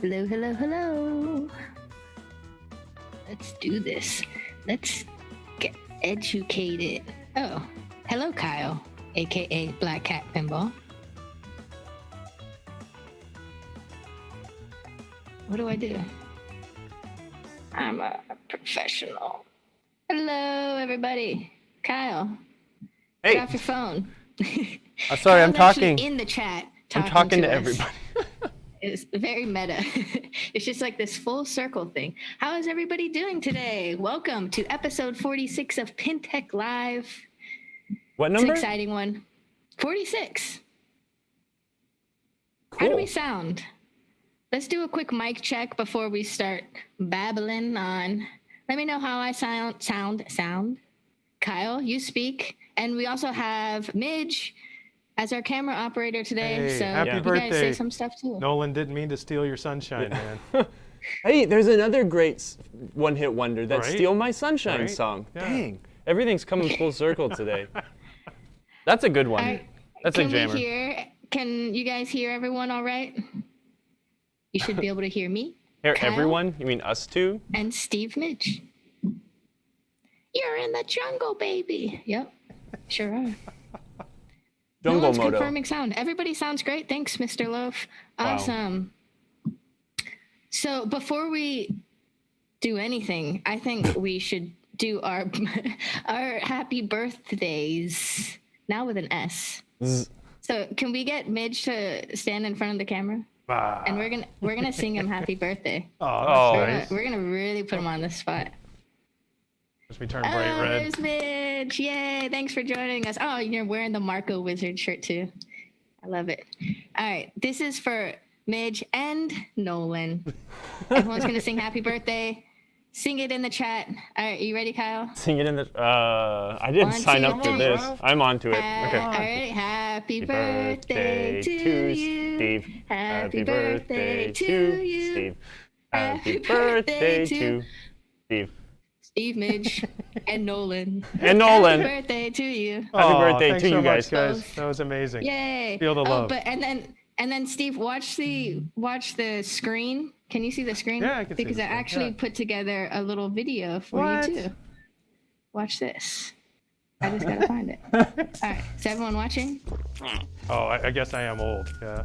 Hello, hello, hello. Let's do this. Let's get educated. Oh, hello, Kyle, aka Black Cat Pinball. What do I do? I'm a professional. Hello, everybody. Kyle, Hey. get off your phone. Sorry, I'm Kyle's talking. actually in the chat. I'm talking to us. everybody. It's very meta. It's just like this full circle thing. How is everybody doing today? Welcome to episode 46 of PinTech Live. What It's number? an exciting one. 46. Cool. How do we sound? Let's do a quick mic check before we start babbling on. Let me know how I sound. Kyle, you speak. And we also have Midge as our camera operator today. Hey, so happy you birthday. guys say some stuff too. Nolan didn't mean to steal your sunshine, man. Hey, there's another great one-hit wonder, that Right? Steal My Sunshine Right? song. Yeah. Dang, everything's coming full circle today. That's a good one. Alright, That's a can jammer. we hear? Can you guys hear everyone all right? You should be able to hear me. Here, Kyle? everyone? You mean us two? And Steve Midge. You're in the jungle, baby. Yep, sure are. No Jungle one's Moto. confirming sound. Everybody sounds great. Thanks, Mr. Loaf. Wow. Awesome. So before we do anything, I think we should do our our happy birthdays now with an S. Zzz. So can we get Midge to stand in front of the camera? Ah. And we're gonna sing him happy birthday. Oh, We're that's gonna, nice. we're gonna really put him on the spot. As we turn bright red. There's Midge. Yay, thanks for joining us. Oh, you're wearing the Marco Wizard shirt too. I love it. All right, this is for Midge and Nolan. Everyone's gonna sing happy birthday. Sing it in the chat. All right, you ready, Kyle? Sing it in the. I didn't One, sign two, up for three. this. I'm onto it. All Okay. right, happy Happy birthday to you. Steve. Happy birthday to you. Steve. Happy Happy birthday to to Steve. Steve, Midge, and Nolan. And Nolan. Happy birthday to you. Happy birthday thanks to so you much, guys. That was amazing. Yay! Feel the love. But and then Steve, watch the screen. Can you see the screen? Yeah, I can see because the I screen, actually yeah. put together a little video for What? you too. Watch this. I just gotta find it. All right, is everyone watching? Oh, I guess I am old. Yeah.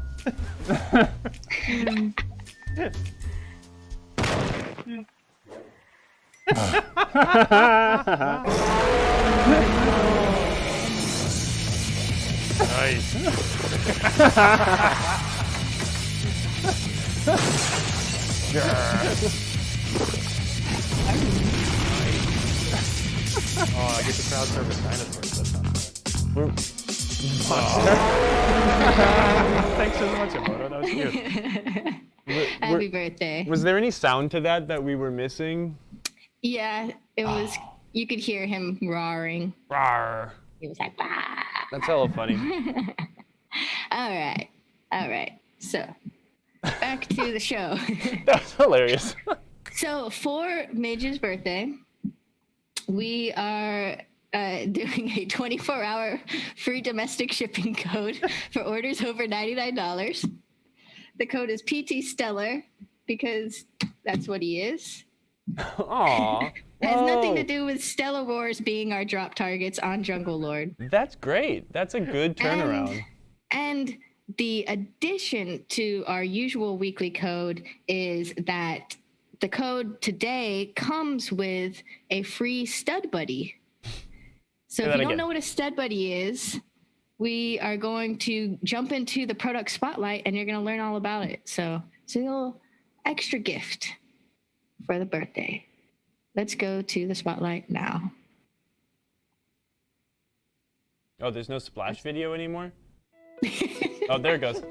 Nice. Oh, I get to crowd surf a dinosaur. That sounds good. Thanks so much, Emoto. That was cute. Happy birthday. Was there any sound to that we were missing? Yeah, it was. You could hear him roaring. Rawr. He was like, bah. That's hella funny. All right. So, back to the show. That was hilarious. So, for Midge's birthday, we are doing a 24-hour free domestic shipping code for orders over $99. The code is PT Stellar because that's what he is. Aw. It has nothing to Whoa. do with Stellar Wars being our drop targets on Jungle Lord. That's great. That's a good turnaround. And the addition to our usual weekly code is that the code today comes with a free stud buddy. So Say if that you don't again. know what a stud buddy is, we are going to jump into the product spotlight and you're going to learn all about it. So it's a little extra gift for the birthday. Let's go to the spotlight now. Oh, there's no splash video anymore? Oh, there it goes.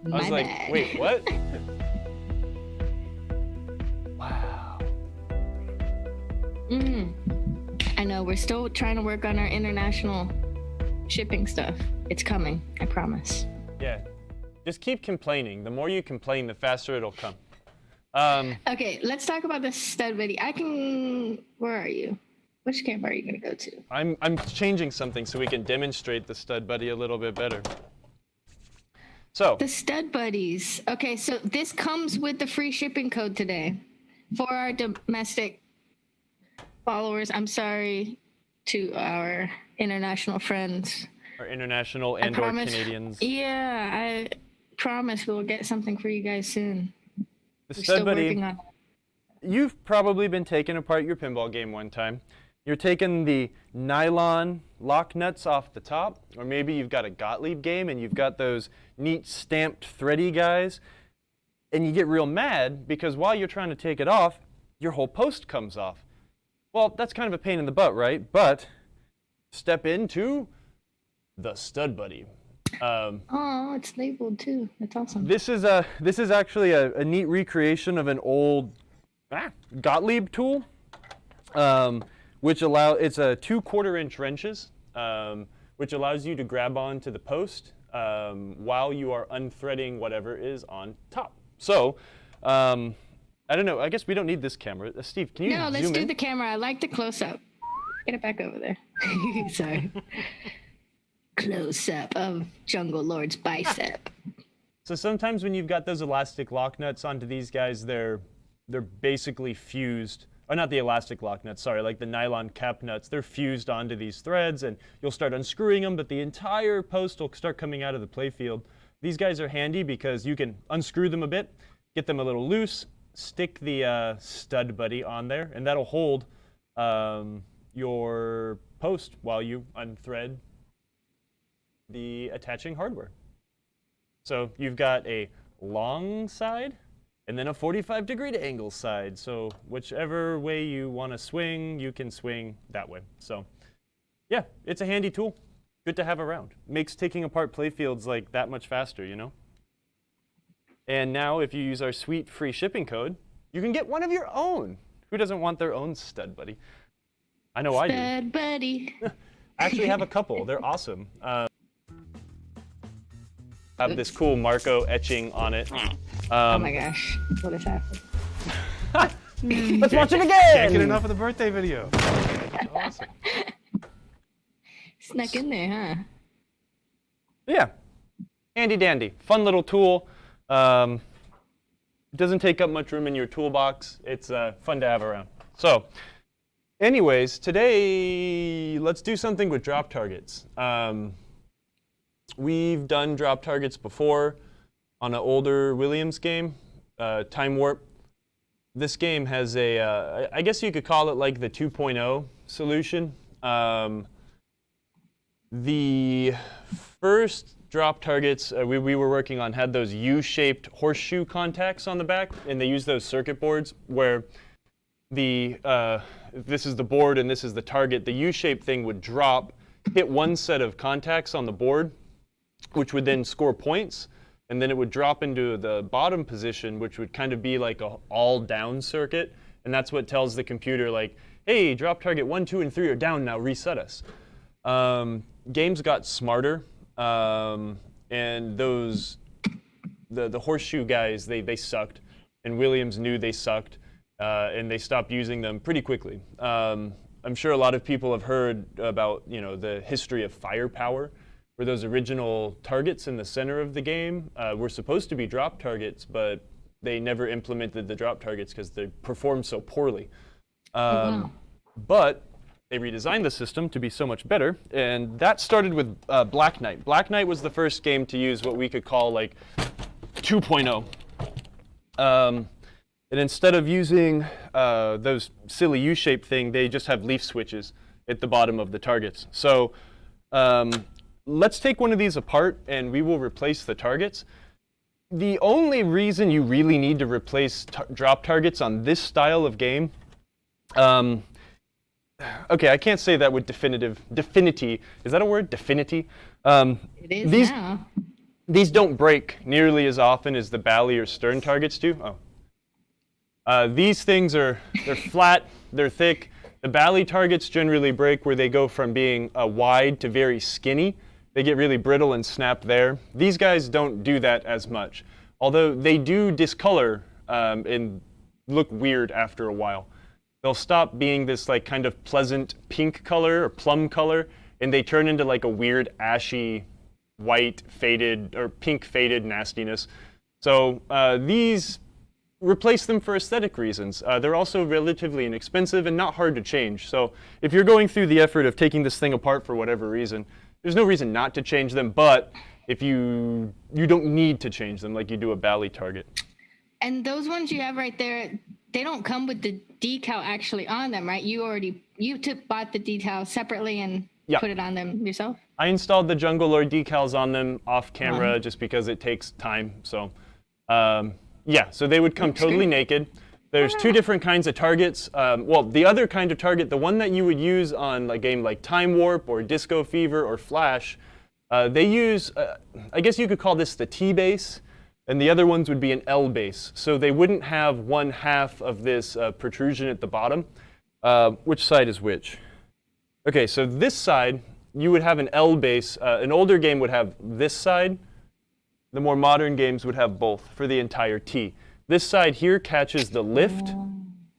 I My was like, bad. wait, what? Wow. I know, we're still trying to work on our international shipping stuff. It's coming, I promise. Yeah. Just keep complaining. The more you complain, the faster it'll come. Okay, let's talk about the stud buddy. Where are you? Which camera are you gonna go to? I'm changing something so we can demonstrate the stud buddy a little bit better. So The stud buddies. Okay, so this comes with the free shipping code today for our domestic followers. I'm sorry to our international friends. our international I and or promise. Canadians. Yeah, I promise we'll get something for you guys soon. The We're stud still buddy. working on it. You've probably been taking apart your pinball game one time. You're taking the nylon lock nuts off the top, or maybe you've got a Gottlieb game and you've got those neat stamped thready guys, and you get real mad because while you're trying to take it off, your whole post comes off. Well, that's kind of a pain in the butt, right? But step into the stud buddy. Oh, it's labeled too. That's awesome. This is actually a neat recreation of an old Gottlieb tool, which it's a 2/4-inch wrenches, which allows you to grab onto the post while you are unthreading whatever is on top. So, I don't know. I guess we don't need this camera. Steve, can you No, let's zoom do in? the camera. I like the close up. Get it back over there. Sorry. Close up of Jungle Lord's bicep. So sometimes when you've got those elastic lock nuts onto these guys, they're basically fused. Or not the elastic lock nuts, sorry, like the nylon cap nuts. They're fused onto these threads, and you'll start unscrewing them, but the entire post will start coming out of the playfield. These guys are handy because you can unscrew them a bit, get them a little loose, stick the stud buddy on there, and that'll hold your post while you unthread the attaching hardware. So you've got a long side and then a 45-degree angle side. So whichever way you want to swing, you can swing that way. So yeah, it's a handy tool. Good to have around. Makes taking apart playfields like that much faster, you know? And now if you use our sweet free shipping code, you can get one of your own. Who doesn't want their own stud buddy? I know I do. Stud buddy. I actually have a couple. They're awesome. Have this cool Marco etching on it. Oh my gosh. What has happened? Let's watch it again! Can't get enough of the birthday video. Awesome. Snuck in there, huh? Yeah, handy dandy, fun little tool. It doesn't take up much room in your toolbox. It's fun to have around. So, anyways, today let's do something with drop targets. We've done drop targets before on an older Williams game, Time Warp. This game has a, I guess you could call it like the 2.0 solution. The first drop targets we were working on had those U-shaped horseshoe contacts on the back, and they use those circuit boards where this is the board and this is the target. The U-shaped thing would drop, hit one set of contacts on the board, which would then score points, and then it would drop into the bottom position, which would kind of be like a all-down circuit, and that's what tells the computer, like, hey, drop target 1, 2, and 3 are down now, reset us. Games got smarter, and the horseshoe guys, they sucked, and Williams knew they sucked, and they stopped using them pretty quickly. I'm sure a lot of people have heard about, the history of firepower, where those original targets in the center of the game were supposed to be drop targets, but they never implemented the drop targets because they performed so poorly. Wow. But they redesigned the system to be so much better, and that started with Black Knight. Black Knight was the first game to use what we could call like 2.0. And instead of using those silly U-shaped thing, they just have leaf switches at the bottom of the targets. So let's take one of these apart, and we will replace the targets. The only reason you really need to replace drop targets on this style of game, okay, I can't say that with definity. Is that a word? Definity? It is now. These don't break nearly as often as the Bally or Stern targets do. These things they're flat, they're thick. The Bally targets generally break where they go from being wide to very skinny. They get really brittle and snap there. These guys don't do that as much, although they do discolor and look weird after a while. They'll stop being this like kind of pleasant pink color or plum color, and they turn into like a weird ashy white faded or pink faded nastiness. So these replace them for aesthetic reasons. They're also relatively inexpensive and not hard to change. So if you're going through the effort of taking this thing apart for whatever reason, there's no reason not to change them. But if you don't need to change them like you do a Bally target. And those ones you have right there, they don't come with the decal actually on them, right? You bought the decal separately and put it on them yourself? I installed the Jungle Lord decals on them off camera just because it takes time. So yeah, so they would come totally naked. There's two different kinds of targets. Well, the other kind of target, the one that you would use on a game like Time Warp or Disco Fever or Flash, they use, I guess you could call this the T base, and the other ones would be an L base. So they wouldn't have one half of this protrusion at the bottom. Which side is which? Okay, so this side, you would have an L base. An older game would have this side. The more modern games would have both for the entire T. This side here catches the lift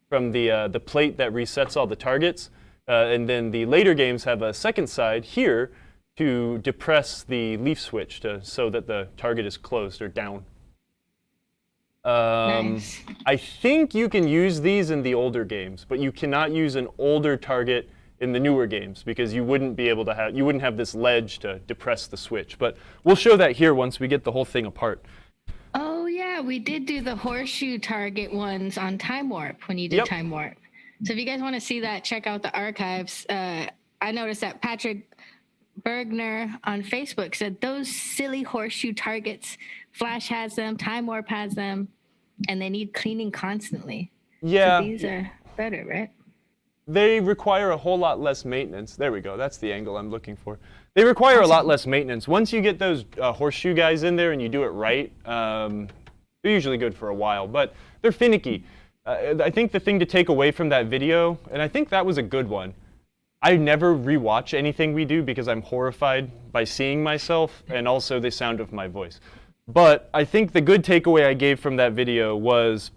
from the plate that resets all the targets. And then the later games have a second side here to depress the leaf switch so that the target is closed or down. Nice. I think you can use these in the older games, but you cannot use an older target in the newer games because you wouldn't have this ledge to depress the switch. But we'll show that here once we get the whole thing apart. Oh yeah, we did do the horseshoe target ones on Time Warp when you did Time Warp. So if you guys want to see that, check out the archives. I noticed that Patrick Bergner on Facebook said those silly horseshoe targets, Flash has them, Time Warp has them, and they need cleaning constantly. Yeah. So these are better, right? They require a whole lot less maintenance. There we go. That's the angle I'm looking for. They require a lot less maintenance. Once you get those horseshoe guys in there and you do it right, they're usually good for a while, but they're finicky. I think the thing to take away from that video, and I think that was a good one, I never rewatch anything we do because I'm horrified by seeing myself and also the sound of my voice. But I think the good takeaway I gave from that video was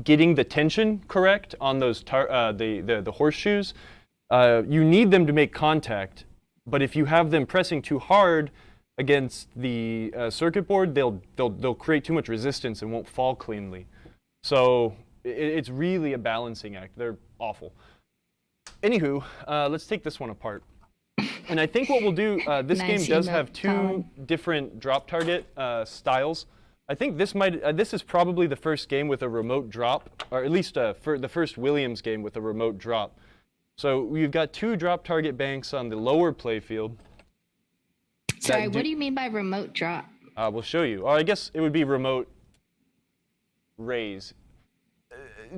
getting the tension correct on those the horseshoes. You need them to make contact, but if you have them pressing too hard against the circuit board, they'll create too much resistance and won't fall cleanly. So it's really a balancing act. They're awful. Anywho, let's take this one apart. And I think what we'll do, this game does have two different drop target styles. I think this is probably the first game with a remote drop, or at least for the first Williams game with a remote drop. So we've got two drop target banks on the lower playfield. Sorry, what do you mean by remote drop? We'll show you. Or I guess it would be remote raise.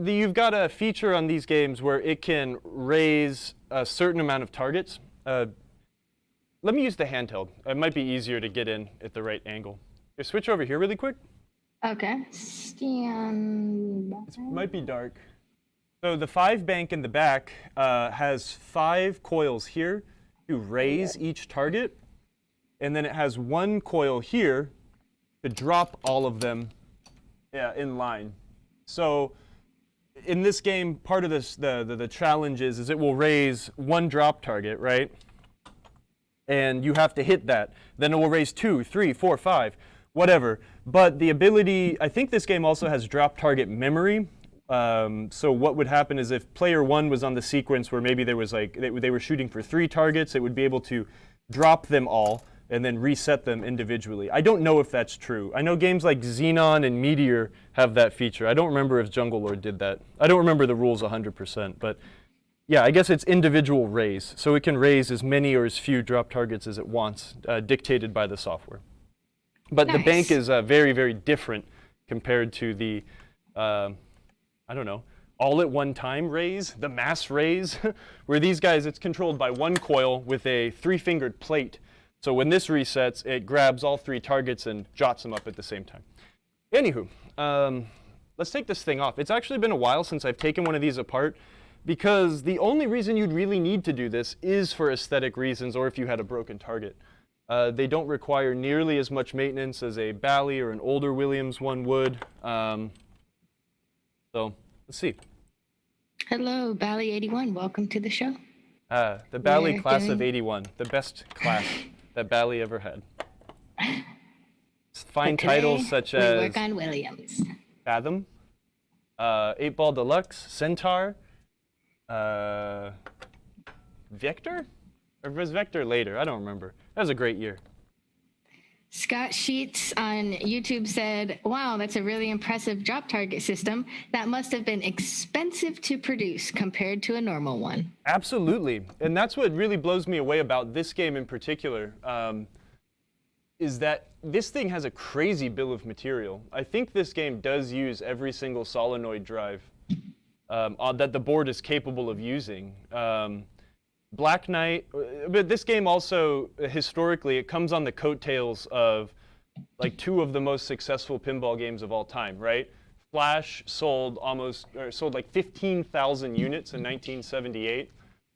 You've got a feature on these games where it can raise a certain amount of targets. Let me use the handheld. It might be easier to get in at the right angle. Here, switch over here really quick. Okay. Stand by. It might be dark. So the 5 bank in the back has 5 coils here to raise each target. And then it has 1 coil here to drop all of them in line. So in this game, part of this, the challenge is it will raise 1 drop target, right? And you have to hit that. Then it will raise 2, 3, 4, 5, whatever. But the ability, I think this game also has drop target memory. So what would happen is if player 1 was on the sequence where maybe there was like, they were shooting for 3 targets, it would be able to drop them all and then reset them individually. I don't know if that's true. I know games like Xenon and Meteor have that feature. I don't remember if Jungle Lord did that. I don't remember the rules 100%, but yeah, I guess it's individual raise. So it can raise as many or as few drop targets as it wants, dictated by the software. But the bank is very, very different compared to the, I don't know, all at one time raise, the mass raise, where these guys, it's controlled by 1 coil with a 3-fingered plate. So when this resets, it grabs all 3 targets and jots them up at the same time. Anywho, let's take this thing off. It's actually been a while since I've taken one of these apart, because the only reason you'd really need to do this is for aesthetic reasons or if you had a broken target. They don't require nearly as much maintenance as a Bally or an older Williams one would. So let's see. Hello, Bally 81. Welcome to the show. The Bally class of 81, the best class that Bally ever had. fine But today, titles such we as work on Williams. Fathom, 8-Ball Deluxe, Centaur, Vector? Or was Vector later? I don't remember. That was a great year. Scott Sheets on YouTube said, wow, that's a really impressive drop target system. That must have been expensive to produce compared to a normal one. Absolutely. And that's what really blows me away about this game in particular, is that this thing has a crazy bill of material. I think this game does use every single solenoid drive that the board is capable of using. Black Knight, but this game also, historically, it comes on the coattails of like two of the most successful pinball games of all time, right? Flash sold like 15,000 units in 1978.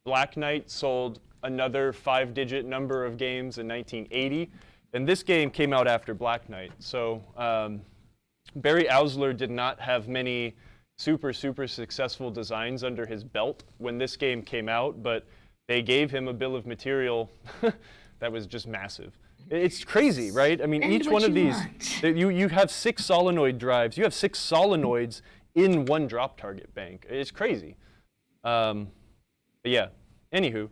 Black Knight sold another 5-digit number of games in 1980. And this game came out after Black Knight. So Barry Ausler did not have many super successful designs under his belt when this game came out, but they gave him a bill of material that was just massive. It's crazy, right? I mean, And each one of these, want. you have 6 solenoid drives. You have 6 solenoids in one drop target bank. It's crazy. But yeah, anywho,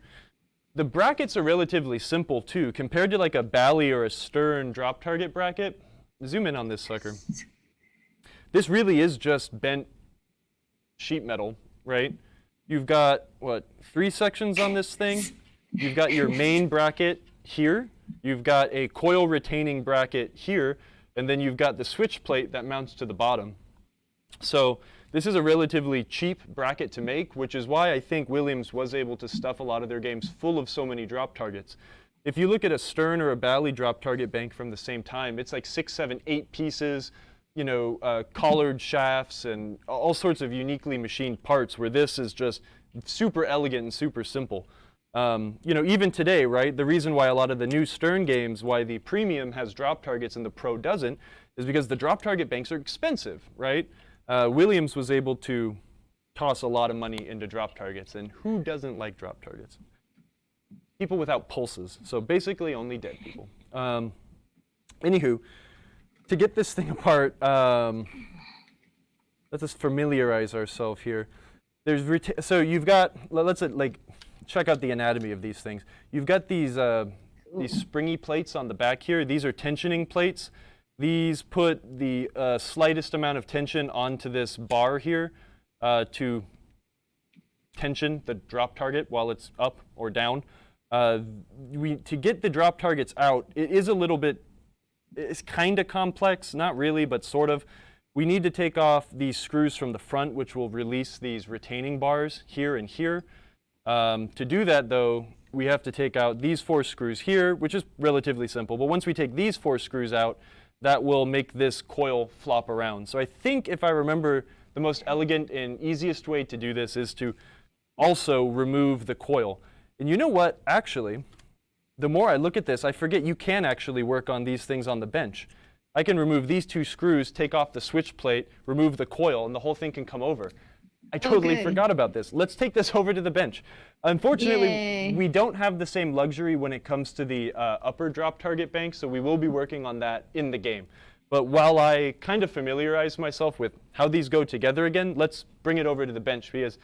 the brackets are relatively simple too, compared to like a Bally or a Stern drop target bracket. Zoom in on this sucker. This really is just bent sheet metal, right? You've got, what, 3 sections on this thing? You've got your main bracket here. You've got a coil retaining bracket here. And then you've got the switch plate that mounts to the bottom. So this is a relatively cheap bracket to make, which is why I think Williams was able to stuff a lot of their games full of so many drop targets. If you look at a Stern or a Bally drop target bank from the same time, it's like 6, 7, 8 pieces, you know, collared shafts and all sorts of uniquely machined parts, where this is just super elegant and super simple. You know, even today, right, the reason why a lot of the new Stern games, why the Premium has drop targets and the Pro doesn't, is because the drop target banks are expensive, right? Williams was able to toss a lot of money into drop targets, and who doesn't like drop targets? People without pulses, so basically only dead people. Anywho, to get this thing apart, let's just familiarize ourselves here. So you've got, let's like check out the anatomy of these things. You've got these springy plates on the back here. These are tensioning plates. These put the slightest amount of tension onto this bar here to tension the drop target while it's up or down. To get the drop targets out, it is a little bit, it's kind of complex, not really, but sort of. We need to take off these screws from the front, which will release these retaining bars here and here. To do that, though, we have to take out these 4 screws here, which is relatively simple. But once we take these 4 screws out, that will make this coil flop around. So I think, if I remember, the most elegant and easiest way to do this is to also remove the coil. And you know what? Actually, the more I look at this, I forget you can actually work on these things on the bench. I can remove these 2 screws, take off the switch plate, remove the coil, and the whole thing can come over. I totally forgot about this. Let's take this over to the bench. Unfortunately, Yay. we don't have the same luxury when it comes to the upper drop target bank, so we will be working on that in the game. But while I kind of familiarize myself with how these go together again, let's bring it over to the bench, because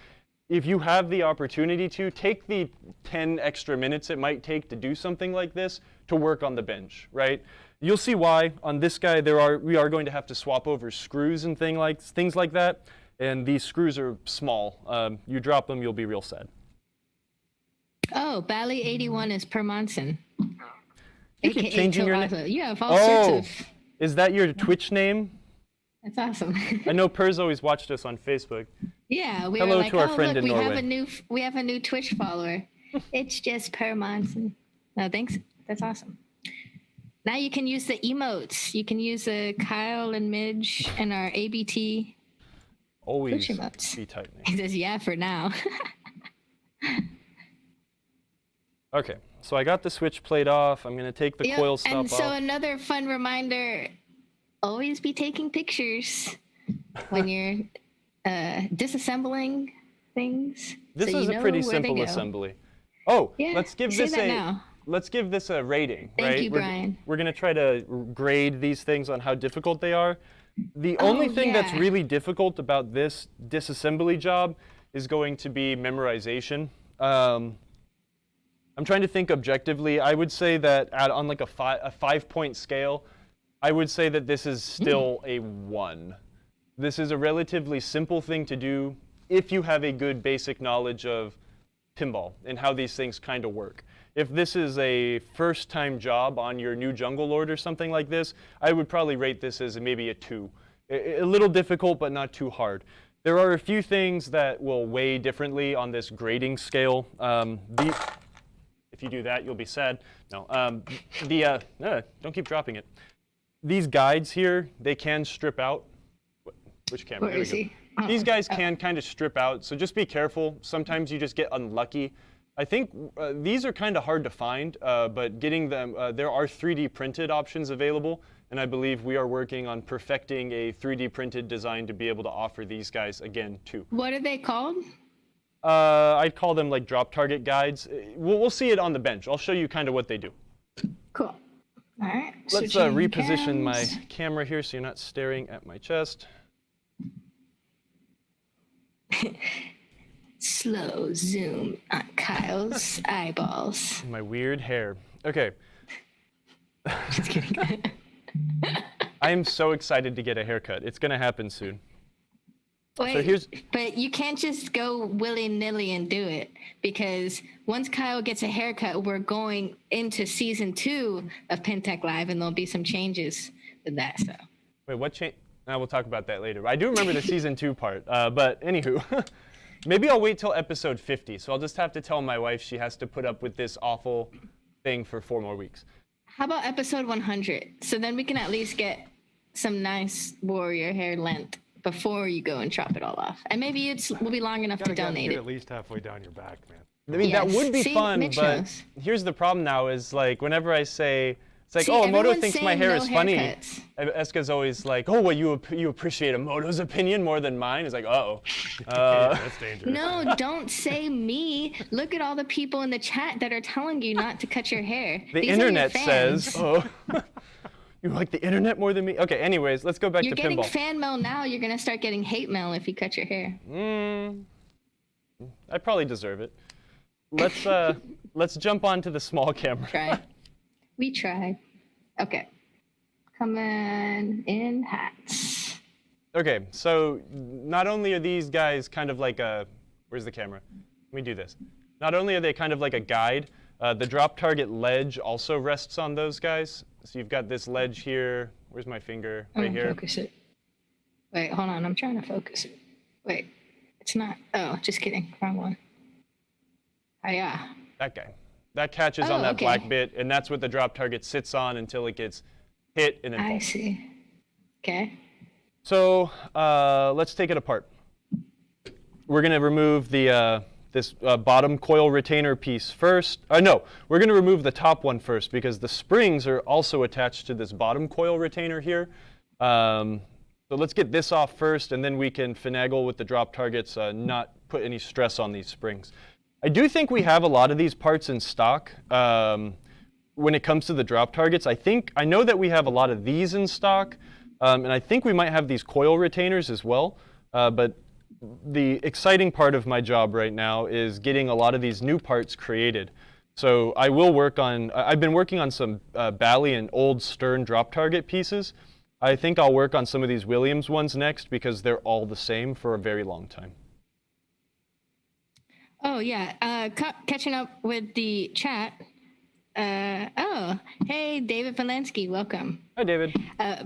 if you have the opportunity to, take the 10 extra minutes it might take to do something like this to work on the bench, right? You'll see why on this guy we are going to have to swap over screws and things like that. And these screws are small. You drop them, you'll be real sad. Oh, Bally 81 is Per Monson. You keep changing your name. You have all sorts of. Is that your Twitch name? That's awesome. I know Per's always watched us on Facebook. Yeah, we Hello were like, to our oh, friend look, in we Norway. have a new Twitch follower. It's just Per Monson. No, thanks. That's awesome. Now you can use the emotes. You can use Kyle and Midge and our ABT. Always Twitch emotes. be tightening. He says, yeah, for now. Okay, so I got the switch plate off. I'm going to take the Yep, coil stop and so off. another fun reminder, always be taking pictures when you're disassembling things. This so is you a know pretty where they simple go. assembly. Oh, Yeah, let's give say this that now. let's give this a rating, Thank right? you, Brian. We're going to try to grade these things on how difficult they are. The only thing that's yeah. really difficult about this disassembly job is going to be memorization. I'm trying to think objectively. I would say that on like a 5-point scale, I would say that this is still a 1. This is a relatively simple thing to do if you have a good basic knowledge of pinball and how these things kind of work. If this is a first-time job on your new Jungle Lord or something like this, I would probably rate this as maybe a 2. A little difficult, but not too hard. There are a few things that will weigh differently on this grading scale. If you do that, you'll be sad. No, don't keep dropping it. These guides here, they can strip out. Which camera? Where is he? Oh, These guys can kind of strip out, so just be careful. Sometimes you just get unlucky. I think these are kind of hard to find, but getting them, there are 3D printed options available, and I believe we are working on perfecting a 3D printed design to be able to offer these guys again too. What are they called? I'd call them like drop target guides. We'll see it on the bench. I'll show you kind of what they do. Cool. All right. Let's switching reposition my cams. camera here so you're not staring at my chest. Slow zoom on Kyle's eyeballs. My weird hair. Okay. Just kidding. I am so excited to get a haircut. It's going to happen soon. Wait, but you can't just go willy-nilly and do it, because once Kyle gets a haircut, we're going into season 2 of PinTech Live, and there'll be some changes with that. So. Wait, what change? We'll talk about that later. I do remember the season 2 part, but anywho. Maybe I'll wait till episode 50, so I'll just have to tell my wife she has to put up with this awful thing for 4 more weeks. How about episode 100? So then we can at least get some nice warrior hair length before you go and chop it all off. And maybe it will be long enough to donate get it. at least halfway down your back, man. I mean, that would be See, fun, Mitch but knows. here's the problem now is like whenever I say, it's like, See, oh, Moto everyone's thinks my saying hair no is funny. haircuts. Eska's always like, oh, well, you appreciate a Moto's opinion more than mine. It's like, uh-oh. That's dangerous. No, don't say me. Look at all the people in the chat that are telling you not to cut your hair. The These are your internet fans. says, oh, you like the internet more than me? Okay, anyways, let's go back You're to getting pinball. fan mail now. You're going to start getting hate mail if you cut your hair. I probably deserve it. Let's jump on to the small camera. Try. We tried. Okay. Coming in hats. Okay, so not only are these guys kind of like a, where's the camera? Let me do this. Not only are they kind of like a guide, the drop target ledge also rests on those guys. So you've got this ledge here. Where's my finger? Right here. Focus it. Wait, hold on. I'm trying to focus it. Wait, it's not. Oh, just kidding. Wrong one. Oh, yeah. That guy. That catches Oh, on that okay. black bit, and that's what the drop target sits on until it gets hit and then I falls. see. Okay. So let's take it apart. We're going to remove the this bottom coil retainer piece first. No, we're going to remove the top one first because the springs are also attached to this bottom coil retainer here. So let's get this off first, and then we can finagle with the drop targets, not put any stress on these springs. I do think we have a lot of these parts in stock. When it comes to the drop targets, I know that we have a lot of these in stock, and I think we might have these coil retainers as well. But the exciting part of my job right now is getting a lot of these new parts created. So I will work on, I've been working on some Bally and old Stern drop target pieces. I think I'll work on some of these Williams ones next because they're all the same for a very long time. Oh, yeah. Catching up with the chat. Hey, David Valansky, welcome. Hi, David.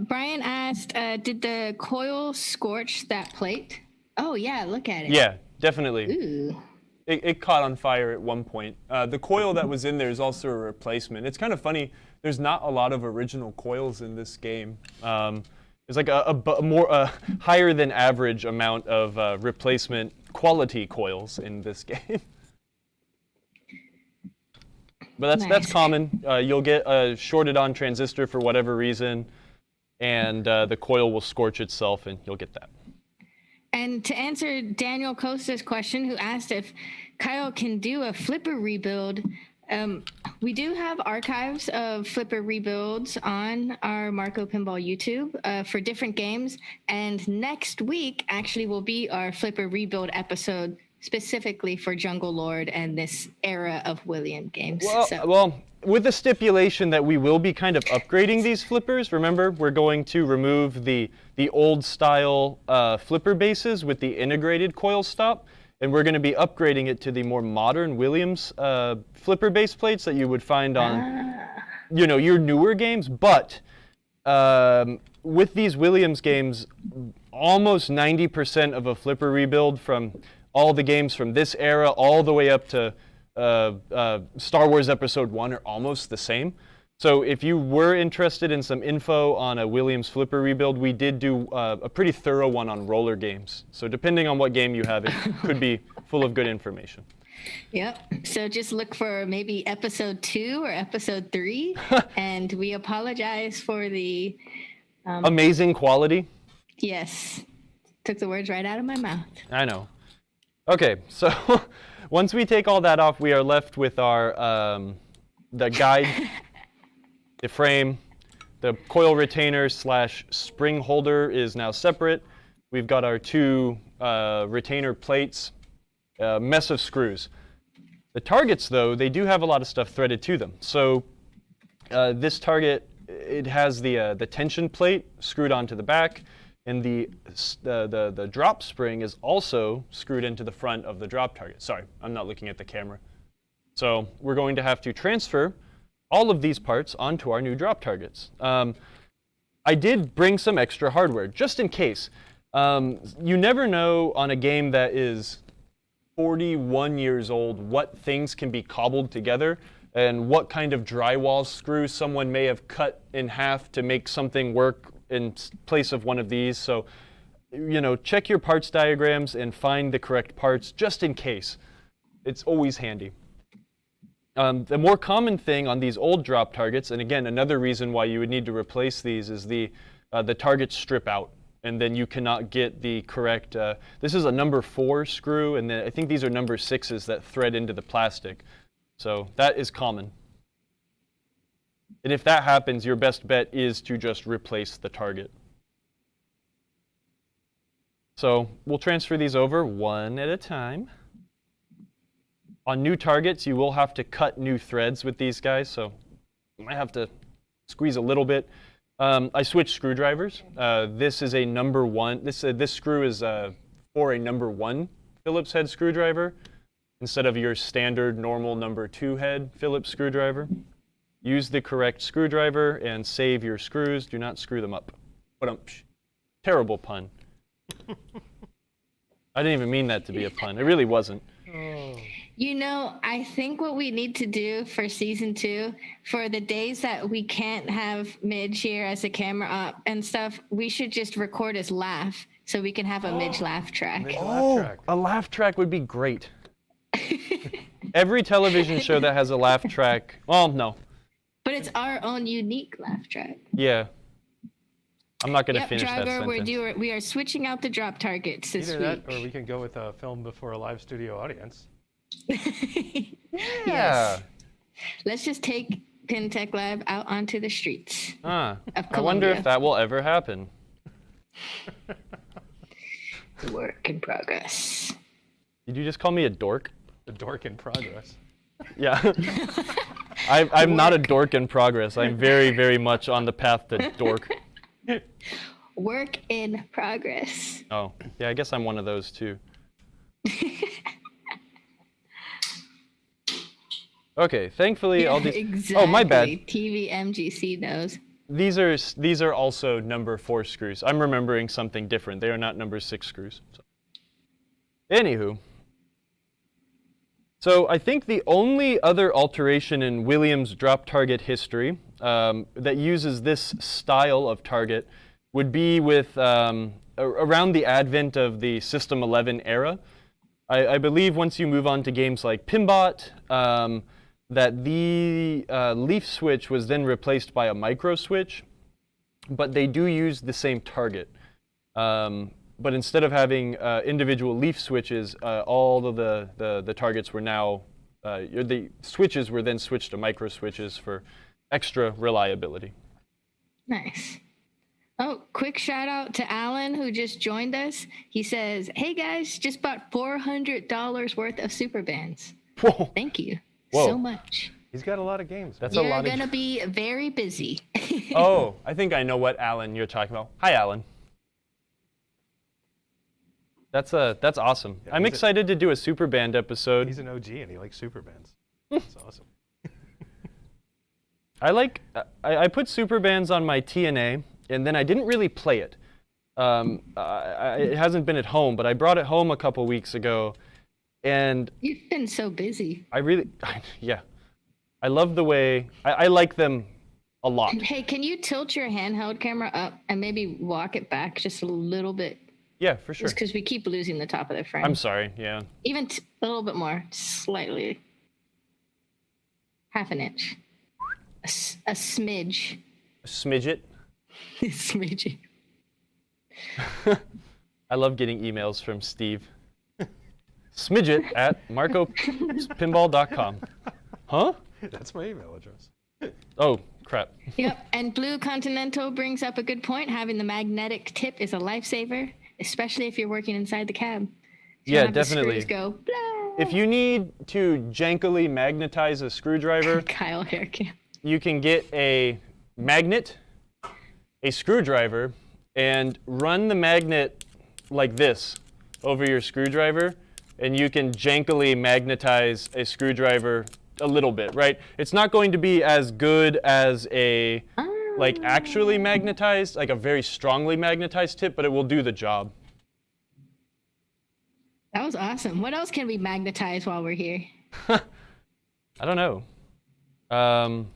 Brian asked, did the coil scorch that plate? Oh, yeah, look at it. Yeah, definitely. Ooh. It caught on fire at one point. The coil that was in there is also a replacement. It's kind of funny. There's not a lot of original coils in this game. There's like a more higher than average amount of replacement quality coils in this game. But that's common. You'll get a shorted on transistor for whatever reason, and the coil will scorch itself, and you'll get that. And to answer Daniel Costa's question, who asked if Kyle can do a flipper rebuild, We do have archives of flipper rebuilds on our Marco Pinball YouTube for different games. And next week actually will be our flipper rebuild episode specifically for Jungle Lord and this era of William games. Well, with the stipulation that we will be kind of upgrading these flippers. Remember, we're going to remove the old style flipper bases with the integrated coil stop, and we're going to be upgrading it to the more modern Williams flipper base plates that you would find on, your newer games. But with these Williams games, almost 90% of a flipper rebuild from all the games from this era all the way up to Star Wars Episode 1 are almost the same. So if you were interested in some info on a Williams flipper rebuild, we did do a pretty thorough one on roller games. So depending on what game you have, it could be full of good information. Yep. So just look for maybe episode 2 or episode 3. And we apologize for the... amazing quality. Yes. Took the words right out of my mouth. I know. Okay, so once we take all that off, we are left with our the guide, the frame, the coil retainer / spring holder is now separate. We've got our 2 retainer plates, mess of screws. The targets, though, they do have a lot of stuff threaded to them. So this target, it has the tension plate screwed onto the back. And the drop spring is also screwed into the front of the drop target. Sorry, I'm not looking at the camera. So we're going to have to transfer all of these parts onto our new drop targets. I did bring some extra hardware, just in case. You never know on a game that is 41 years old what things can be cobbled together and what kind of drywall screws someone may have cut in half to make something work in place of one of these. So, check your parts diagrams and find the correct parts just in case. It's always handy. The more common thing on these old drop targets, and again, another reason why you would need to replace these is the targets strip out, and then you cannot get the correct, this is a number 4 screw, and then I think these are number 6s that thread into the plastic. So that is common. And if that happens, your best bet is to just replace the target. So we'll transfer these over one at a time. On new targets, you will have to cut new threads with these guys, so you might have to squeeze a little bit. I switched screwdrivers. This is a number 1. This screw is for a number 1 Phillips head screwdriver instead of your standard normal number 2 head Phillips screwdriver. Use the correct screwdriver and save your screws. Do not screw them up. Terrible pun. I didn't even mean that to be a pun. It really wasn't. I think what we need to do for season 2, for the days that we can't have Midge here as a camera op and stuff, we should just record his laugh so we can have a Midge laugh track. A laugh track would be great. Every television show that has a laugh track, well, no. But it's our own unique laugh track. Yeah. I'm not going to finish that driver, sentence. we are switching out the drop targets this week. Either that, or we can go with a film before a live studio audience. Yes. Let's just take PinTech Lab out onto the streets of Columbia. I wonder if that will ever happen. Work in progress. Did you just call me a dork? A dork in progress. Yeah. I'm not a dork in progress. I'm very, very much on the path to dork. Work in progress. Oh, yeah, I guess I'm one of those too. Okay, thankfully all these. Exactly. Oh, my bad. TVMGC knows. These are also number 4 screws. I'm remembering something different. They are not number 6 screws. So. Anywho. So I think the only other alteration in Williams drop target history that uses this style of target would be with around the advent of the System 11 era. I believe once you move on to games like Pinbot, that the leaf switch was then replaced by a micro switch, but they do use the same target. But instead of having individual leaf switches, all of the targets were now the switches were then switched to micro switches for extra reliability. Nice. Oh, quick shout out to Alan who just joined us. He says, "Hey guys, just bought $400 worth of super bands. Whoa. Thank you Whoa. so much. He's got a lot of games. That's You're a lot gonna of. be very busy." Oh, I think I know what Alan you're talking about. Hi, Alan. That's awesome. Yeah, I'm he's a- excited to do a super band episode. He's an OG and he likes super bands. That's awesome. I put super bands on my TNA, and then I didn't really play it. It hasn't been at home, but I brought it home a couple weeks ago, and You've been so busy. yeah, I love the way I like them a lot. Hey, can you tilt your handheld camera up and maybe walk it back just a little bit? Yeah, for sure. Just because we keep losing the top of the frame. I'm sorry. Yeah. Even a little bit more, slightly. Half an inch. A smidge. A smidget. Smidge. I love getting emails from Steve. Smidget at marcopinball.com. Huh? That's my email address. Oh, crap. Yep, and Blue Continental brings up a good point. Having the magnetic tip is a lifesaver, especially if you're working inside the cab. You Yeah, don't have the definitely. screws go, blah. If you need to jankily magnetize a screwdriver, Kyle haircam. you can get a magnet, a screwdriver, and run the magnet like this over your screwdriver, and you can jankily magnetize a screwdriver a little bit, right? It's not going to be as good as a like actually magnetized, like a very strongly magnetized tip, but it will do the job. That was awesome. What else can we magnetize while we're here? I don't know.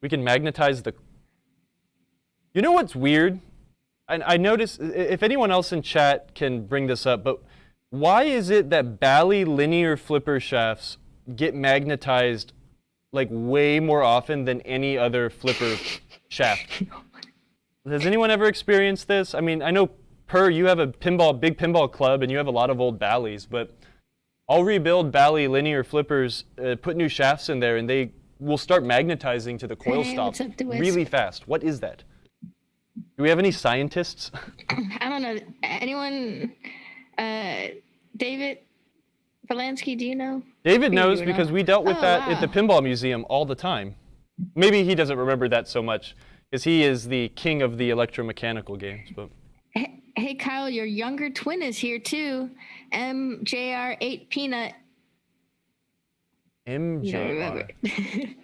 We can magnetize the. You know what's weird? I noticed, if anyone else in chat can bring this up, but why is it that Bally linear flipper shafts get magnetized like way more often than any other flipper shaft? Has anyone ever experienced this? I mean, I know you have a big pinball club and you have a lot of old Bally's, but I'll rebuild Bally linear flippers, put new shafts in there, and they will start magnetizing to the coil Hey, stop what's up, DeWisp? really fast. What is that? Do we have any scientists? I don't know. Anyone? David Valansky, do you know? David Maybe knows you because know. we dealt with Oh, that at the wow. Pinball Museum all the time. Maybe he doesn't remember that so much because he is the king of the electromechanical games. But Hey, Kyle, your younger twin is here too. MJR8 Peanut. You don't remember. MJR.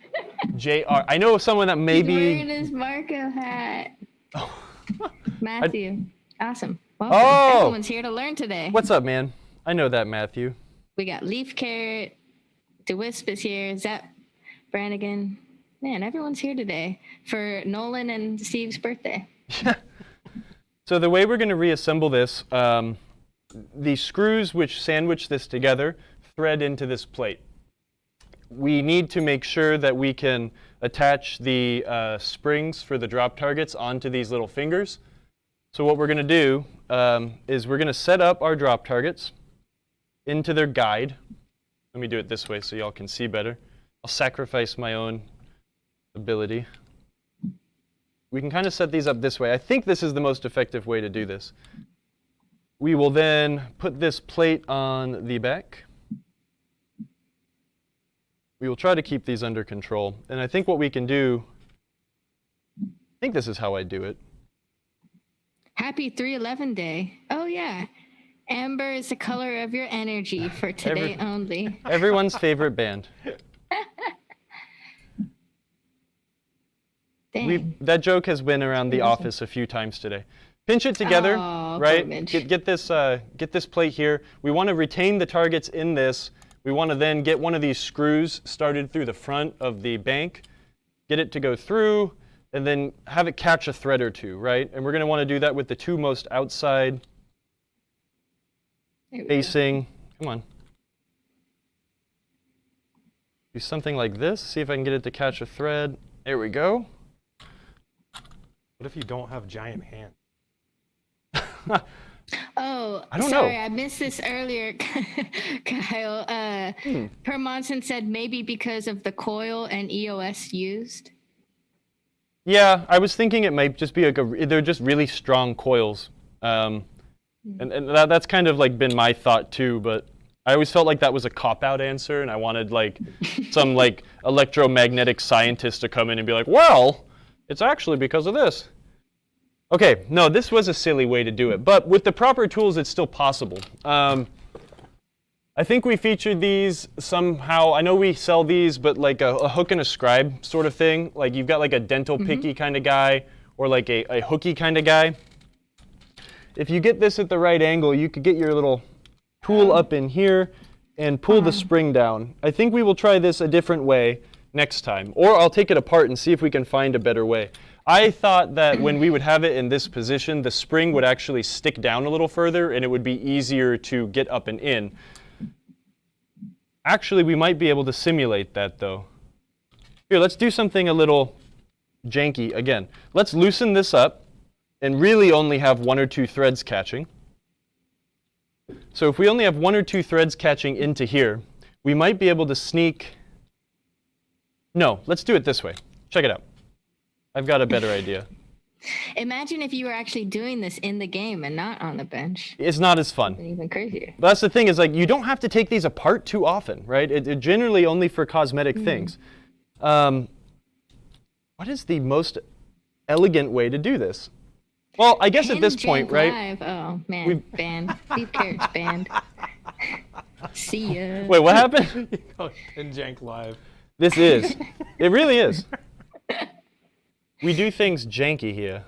JR. I know someone that He's maybe. wearing his Marco hat. Matthew. Awesome. Welcome. Oh! Everyone's here to learn today. What's up, man? I know that, Matthew. We got Leaf Carrot. DeWisp is here. Zap Brannigan. Man, everyone's here today for Nolan and Steve's birthday. So the way we're going to reassemble this, the screws which sandwich this together thread into this plate. We need to make sure that we can attach the springs for the drop targets onto these little fingers. So what we're going to do is we're going to set up our drop targets into their guide. Let me do it this way so y'all can see better. I'll sacrifice my own ability. We can kind of set these up this way. I think this is the most effective way to do this. We will then put this plate on the back. We will try to keep these under control. And I think what we can do, I think this is how I do it. Happy 311 Day. Oh, yeah. Amber is the color of your energy for today only. Everyone's favorite band. Dang. That joke has been around the office a few times today. Pinch it together, Oh, right? poor Mitch. Get this plate here. We want to retain the targets in this. We want to then get one of these screws started through the front of the bank, get it to go through, and then have it catch a thread or two, right? And we're going to want to do that with the two most outside There we go. facing. Come on. Do something like this. See if I can get it to catch a thread. There we go. What if you don't have giant hands? Oh, I don't sorry, know. I missed this earlier, Kyle. Per Monson said maybe because of the coil and EOS used. Yeah, I was thinking it might just be they're just really strong coils. And that's kind of like been my thought too, but I always felt like that was a cop-out answer, and I wanted like some like electromagnetic scientist to come in and be like, well, it's actually because of this. Okay, no, this was a silly way to do it, but with the proper tools, it's still possible. I think we featured these somehow. I know we sell these, but like a hook and a scribe sort of thing. Like you've got like a dental picky kind of guy, or like a hooky kind of guy. If you get this at the right angle, you could get your little tool up in here and pull the spring down. I think we will try this a different way next time, or I'll take it apart and see if we can find a better way. I thought that when we would have it in this position, the spring would actually stick down a little further and it would be easier to get up and in. Actually, we might be able to simulate that though. Here, let's do something a little janky again. Let's loosen this up and really only have 1 or 2 threads catching. So if we only have 1 or 2 threads catching into here, we might be able to sneak. No, let's do it this way. Check it out. I've got a better idea. Imagine if you were actually doing this in the game and not on the bench. It's not as fun. Even crazier. But that's the thing, is like you don't have to take these apart too often, right? It generally only for cosmetic things. What is the most elegant way to do this? Well, I guess at this point, right? Live. Oh man, banned. Leave carrots banned. See ya. Wait, what happened? PinJank live. This is. It really is. We do things janky here.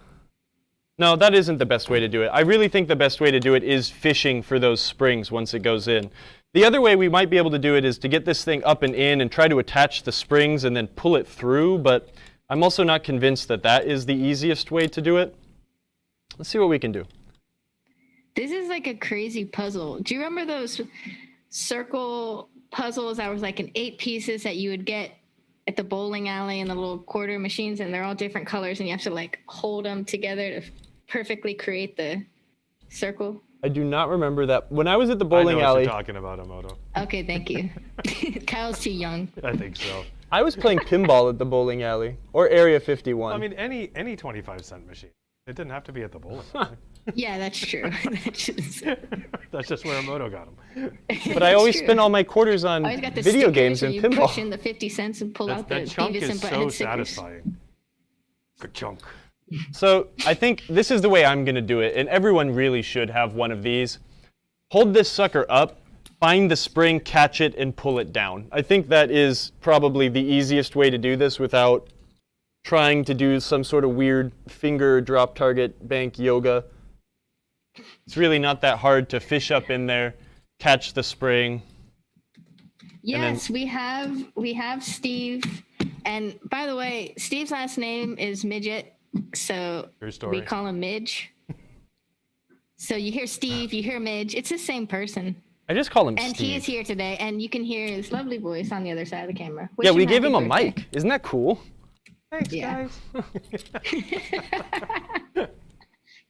No, that isn't the best way to do it. I really think the best way to do it is fishing for those springs once it goes in. The other way we might be able to do it is to get this thing up and in and try to attach the springs and then pull it through, but I'm also not convinced that that is the easiest way to do it. Let's see what we can do. This is like a crazy puzzle. Do you remember those circle puzzles that was like in 8 pieces that you would get at the bowling alley and the little quarter machines, and they're all different colors and you have to like hold them together to perfectly create the circle? I do not remember that. When I was at the I know bowling what alley, you're talking about, Emoto. Okay, thank you. Kyle's too young. I think so. I was playing pinball at the bowling alley, or Area 51. I mean, any 25-cent machine. It didn't have to be at the bowling alley. Yeah, that's true. That's just where Emoto got them. But I always spend all my quarters on I always got the video stickers games where and you pinball. push in the 50 cents and pull out the That chunk Beavis and is so Butthead stickers. satisfying. Good chunk. So I think this is the way I'm going to do it, and everyone really should have one of these. Hold this sucker up, find the spring, catch it, and pull it down. I think that is probably the easiest way to do this without trying to do some sort of weird finger drop target bank yoga. It's really not that hard to fish up in there, catch the spring. Yes, we have Steve. And by the way, Steve's last name is Midget, so True story. we call him Midge. So you hear Steve, you hear Midge. It's the same person. I just call him And Steve. he is here today, and you can hear his lovely voice on the other side of the camera. Yeah, Wish we gave him a happy birthday. mic. Isn't that cool? Thanks, Yeah. guys.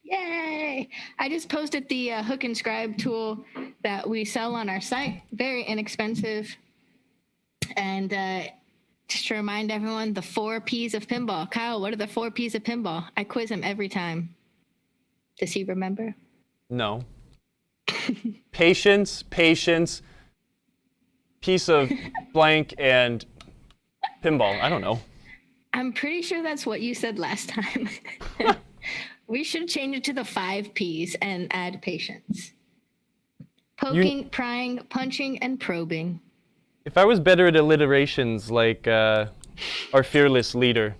Yay! I just posted the hook and scribe tool that we sell on our site. Very inexpensive. And just to remind everyone, the 4 Ps of pinball. Kyle, what are the 4 Ps of pinball? I quiz him every time. Does he remember? No. Patience, piece of blank, and pinball. I don't know. I'm pretty sure that's what you said last time. We should change it to the 5 Ps and add patience. Poking, prying, punching, and probing. If I was better at alliterations like our fearless leader,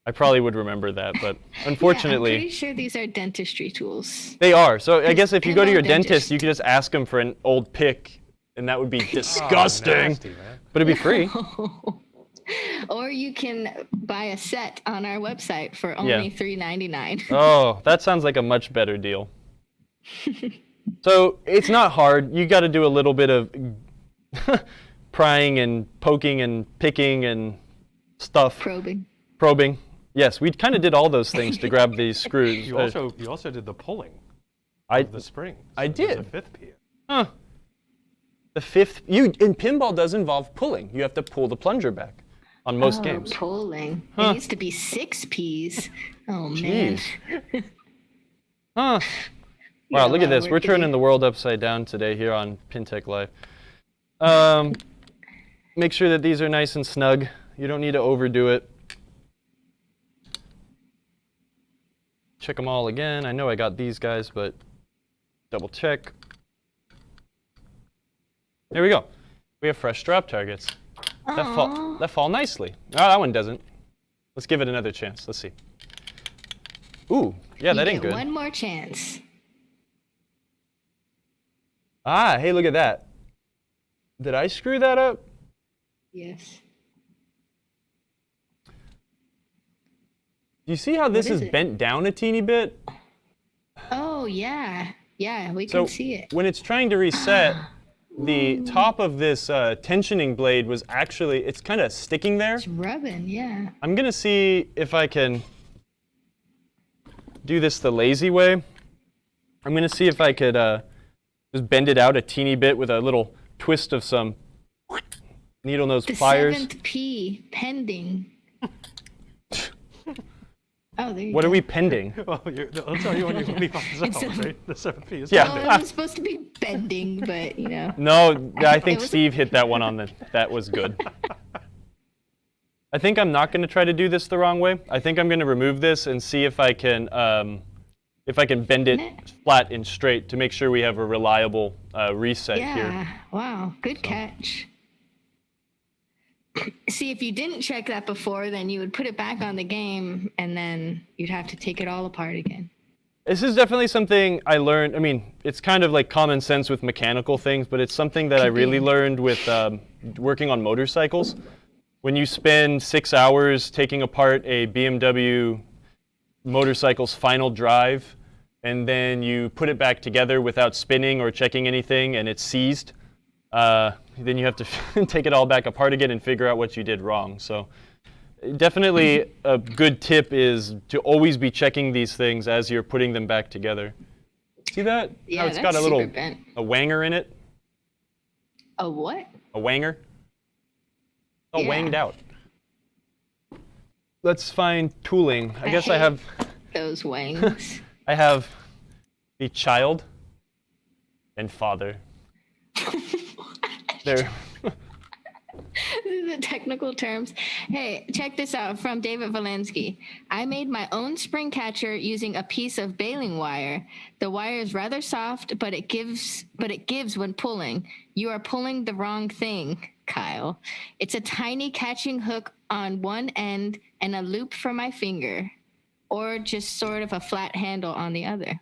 I probably would remember that, but unfortunately... Yeah, I'm pretty sure these are dentistry tools. They are. So I guess if you go to your Pinball dentist, dentist. you could just ask him for an old pick, and that would be disgusting. Oh, nasty, man. But it'd be free. Or you can buy a set on our website for only $3.99. Oh, that sounds like a much better deal. So it's not hard. You got to do a little bit of prying and poking and picking and stuff. Probing. Yes, we kind of did all those things to grab these screws. You also did the pulling. of the spring. So I there's did. a fifth P. Huh. The fifth, in pinball does involve pulling. You have to pull the plunger back on most games. Pulling. Huh. It needs to be 6 Ps. Oh, Jeez. man. Huh. You Wow, got look a at lot of this. work We're to turning do. the world upside down today here on PinTech Live. Make sure that these are nice and snug. You don't need to overdo it. Check them all again. I know I got these guys, but double check. There we go. We have fresh drop targets. That fall nicely. Oh, that one doesn't. Let's give it another chance. Let's see. Ooh, yeah, that ain't good. One more chance. Ah, hey, look at that. Did I screw that up? Yes. Do you see how this is is it? bent down a teeny bit? Oh, yeah. Yeah, we So can see it. when it's trying to reset, the top of this tensioning blade was actually, it's kind of sticking there. It's rubbing, yeah. I'm going to see if I can do this the lazy way. I'm going to see if I could just bend it out a teeny bit with a little twist of some needle nose The pliers. 7th P, pending. Oh, there you go. What are we pending? Well, I'll tell you when he finds It's out, a- right? The 7th P is Yeah. pending. Well, it was supposed to be bending, but, you know. No, I think It was- Steve hit that one on the, that was good. I think I'm not going to try to do this the wrong way. I think I'm going to remove this and see if I can bend it flat and straight to make sure we have a reliable reset Yeah, here. wow, good catch. See, if you didn't check that before, then you would put it back on the game, and then you'd have to take it all apart again. This is definitely something I learned. I mean, it's kind of like common sense with mechanical things, but it's something that I really learned with working on motorcycles. When you spend 6 hours taking apart a BMW motorcycle's final drive, and then you put it back together without spinning or checking anything, and it's seized, then you have to take it all back apart again and figure out what you did wrong. So definitely a good tip is to always be checking these things as you're putting them back together. See that? Yeah, How it's that's got a little super bent. a wanger in it? A what? A wanger? All Yeah. wanged out. Let's find tooling. I guess I hate have those wings. I have the child and father. They're These are the technical terms. Hey, check this out from David Valensky. I made my own spring catcher using a piece of baling wire. The wire is rather soft, but it gives when pulling. You are pulling the wrong thing, Kyle. It's a tiny catching hook on one end and a loop for my finger, or just sort of a flat handle on the other.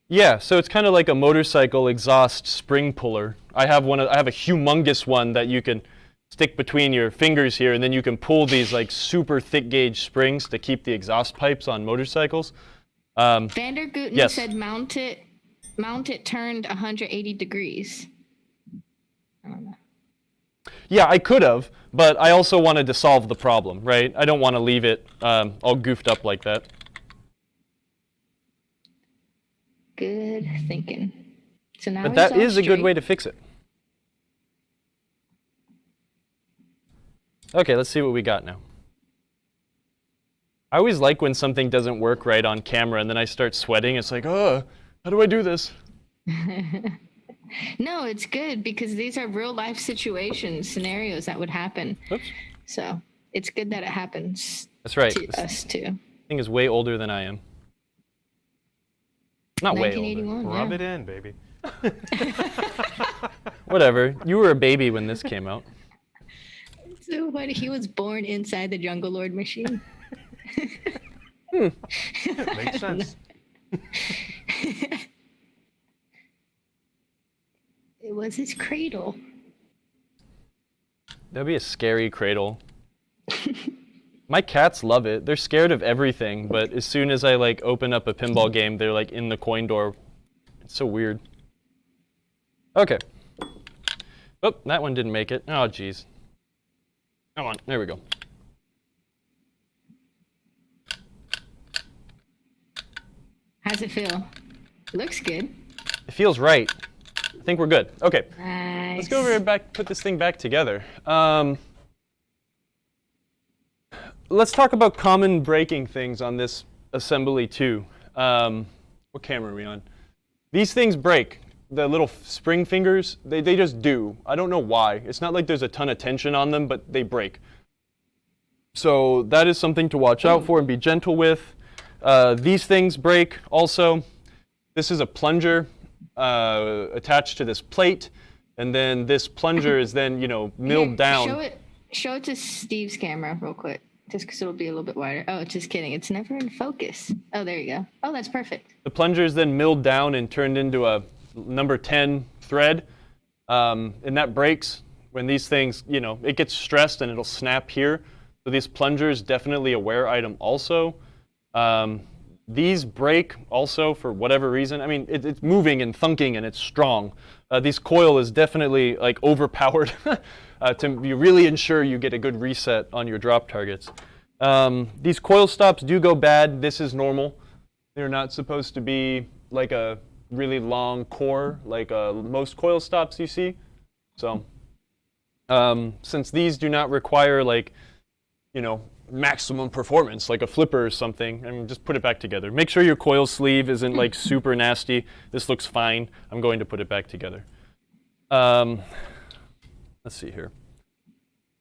Yeah, so it's kind of like a motorcycle exhaust spring puller. I have a humongous one that you can stick between your fingers here, and then you can pull these like super thick gauge springs to keep the exhaust pipes on motorcycles. Vander Guten Yes. said mount it turned 180 degrees. I don't know. Yeah, I could have, but I also wanted to solve the problem, right? I don't want to leave it all goofed up like that. Good thinking. So now But it's that all is a good straight. way to fix it. Okay, let's see what we got now. I always like when something doesn't work right on camera and then I start sweating. It's like, oh, how do I do this? No, it's good because these are real life situations, scenarios that would happen. Oops. So it's good that it happens That's right. to This us too. thing is way older than I am. Not way older. 1981. Rub Yeah. it in, baby. Whatever. You were a baby when this came out. So what? He was born inside the Jungle Lord machine. Makes sense. It was his cradle. That'd be a scary cradle. My cats love it. They're scared of everything, but as soon as I like open up a pinball game, they're like in the coin door. It's so weird. Okay. Oh, that one didn't make it. Oh, geez. Come on. There we go. How's it feel? Looks good. It feels right. I think we're good. Okay. Nice. Let's go over here and put this thing back together. Let's talk about common breaking things on this assembly too. What camera are we on? These things break. The little spring fingers, they just do. I don't know why. It's not like there's a ton of tension on them, but they break. So that is something to watch out for and be gentle with. These things break also. This is a plunger attached to this plate, and then this plunger is then, milled down. Show it to Steve's camera real quick, just because it'll be a little bit wider. Oh, just kidding. It's never in focus. Oh, there you go. Oh, that's perfect. The plunger is then milled down and turned into a number 10 thread, and that breaks when these things, it gets stressed and it'll snap here. So these plungers, definitely a wear item also. These break also for whatever reason. I mean, it's moving and thunking and it's strong. This coil is definitely like overpowered to really ensure you get a good reset on your drop targets. These coil stops do go bad. This is normal. They're not supposed to be like a really long core like most coil stops you see. So since these do not require like, maximum performance like a flipper or something, and just put it back together. Make sure your coil sleeve isn't like super nasty. This looks fine. I'm going to put it back together. Let's see here.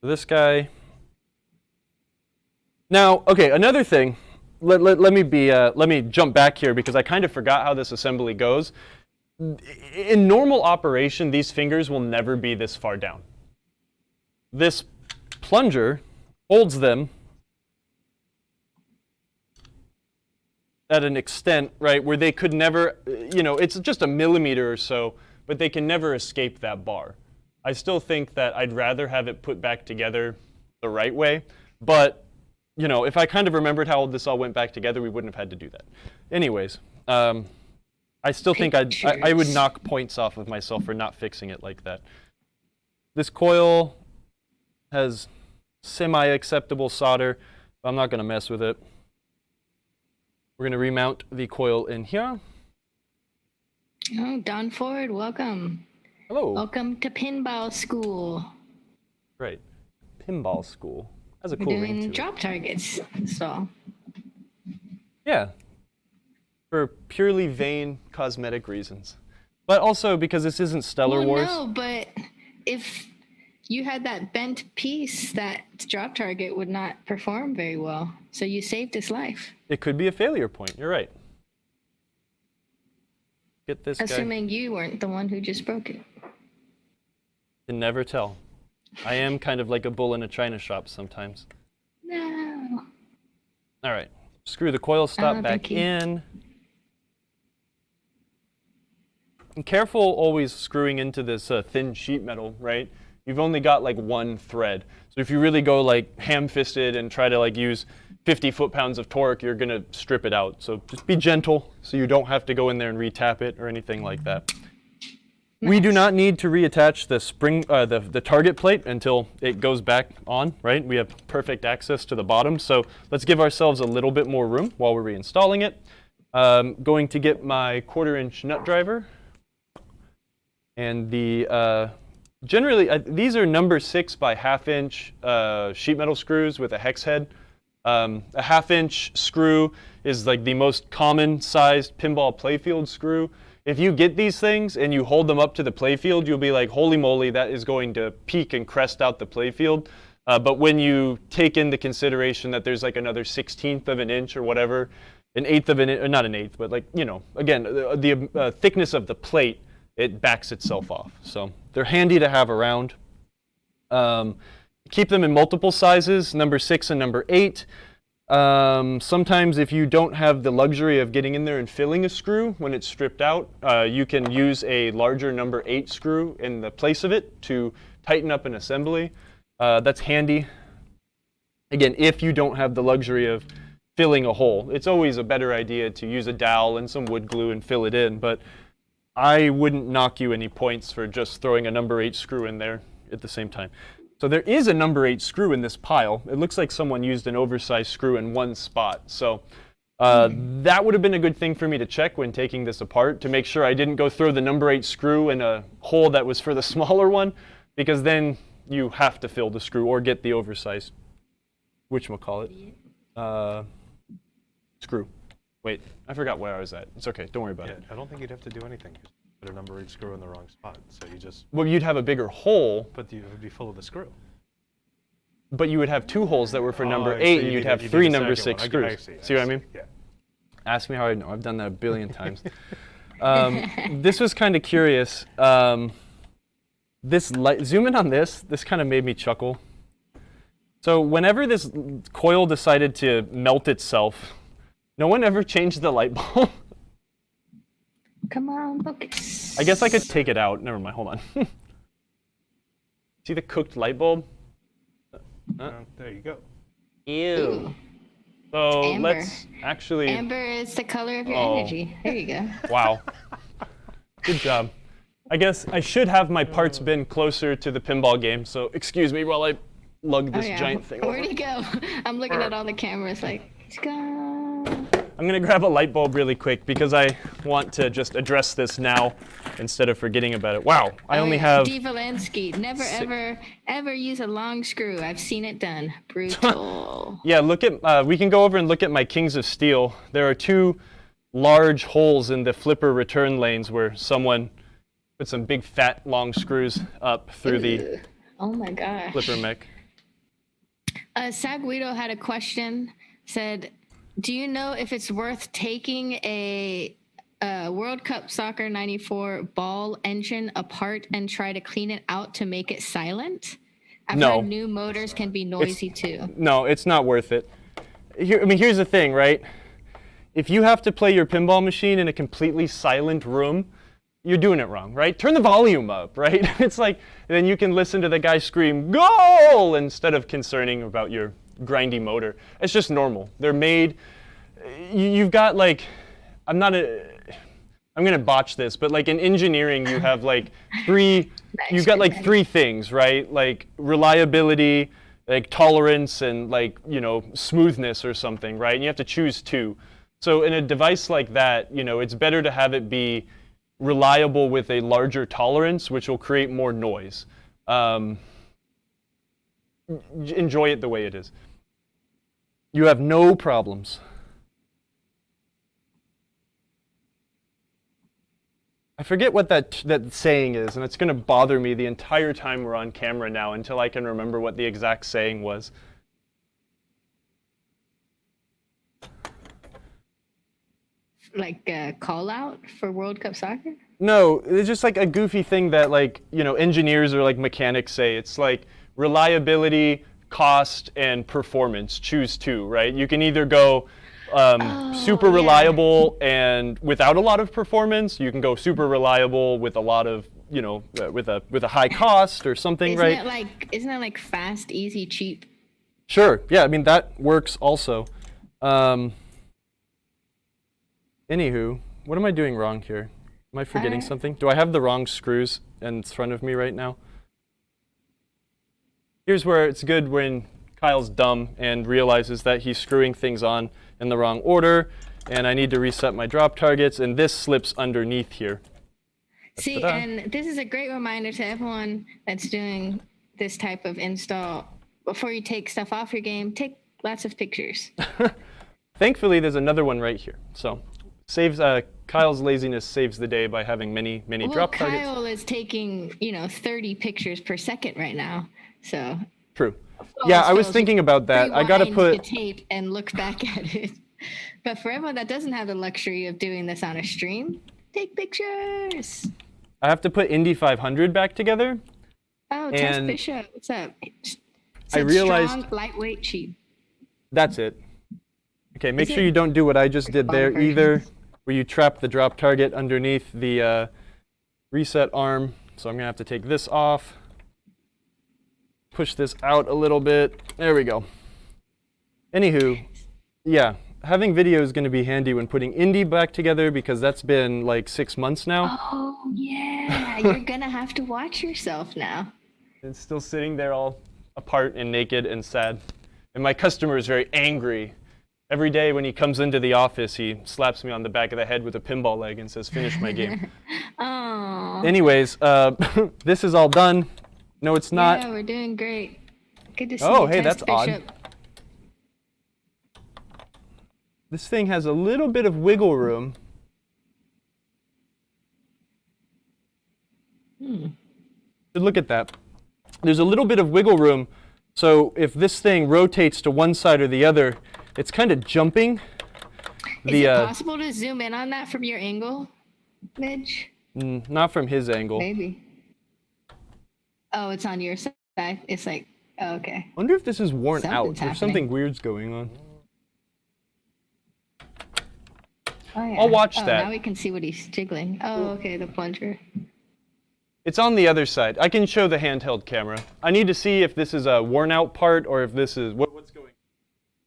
This guy. Now, okay, another thing. Let me jump back here because I kind of forgot how this assembly goes. In normal operation, these fingers will never be this far down. This plunger holds them at an extent, right, where they could never, it's just a millimeter or so, but they can never escape that bar. I still think that I'd rather have it put back together the right way, but if I kind of remembered how this all went back together, we wouldn't have had to do that. Anyways, I still think I would knock points off of myself for not fixing it like that. This coil has semi-acceptable solder, but I'm not going to mess with it. We're going to remount the coil in here. Oh, Don Ford, welcome. Hello. Welcome to pinball school. Great. Pinball school. That's a We're cool doing ring to it. drop targets, so. Yeah. For purely vain cosmetic reasons. But also because this isn't Stellar Wars. No, but if you had that bent piece, that drop target would not perform very well. So you saved his life. It could be a failure point. You're right. Get this guy. Assuming you weren't the one who just broke it. Can never tell. I am kind of like a bull in a china shop sometimes. No. All right. Screw the coil stop back thank you. in. And careful always screwing into this thin sheet metal, right? You've only got like one thread. So if you really go like ham-fisted and try to like use 50 foot-pounds of torque, you're gonna strip it out. So just be gentle so you don't have to go in there and retap it or anything like that. Nice. We do not need to reattach the spring, the target plate until it goes back on, right? We have perfect access to the bottom. So let's give ourselves a little bit more room while we're reinstalling it. Going to get my 1/4-inch nut driver. And the generally, these are number 6 by 1/2-inch sheet metal screws with a hex head. A 1/2-inch screw is like the most common sized pinball playfield screw. If you get these things and you hold them up to the playfield, you'll be like, holy moly, that is going to peak and crest out the playfield. But when you take into consideration that there's like another 1/16 of an inch or whatever, an 1/8 of an inch, or not an 1/8, but like, again, the thickness of the plate, it backs itself off. So they're handy to have around. Keep them in multiple sizes, number 6 and number 8. Sometimes if you don't have the luxury of getting in there and filling a screw when it's stripped out, you can use a larger number 8 screw in the place of it to tighten up an assembly. That's handy. Again, if you don't have the luxury of filling a hole, it's always a better idea to use a dowel and some wood glue and fill it in, but I wouldn't knock you any points for just throwing a number 8 screw in there at the same time. So there is a number 8 screw in this pile. It looks like someone used an oversized screw in one spot. So That would have been a good thing for me to check when taking this apart to make sure I didn't go throw the number 8 screw in a hole that was for the smaller one, because then you have to fill the screw or get the oversized, whatchamacallit, screw. Wait, I forgot where I was at. It's okay, don't worry about it. I don't think you'd have to do anything. Just put a number 8 screw in the wrong spot. So you just, Well, you'd have a bigger hole, but it would be full of the screw. but you would have 2 holes that were for number I 8, see. and You you'd need have a- you 3 need a number second 6 one. screws. I See what I mean? Yeah. Ask me how I know. I've done that a billion times. This was kind of curious. This light, zoom in on this. This kind of made me chuckle. So whenever this coil decided to melt itself, no one ever changed the light bulb. Come on, focus. I guess I could take it out. Never mind. Hold on. See the cooked light bulb? There you go. Ew. Ooh. So Amber. let's actually. Amber is the color of your Oh. energy. There you go. Wow. Good job. I guess I should have my parts bin closer to the pinball game, so excuse me while I lug this giant thing over. Where'd he go? I'm looking at all the cameras like, he's gone. I'm going to grab a light bulb really quick because I want to just address this now instead of forgetting about it. Wow, I only have... D. Valansky, never ever use a long screw. I've seen it done. Brutal. Yeah, look at... we can go over and look at my Kings of Steel. There are 2 large holes in the flipper return lanes where someone put some big fat long screws up through the Oh my gosh. flipper mech. Saguido had a question, said, do you know if it's worth taking a World Cup Soccer 94 ball engine apart and try to clean it out to make it silent? I've No. heard new motors can be noisy too. No, it's not worth it. Here's the thing, right? If you have to play your pinball machine in a completely silent room, you're doing it wrong, right? Turn the volume up, right? It's like, then you can listen to the guy scream, "Goal!" instead of concerning about your grindy motor. It's just normal. They're made, you've got like, I'm gonna botch this, but like in engineering, you have like you've got like 3 things, right? Like reliability, like tolerance, and like, smoothness or something, right? And you have to choose 2. So in a device like that, it's better to have it be reliable with a larger tolerance, which will create more noise. Enjoy it the way it is. You have no problems. I forget what that saying is, and it's going to bother me the entire time we're on camera now until I can remember what the exact saying was. Like a call out for World Cup Soccer? No, it's just like a goofy thing that like, engineers or like mechanics say. It's like reliability, cost, and performance. Choose 2, right? You can either go super reliable and without a lot of performance. You can go super reliable with a lot of, with a high cost or something, right? Isn't that like fast, easy, cheap? Sure. Yeah, I mean, that works also. Anywho, what am I doing wrong here? Am I forgetting something? Do I have the wrong screws in front of me right now? Here's where it's good when Kyle's dumb and realizes that he's screwing things on in the wrong order, and I need to reset my drop targets, and this slips underneath here. See, Ta-da. and this is a great reminder to everyone that's doing this type of install. Before you take stuff off your game, take lots of pictures. Thankfully, there's another one right here. So, Kyle's laziness saves the day by having many drop targets. Kyle is taking, 30 pictures per second right now. So True. Yeah, I was thinking about that. I gotta rewind put the tape and look back at it. But for everyone that doesn't have the luxury of doing this on a stream, take pictures. I have to put Indy 500 back together. Oh, Tess And Bishop, what's up? I realized strong, lightweight, cheap. that's it. Okay, make Is sure it you don't do what I just did there versions? either, where you trap the drop target underneath the reset arm. So I'm gonna have to take this off, push this out a little bit. There we go. Anywho, yeah, having video is gonna be handy when putting Indy back together because that's been like 6 months now. Oh, yeah. You're going to have to watch yourself now. It's still sitting there all apart and naked and sad. And my customer is very angry Every day when he comes into the office, he slaps me on the back of the head with a pinball leg and says, "Finish my game." Oh. Anyways, this is all done. No, it's not. Yeah, we're doing great. Good to see Oh, you, hey, Test that's odd. Bishop. This thing has a little bit of wiggle room. Look at that. There's a little bit of wiggle room. So if this thing rotates to one side or the other, it's kind of jumping. Is it possible to zoom in on that from your angle, Midge? Not from his angle. Maybe. Oh, it's on your side. It's like, oh, okay. I wonder if this is worn Something's out. happening. There's something weird's going on. Oh, yeah. I'll watch oh, that. Now we can see what he's jiggling. Oh, okay, the plunger. It's on the other side. I can show the handheld camera. I need to see if this is a worn out part or if this is what's going on.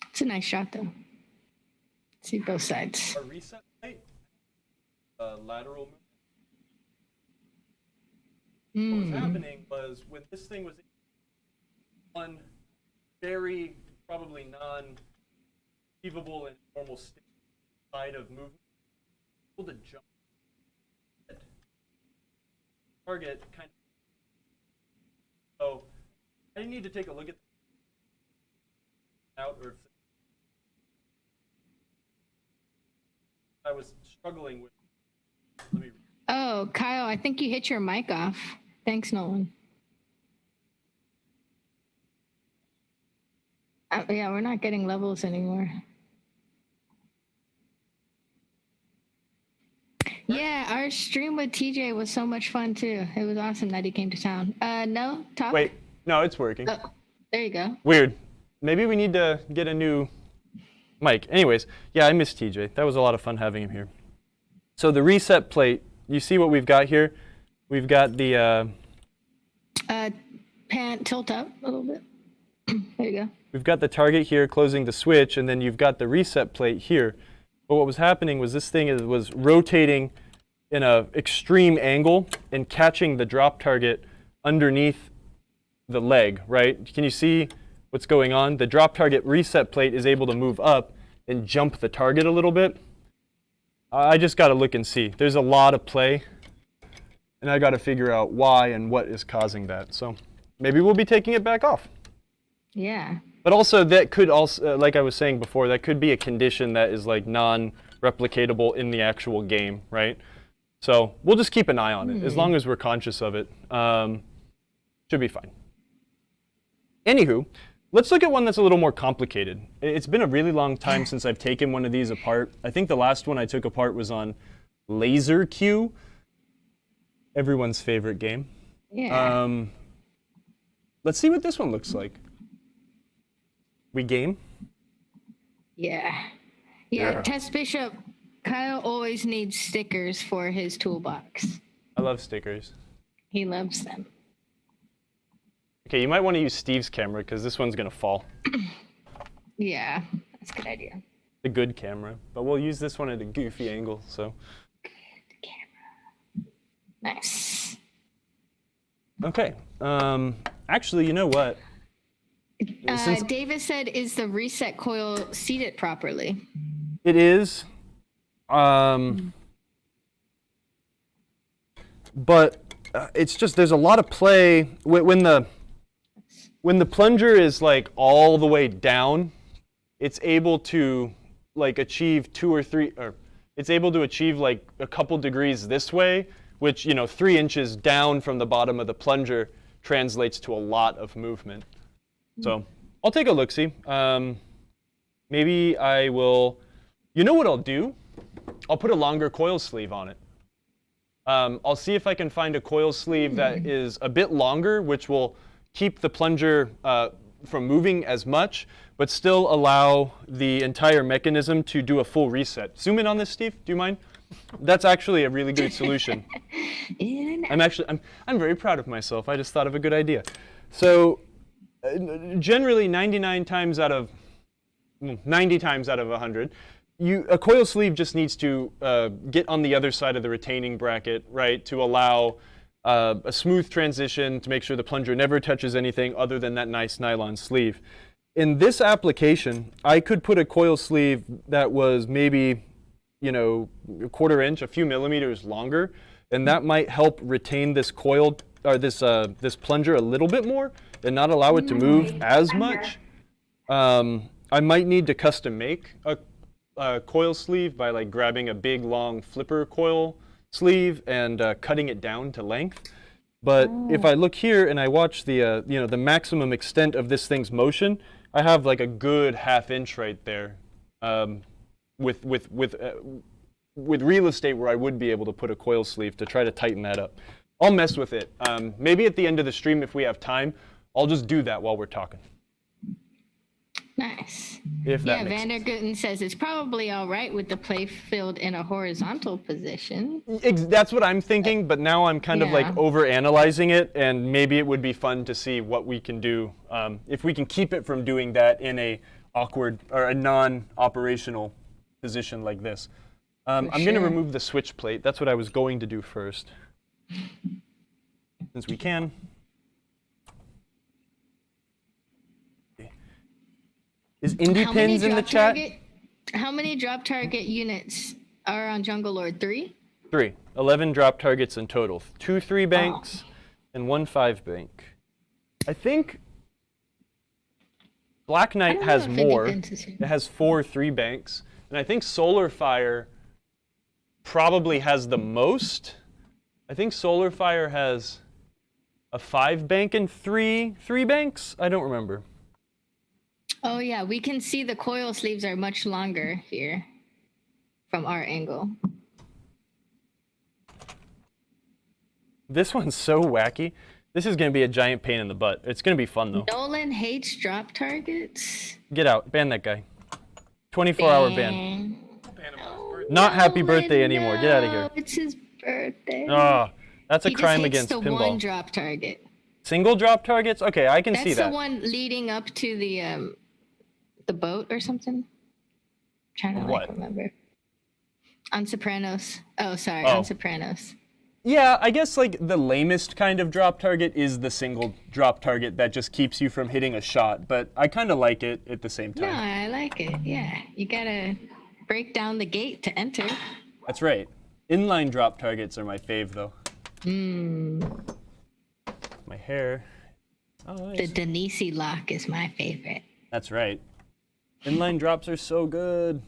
It's a nice shot, though. See both sides. A reset plate, lateral movement. What was happening was when this thing was on very probably non-achievable and normal side of movement, able to jump. Target kind of. So I need to take a look at out or if I was struggling with. Let me. Oh, Kyle, I think you hit your mic off. Thanks, Nolan. Yeah, we're not getting levels anymore. Yeah, our stream with TJ was so much fun too. It was awesome that he came to town. No, talk. Wait, no, it's working. Oh, there you go. Weird. Maybe we need to get a new mic. Anyways, yeah, I miss TJ. That was a lot of fun having him here. So the reset plate, you see what we've got here? We've got the Tilt up a little bit. There you go. we've got the target here closing the switch, and then you've got the reset plate here. But what was happening was this thing was rotating in an extreme angle and catching the drop target underneath the leg, right? Can you see what's going on? The drop target reset plate is able to move up and jump the target a little bit. I just got to look and see. There's a lot of play, and I got to figure out why and what is causing that. So maybe we'll be taking it back off. Yeah. But also that could also, like I was saying before, that could be a condition that is like non-replicatable in the actual game, right? So we'll just keep an eye on it. As long as we're conscious of it, should be fine. Anywho, let's look at one that's a little more complicated. It's been a really long time since I've taken one of these apart. I think the last one I took apart was on Laser Q, everyone's favorite game. Yeah. Let's see what this one looks like. We game? Yeah. Test Bishop, Kyle always needs stickers for his toolbox. I love stickers. He loves them. Okay, you might want to use Steve's camera because this one's going to fall. Yeah, that's a good idea. The good camera. But we'll use this one at a goofy angle, so. Good camera. Nice. Okay. Actually, you know what? Davis said, is the reset coil seated properly? It is. But it's just, there's a lot of play. When the plunger is like all the way down, it's able to like achieve 2 or 3, or it's able to achieve like a couple degrees this way, which, 3 inches down from the bottom of the plunger translates to a lot of movement. So I'll take a look-see. Maybe I will, what I'll do? I'll put a longer coil sleeve on it. I'll see if I can find a coil sleeve that is a bit longer, which will keep the plunger from moving as much, but still allow the entire mechanism to do a full reset. Zoom in on this, Steve. Do you mind? That's actually a really good solution. I'm very proud of myself. I just thought of a good idea. So generally 90 times out of 100, a coil sleeve just needs to get on the other side of the retaining bracket, right, to allow a smooth transition, to make sure the plunger never touches anything other than that nice nylon sleeve. in this application, I could put a coil sleeve that was maybe, you know, a quarter inch, a few millimeters longer, and that might help retain this coil or this plunger a little bit more and not allow it to move as much. I might need to custom make a coil sleeve by like grabbing a big long flipper coil sleeve and cutting it down to length. But if I look here and I watch the you know, the maximum extent of this thing's motion, I have like a good half-inch right there, with real estate where I would be able to put a coil sleeve to try to tighten that up. I'll mess with it. Maybe at the end of the stream, if we have time, I'll just do that while we're talking. Nice. If that Yeah, makes Vander sense. Guten says it's probably all right with the play field in a horizontal position. That's what I'm thinking, but now I'm kind of like Yeah. over-analyzing it, and maybe it would be fun to see what we can do if we can keep it from doing that in a awkward or a non-operational position like this. I'm going to sure. remove the switch plate. That's what I was going to do first, since we can. Is Indie Pins in the chat? How many drop target units are on Jungle Lord? 3? 3. 11 drop targets in total. 2 3 banks and 1 5 bank. I think Black Knight don't has know if Indie more. Pins is here. It has 4 3 banks. And I think Solar Fire probably has the most. I think Solar Fire has a 5 bank and 3 banks. I don't remember. Oh yeah, we can see the coil sleeves are much longer here from our angle. This one's so wacky. This is going to be a giant pain in the butt. It's going to be fun though. Nolan hates drop targets. Get out. Ban that guy. 24-hour ban. Dang. Not happy Nolan, birthday anymore. Get out of here. no, It's his birthday. Oh, that's a He crime just hates against the pinball. one drop target. Single drop targets? Okay, I can That's see the that. one leading up to the boat or something. Trying to What? like remember. On Sopranos. Oh, sorry, Oh. on Sopranos. Yeah, I guess like the lamest kind of drop target is the single drop target that just keeps you from hitting a shot, but I kind of like it at the same No, time. I like it. Yeah, you gotta break down the gate to enter. That's right. Inline drop targets are my fave though. My hair. Oh, The nice. Denisi lock is my favorite. That's right. Inline drops are so good.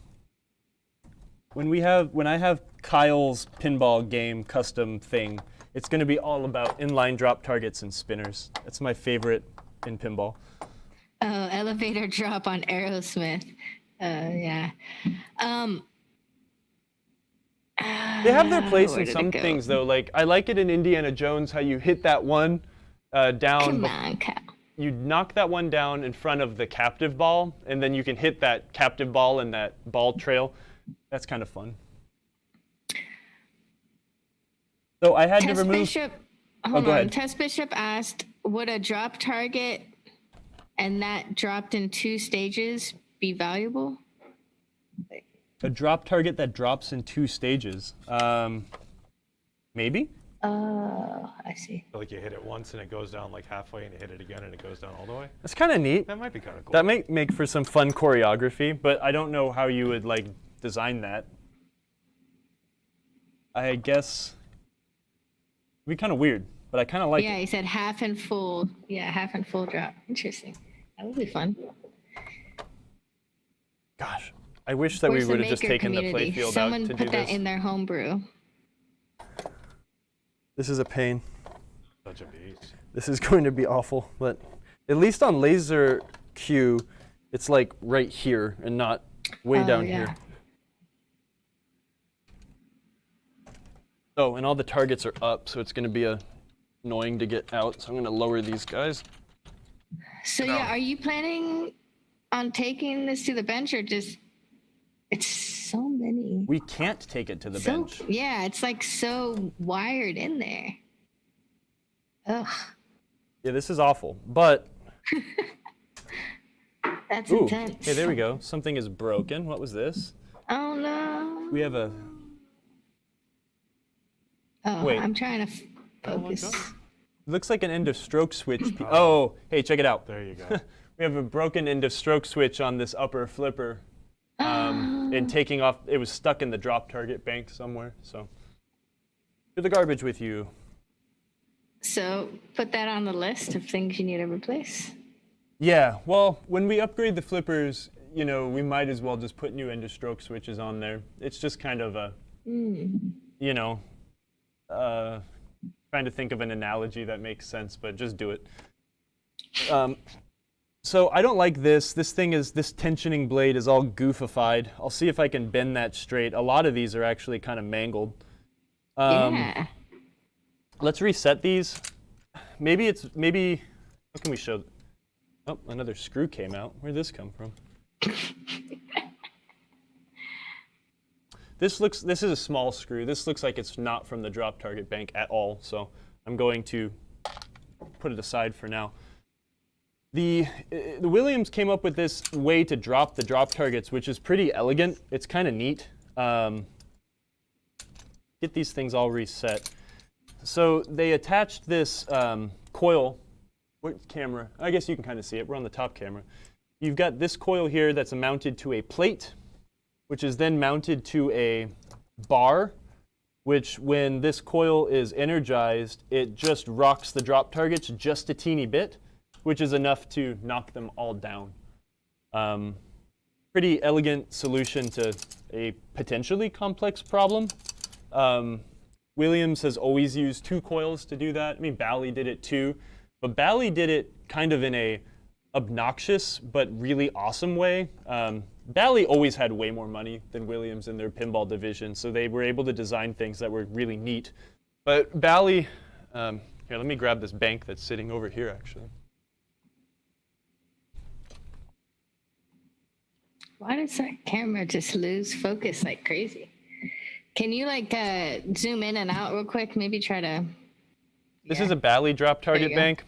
When I have Kyle's pinball game custom thing, it's going to be all about inline drop targets and spinners. That's my favorite in pinball. Oh, elevator drop on Aerosmith. Yeah. They have their place where in did it some go? things though. Like I like it in Indiana Jones how you hit that one down. Come on, Cal. You knock that one down in front of the captive ball, and then you can hit that captive ball in that ball trail. That's kind of fun. So I had to Test remove. Bishop, go hold on. ahead. Test Bishop asked, would a drop target and that dropped in 2 stages be valuable? A drop target that drops in 2 stages. Maybe? Oh, I see. Like you hit it once and it goes down like halfway, and you hit it again and it goes down all the way. That's kind of neat. That might be kind of cool. That might make for some fun choreography, but I don't know how you would like design that. I guess it'd be kind of weird, but I kind of like Yeah, it. he said half and full. Yeah, half and full drop. Interesting. That would be fun. Gosh, I wish that Where's we would have the just maker taken the community? playfield Someone out to put do that this. in their homebrew. This is a pain. Such a beast. This is going to be awful, but at least on laser Q, it's like right here and not way Oh, down yeah. here. Oh, and all the targets are up, so it's going to be annoying to get out. So I'm going to lower these guys. So yeah, are you planning on taking this to the bench or just? It's so many. We can't take it to the So bench. yeah, it's like so wired in there. Ugh, Yeah, this is awful, but that's ooh, intense. hey, there we go. Something is broken. What was this? Oh no. We have a. Oh, wait. I'm trying to focus. Looks like an end of stroke switch. Oh, hey, check it out. There you go. we have a broken end of stroke switch on this upper flipper, and taking off. It was stuck in the drop target bank somewhere. So, to the garbage with you. So put that on the list of things you need to replace. Yeah. Well, when we upgrade the flippers, you know, we might as well just put new end of stroke switches on there. It's just kind of a, you know, trying to think of an analogy that makes sense, but just do it. So I don't like this. This tensioning blade is all goofified. I'll see if I can bend that straight. A lot of these are actually kind of mangled. Yeah. Let's reset these. Maybe, how can we show? Oh, another screw came out. Where'd this come from? This is a small screw. This looks like it's not from the drop target bank at all, so I'm going to put it aside for now. The Williams came up with this way to drop the drop targets, which is pretty elegant. It's kind of neat. Get these things all reset. So they attached this coil. What camera? I guess you can kind of see it. We're on the top camera. You've got this coil here that's mounted to a plate, which is then mounted to a bar, which when this coil is energized, it just rocks the drop targets just a teeny bit, which is enough to knock them all down. Pretty elegant solution to a potentially complex problem. Williams has always used 2 coils to do that. I mean, Bally did it too, but Bally did it kind of in a obnoxious but really awesome way. Bally always had way more money than Williams in their pinball division, so they were able to design things that were really neat. But Bally, here, let me grab this bank that's sitting over here, actually. Why does that camera just lose focus like crazy? Can you like zoom in and out real quick? Maybe try to. This is a Bally drop target bank.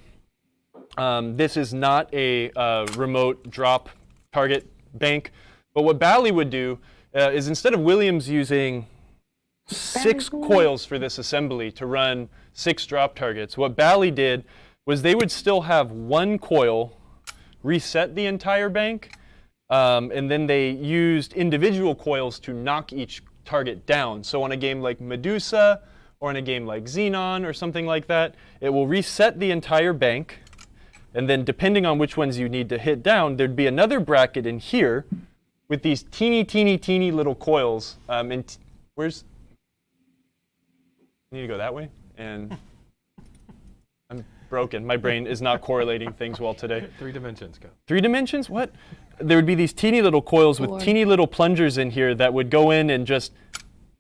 This is not a remote drop target bank. But what Bally would do is instead of Williams using 6 coils for this assembly to run 6 drop targets, what Bally did was they would still have 1 coil reset the entire bank, and then they used individual coils to knock each target down. So on a game like Medusa or in a game like Xenon or something like that, it will reset the entire bank, and then depending on which ones you need to hit down, there'd be another bracket in here with these teeny little coils. Where's? I need to go that way, and I'm broken. My brain is not correlating things well today. 3 dimensions, go. 3 dimensions? What? There would be these teeny little coils with teeny little plungers in here that would go in and just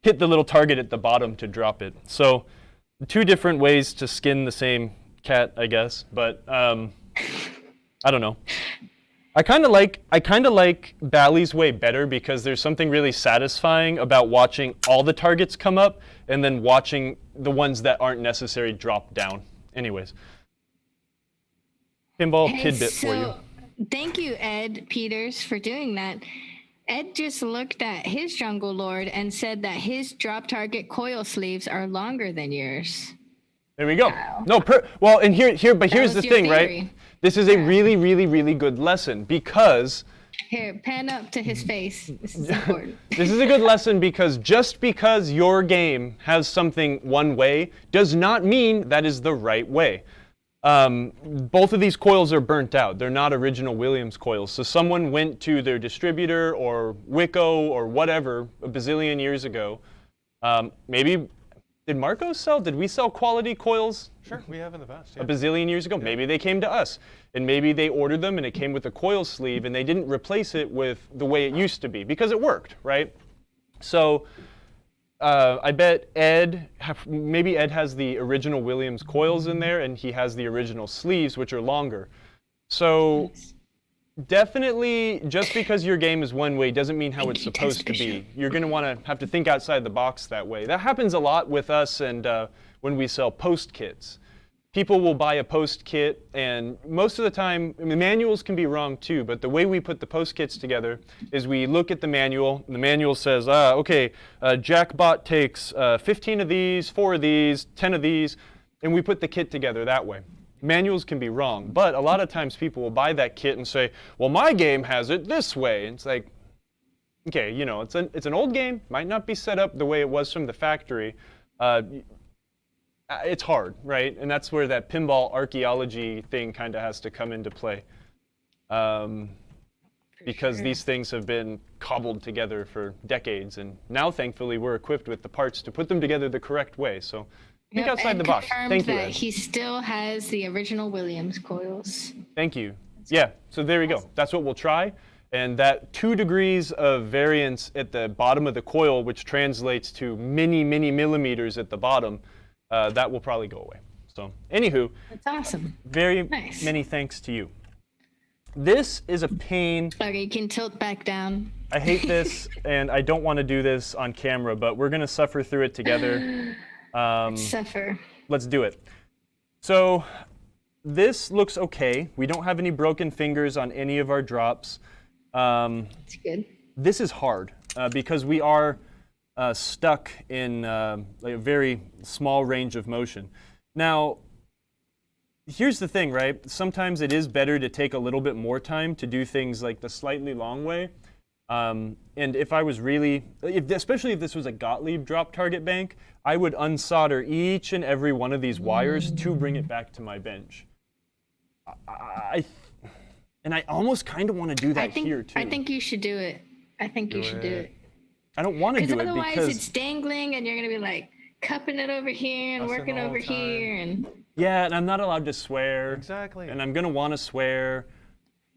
hit the little target at the bottom to drop it. So 2 different ways to skin the same cat, I guess. But I don't know. I kind of like Bally's way better because there's something really satisfying about watching all the targets come up and then watching the ones that aren't necessary drop down. Anyways, pinball tidbit for you. Thank you, Ed Peters, for doing that. Ed just looked at his Jungle Lord and said that his drop target coil sleeves are longer than yours. There we go. Wow. No, well, and here's the thing, theory. right? This is a really good lesson because. Here, pan up to his face. This is important. This is a good lesson because just because your game has something one way does not mean that is the right way. Both of these coils are burnt out. They're not original Williams coils. So someone went to their distributor or Wicco or whatever a bazillion years ago. Maybe, did we sell quality coils? Sure, we have in the past. Yeah. A bazillion years ago? Yeah. Maybe they came to us. And maybe they ordered them and it came with a coil sleeve and they didn't replace it with the way it used to be because it worked, right? So I bet maybe Ed has the original Williams coils in there and he has the original sleeves, which are longer. So definitely, just because your game is one way doesn't mean how it's supposed to be. You're going to have to think outside the box that way. That happens a lot with us and when we sell post kits. People will buy a post kit, and most of the time, the manuals can be wrong too, but the way we put the post kits together is we look at the manual, and the manual says, okay, Jackbot takes 15 of these, 4 of these, 10 of these, and we put the kit together that way. manuals can be wrong, but a lot of times people will buy that kit and say, well, my game has it this way. And it's like, okay, you know, it's an old game, might not be set up the way it was from the factory. It's hard, right? And that's where that pinball archaeology thing kind of has to come into play. Because these things have been cobbled together for decades, and now thankfully we're equipped with the parts to put them together the correct way. So think outside the box. Thank you, Ed. He still has the original Williams coils. Thank you. Yeah, so there we go. That's what we'll try. And that 2 degrees of variance at the bottom of the coil, which translates to many, many millimeters at the bottom, that will probably go away. So anywho, that's awesome. Very nice. Many thanks to you. This is a pain. Okay, you can tilt back down. I hate this, and I don't want to do this on camera, but we're going to suffer through it together. Suffer. Let's do it. So this looks okay. We don't have any broken fingers on any of our drops. That's good. This is hard because we are stuck in like a very small range of motion. Now, here's the thing, right? Sometimes it is better to take a little bit more time to do things like the slightly long way. And if I was really, especially if this was a Gottlieb drop target bank, I would unsolder each and every one of these wires to bring it back to my bench. And I almost kind of want to do that here too. I think you should do it. I think you should do it. I don't want to do it because otherwise it's dangling and you're going to be like cupping it over here and working over here and... Yeah, and I'm not allowed to swear. Exactly. And I'm going to want to swear.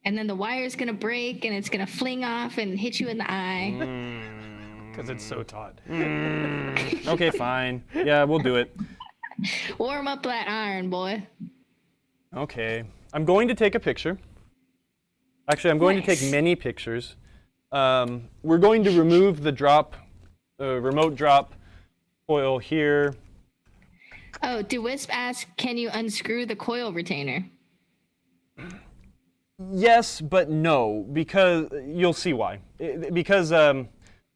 And then the wire's going to break and it's going to fling off and hit you in the eye. Because it's so taut. Okay, fine. Yeah, we'll do it. Warm up that iron, boy. Okay. I'm going to take a picture. Actually, I'm going to take many pictures. We're going to remove the drop, remote drop coil here. Oh, DeWisp asked, can you unscrew the coil retainer? Yes, but no, because you'll see why. Because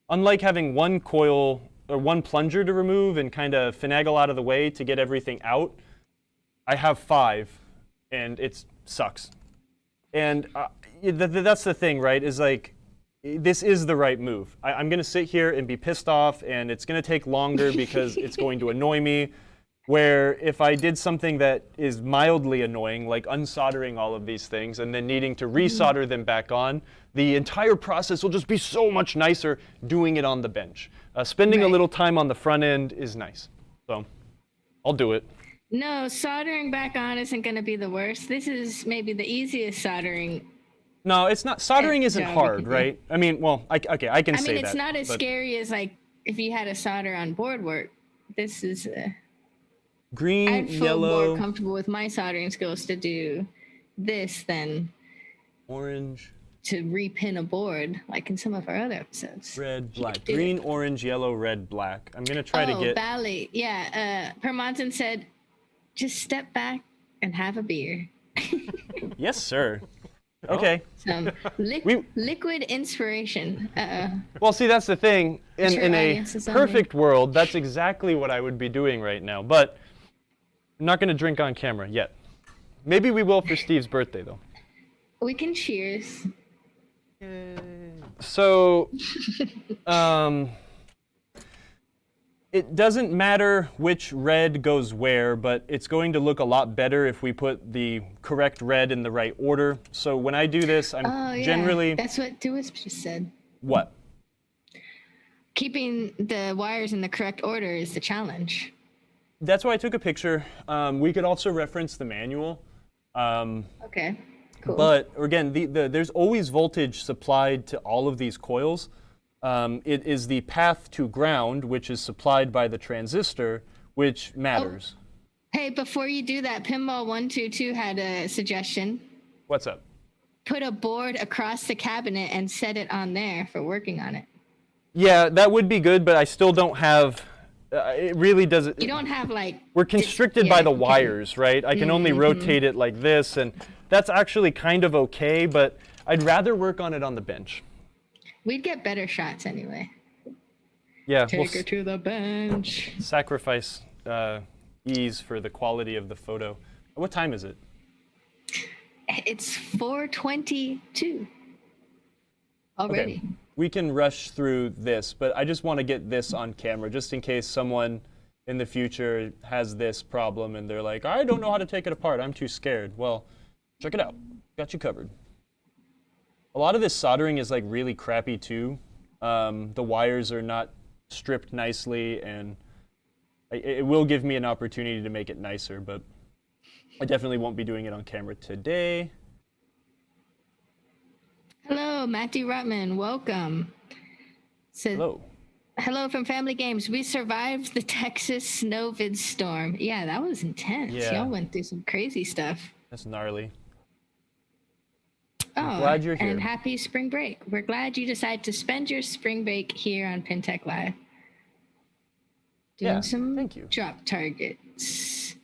unlike having one coil or one plunger to remove and kind of finagle out of the way to get everything out, I have 5, and it sucks. And that's the thing, right? Is like, this is the right move. I'm going to sit here and be pissed off, and it's going to take longer because it's going to annoy me. Where if I did something that is mildly annoying, like unsoldering all of these things and then needing to resolder them back on, the entire process will just be so much nicer doing it on the bench. Spending a little time on the front end is nice. So I'll do it. No, soldering back on isn't going to be the worst. This is maybe the easiest soldering. No, it's not. Soldering isn't hard, right? I mean, well, okay, I can say that. I mean, it's not as scary as like if you had a solder on board work. This is... green, I'd feel yellow, more comfortable with my soldering skills to do this than orange, to repin a board like in some of our other episodes. Red, black, green, orange, yellow, red, black. I'm gonna try to get. Bally, yeah. Permonton said, "Just step back and have a beer." Yes, sir. Okay. Some liquid inspiration. Well, see, that's the thing. In a perfect world, that's exactly what I would be doing right now. But I'm not going to drink on camera yet. Maybe we will for Steve's birthday, though. We can cheers. So, it doesn't matter which red goes where, but it's going to look a lot better if we put the correct red in the right order. So when I do this, I'm generally... That's what DeWisp just said. What? Keeping the wires in the correct order is the challenge. That's why I took a picture. We could also reference the manual. Okay, cool. But again, there's always voltage supplied to all of these coils. It is the path to ground, which is supplied by the transistor, which matters. Oh. Hey, before you do that, Pinball122 had a suggestion. What's up? Put a board across the cabinet and set it on there for working on it. Yeah, that would be good, but I still don't have... it really doesn't... You don't have, like... We're constricted by the wires, right? I can only rotate it like this, and that's actually kind of okay, but I'd rather work on it on the bench. We'd get better shots anyway. Yeah. Take her to the bench. Sacrifice ease for the quality of the photo. What time is it? It's 4:22 already. Okay. We can rush through this, but I just want to get this on camera just in case someone in the future has this problem and they're like, I don't know how to take it apart. I'm too scared. Well, check it out. Got you covered. A lot of this soldering is like really crappy too. The wires are not stripped nicely, and it will give me an opportunity to make it nicer, but I definitely won't be doing it on camera today. Hello, Matthew Rutman. Welcome. Hello. Hello from Family Games. We survived the Texas snowvid storm. Yeah, that was intense. Yeah. Y'all went through some crazy stuff. That's gnarly. Oh, I'm glad you're here. And happy spring break. We're glad you decided to spend your spring break here on PinTech Live. Doing some thank you. drop targets.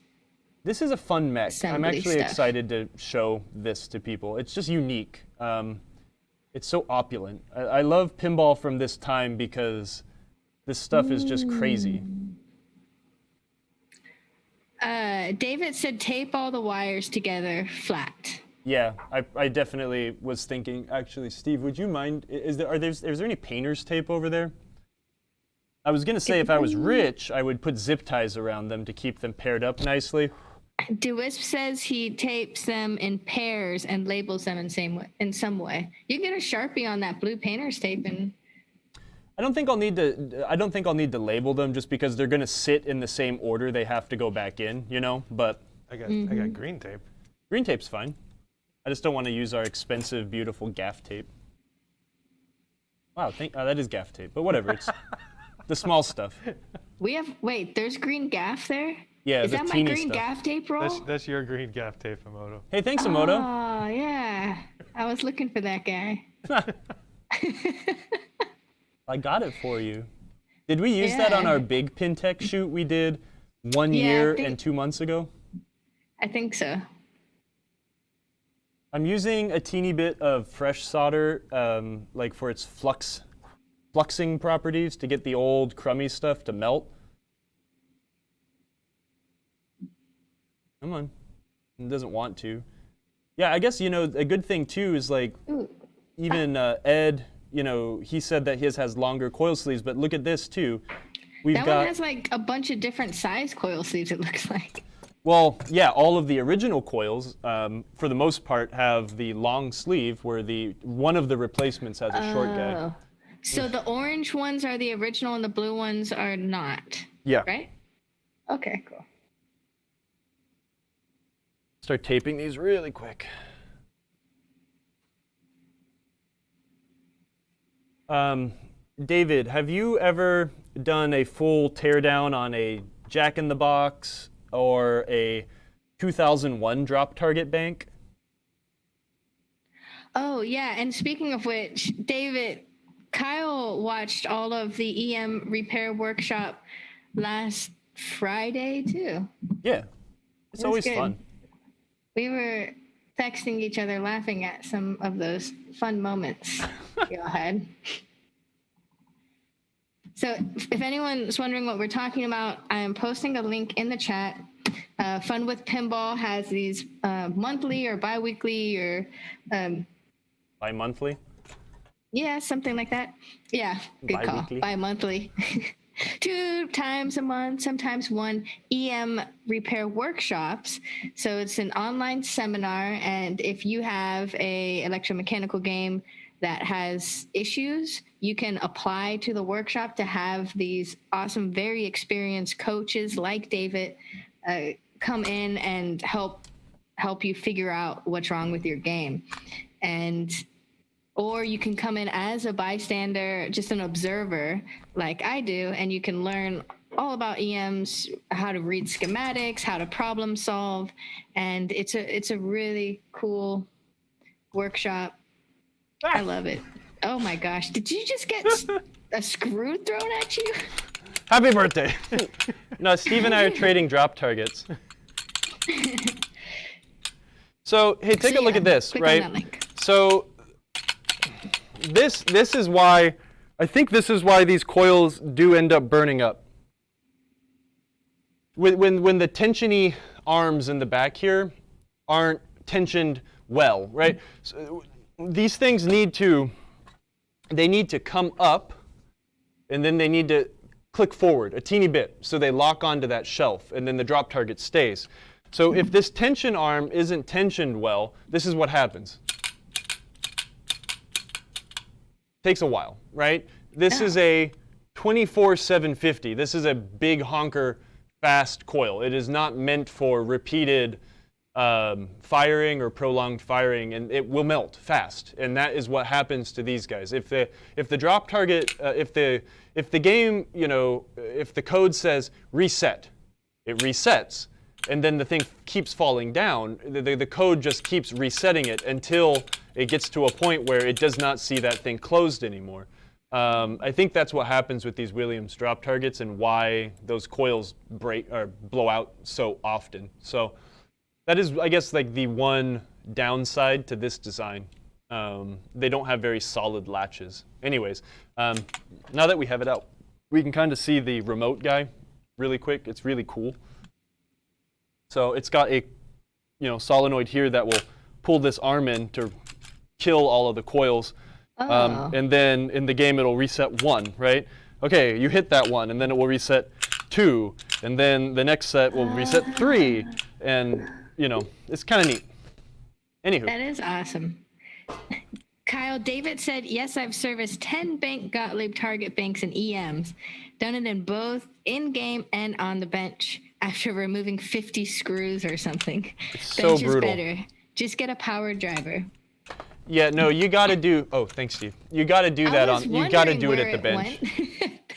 This is a fun mech. I'm Assembly actually stuff. excited to show this to people. It's just unique. It's so opulent. I love pinball from this time because this stuff is just crazy. David said tape all the wires together flat. Yeah, I definitely was thinking. Actually, Steve, would you mind? Is there any painter's tape over there? I was gonna say if I was rich, I would put zip ties around them to keep them paired up nicely. DeWisp says he tapes them in pairs and labels them in some way. You can get a Sharpie on that blue painter's tape, and I don't think I'll need to label them just because they're gonna sit in the same order. They have to go back in, you know. But I got green tape. green tape's fine. I just don't want to use our expensive, beautiful gaff tape. Wow, that is gaff tape, but whatever. It's the small stuff. wait, there's green gaff there? Yeah, Is the that my teeny green stuff. gaff tape roll? That's your green gaff tape, Emoto. Hey, thanks, Emoto. Oh, yeah. I was looking for that guy. I got it for you. Did we use that on Yeah. our big PinTech shoot we did 1 Yeah, I year think- and 2 months ago? I think so. I'm using a teeny bit of fresh solder, like for its fluxing properties to get the old crummy stuff to melt. Come on. It doesn't want to. Yeah, I guess, you know, a good thing too is like, even Ed, you know, he said that his has longer coil sleeves, but look at this too. That one has like a bunch of different size coil sleeves, it looks like. Well, yeah, all of the original coils, for the most part, have the long sleeve, where one of the replacements has a short guy. Oh. So the orange ones are the original and the blue ones are not, Yeah. right? Okay, cool. Start taping these really quick. David, have you ever done a full teardown on a Jack-in-the-Box or a 2001 drop target bank? Oh, yeah. And speaking of which, David, Kyle watched all of the EM repair workshop last Friday, too. Yeah, it's It was always good. fun. We were texting each other, laughing at some of those fun moments y'all had. So if anyone's wondering what we're talking about, I am posting a link in the chat. Fun with Pinball has these monthly or bi-weekly or Bi-monthly? yeah, something like that. Yeah, good Bi-weekly? call. Bi-monthly. 2 times a month, sometimes 1 EM repair workshops. So it's an online seminar, and if you have a electromechanical game that has issues, you can apply to the workshop to have these awesome, very experienced coaches like David come in and help you figure out what's wrong with your game. Or you can come in as a bystander, just an observer like I do, and you can learn all about EMs, how to read schematics, how to problem solve. And it's a really cool workshop. I love it. Oh my gosh. Did you just get a screw thrown at you? Happy birthday! No, Steve and I are trading drop targets. So, hey, take a look at this, click right? on that link. So, this is why, I think this is why these coils do end up burning up. When the tensiony arms in the back here aren't tensioned well, right? So these things need to come up, and then they need to click forward a teeny bit so they lock onto that shelf, and then the drop target stays. So if this tension arm isn't tensioned well, this is what happens. Takes a while, right? This is a 24-750. This is a big honker fast coil. It is not meant for repeated firing or prolonged firing, and it will melt fast. And that is what happens to these guys. If the drop target, if the game, if the code says reset, it resets, and then the thing keeps falling down. The code just keeps resetting it until it gets to a point where it does not see that thing closed anymore. I think that's what happens with these Williams drop targets and why those coils break or blow out so often. So that is, I guess, like the one downside to this design. They don't have very solid latches. Anyways, now that we have it out, we can kind of see the remote guy really quick. It's really cool. So it's got a solenoid here that will pull this arm in to kill all of the coils. And then in the game, it'll reset 1, right? Okay, you hit that 1, and then it will reset 2, and then the next set will reset 3, and, it's kind of neat. Anywho. That is awesome. Kyle, David said, yes, I've serviced 10 bank Gottlieb target banks and EMs, done it in both in-game and on the bench after removing 50 screws or something. It's bench so brutal. Is better. Just get a power driver. Yeah, no, you got to do. Oh, thanks, Steve. You got to do that on. You got to do it at the bench.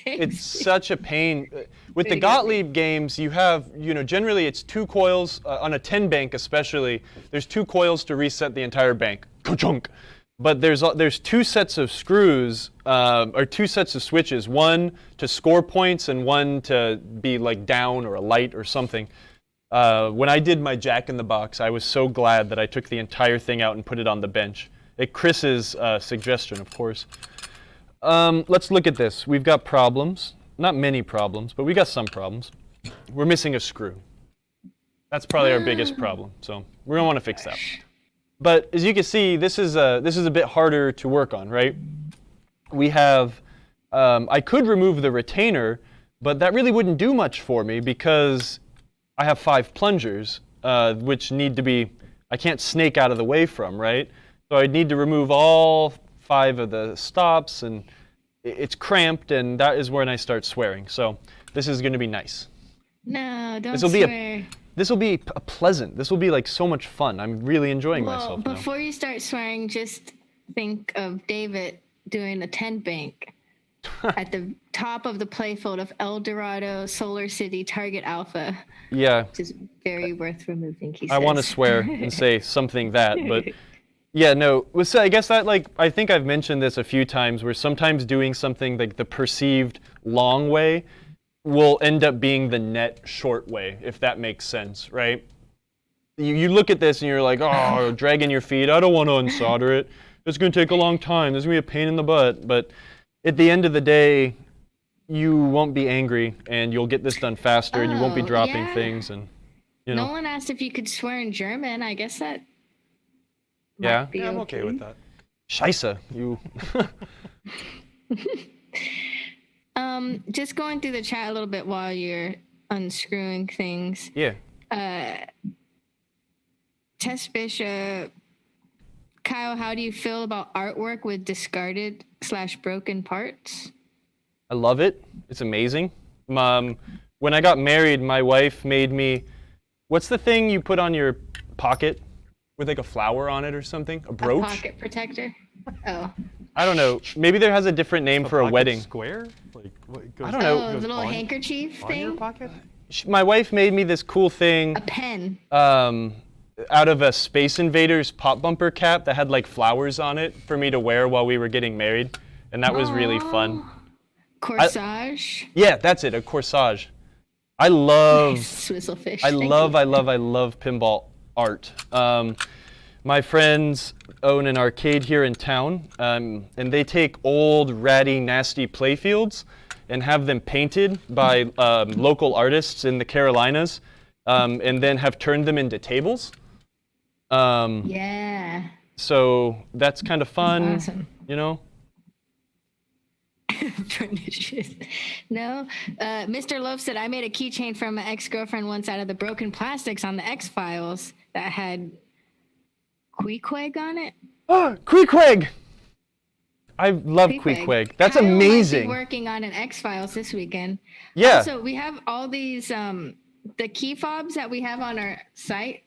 It's such a pain. With the Gottlieb games, you have, generally it's 2 coils on a 10 bank, especially. There's 2 coils to reset the entire bank. Ka-chunk. But there's 2 sets of screws or 2 sets of switches. One to score points and one to be like down or a light or something. When I did my Jack in the Box, I was so glad that I took the entire thing out and put it on the bench. At Chris's suggestion, of course. Let's look at this. We've got problems. Not many problems, but we got some problems. We're missing a screw. That's probably our biggest problem. So we're gonna want to fix that. But as you can see, this is a bit harder to work on, right? We have. I could remove the retainer, but that really wouldn't do much for me because I have 5 plungers, which need to be. I can't snake out of the way from, right? So I'd need to remove all 5 of the stops, and it's cramped, and that is when I start swearing. So this is going to be nice. No, don't swear. This will be pleasant. This will be like so much fun. I'm really enjoying myself now. Before you start swearing, just think of David doing a 10 bank at the top of the playfield of El Dorado, Solar City, Target Alpha. Yeah. Which is very worth removing, he says. I want to swear and say something that, but yeah, no. I guess that, I think I've mentioned this a few times where sometimes doing something like the perceived long way will end up being the net short way, if that makes sense, right? You look at this and you're like, oh, dragging your feet. I don't want to unsolder it. It's going to take a long time. There's going to be a pain in the butt. But at the end of the day, you won't be angry and you'll get this done faster and you won't be dropping things. And Nolan asked if you could swear in German. I guess that yeah, I'm okay with that. Scheiße, you. Just going through the chat a little bit while you're unscrewing things. Yeah. Tess Bishop, Kyle, how do you feel about artwork with discarded/broken parts? I love it. It's amazing. When I got married, my wife made me. What's the thing you put on your pocket with like a flower on it or something? A brooch? A pocket protector. Oh. I don't know. Maybe there has a different name for a wedding. Square? Like what goes I don't know. Oh, the little handkerchief on thing. your pocket? My wife made me this cool thing. A pen. Out of a Space Invaders pop bumper cap that had like flowers on it for me to wear while we were getting married, and that was really fun. Corsage. Yeah, that's it. A corsage. I love. Swizzlefish. I love pinball art. My friends own an arcade here in town, and they take old, ratty, nasty playfields and have them painted by local artists in the Carolinas. and then have turned them into tables. Yeah. So that's kind of fun, That's awesome. you know? Pernicious. No. Mr. Loaf said, I made a keychain from my ex-girlfriend once out of the broken plastics on the X-Files that had Queequeg on it. Oh, Queequeg! I love Queequeg. That's Kyle might be amazing. working on an X-Files this weekend. Yeah. Also, we have all these, the key fobs that we have on our site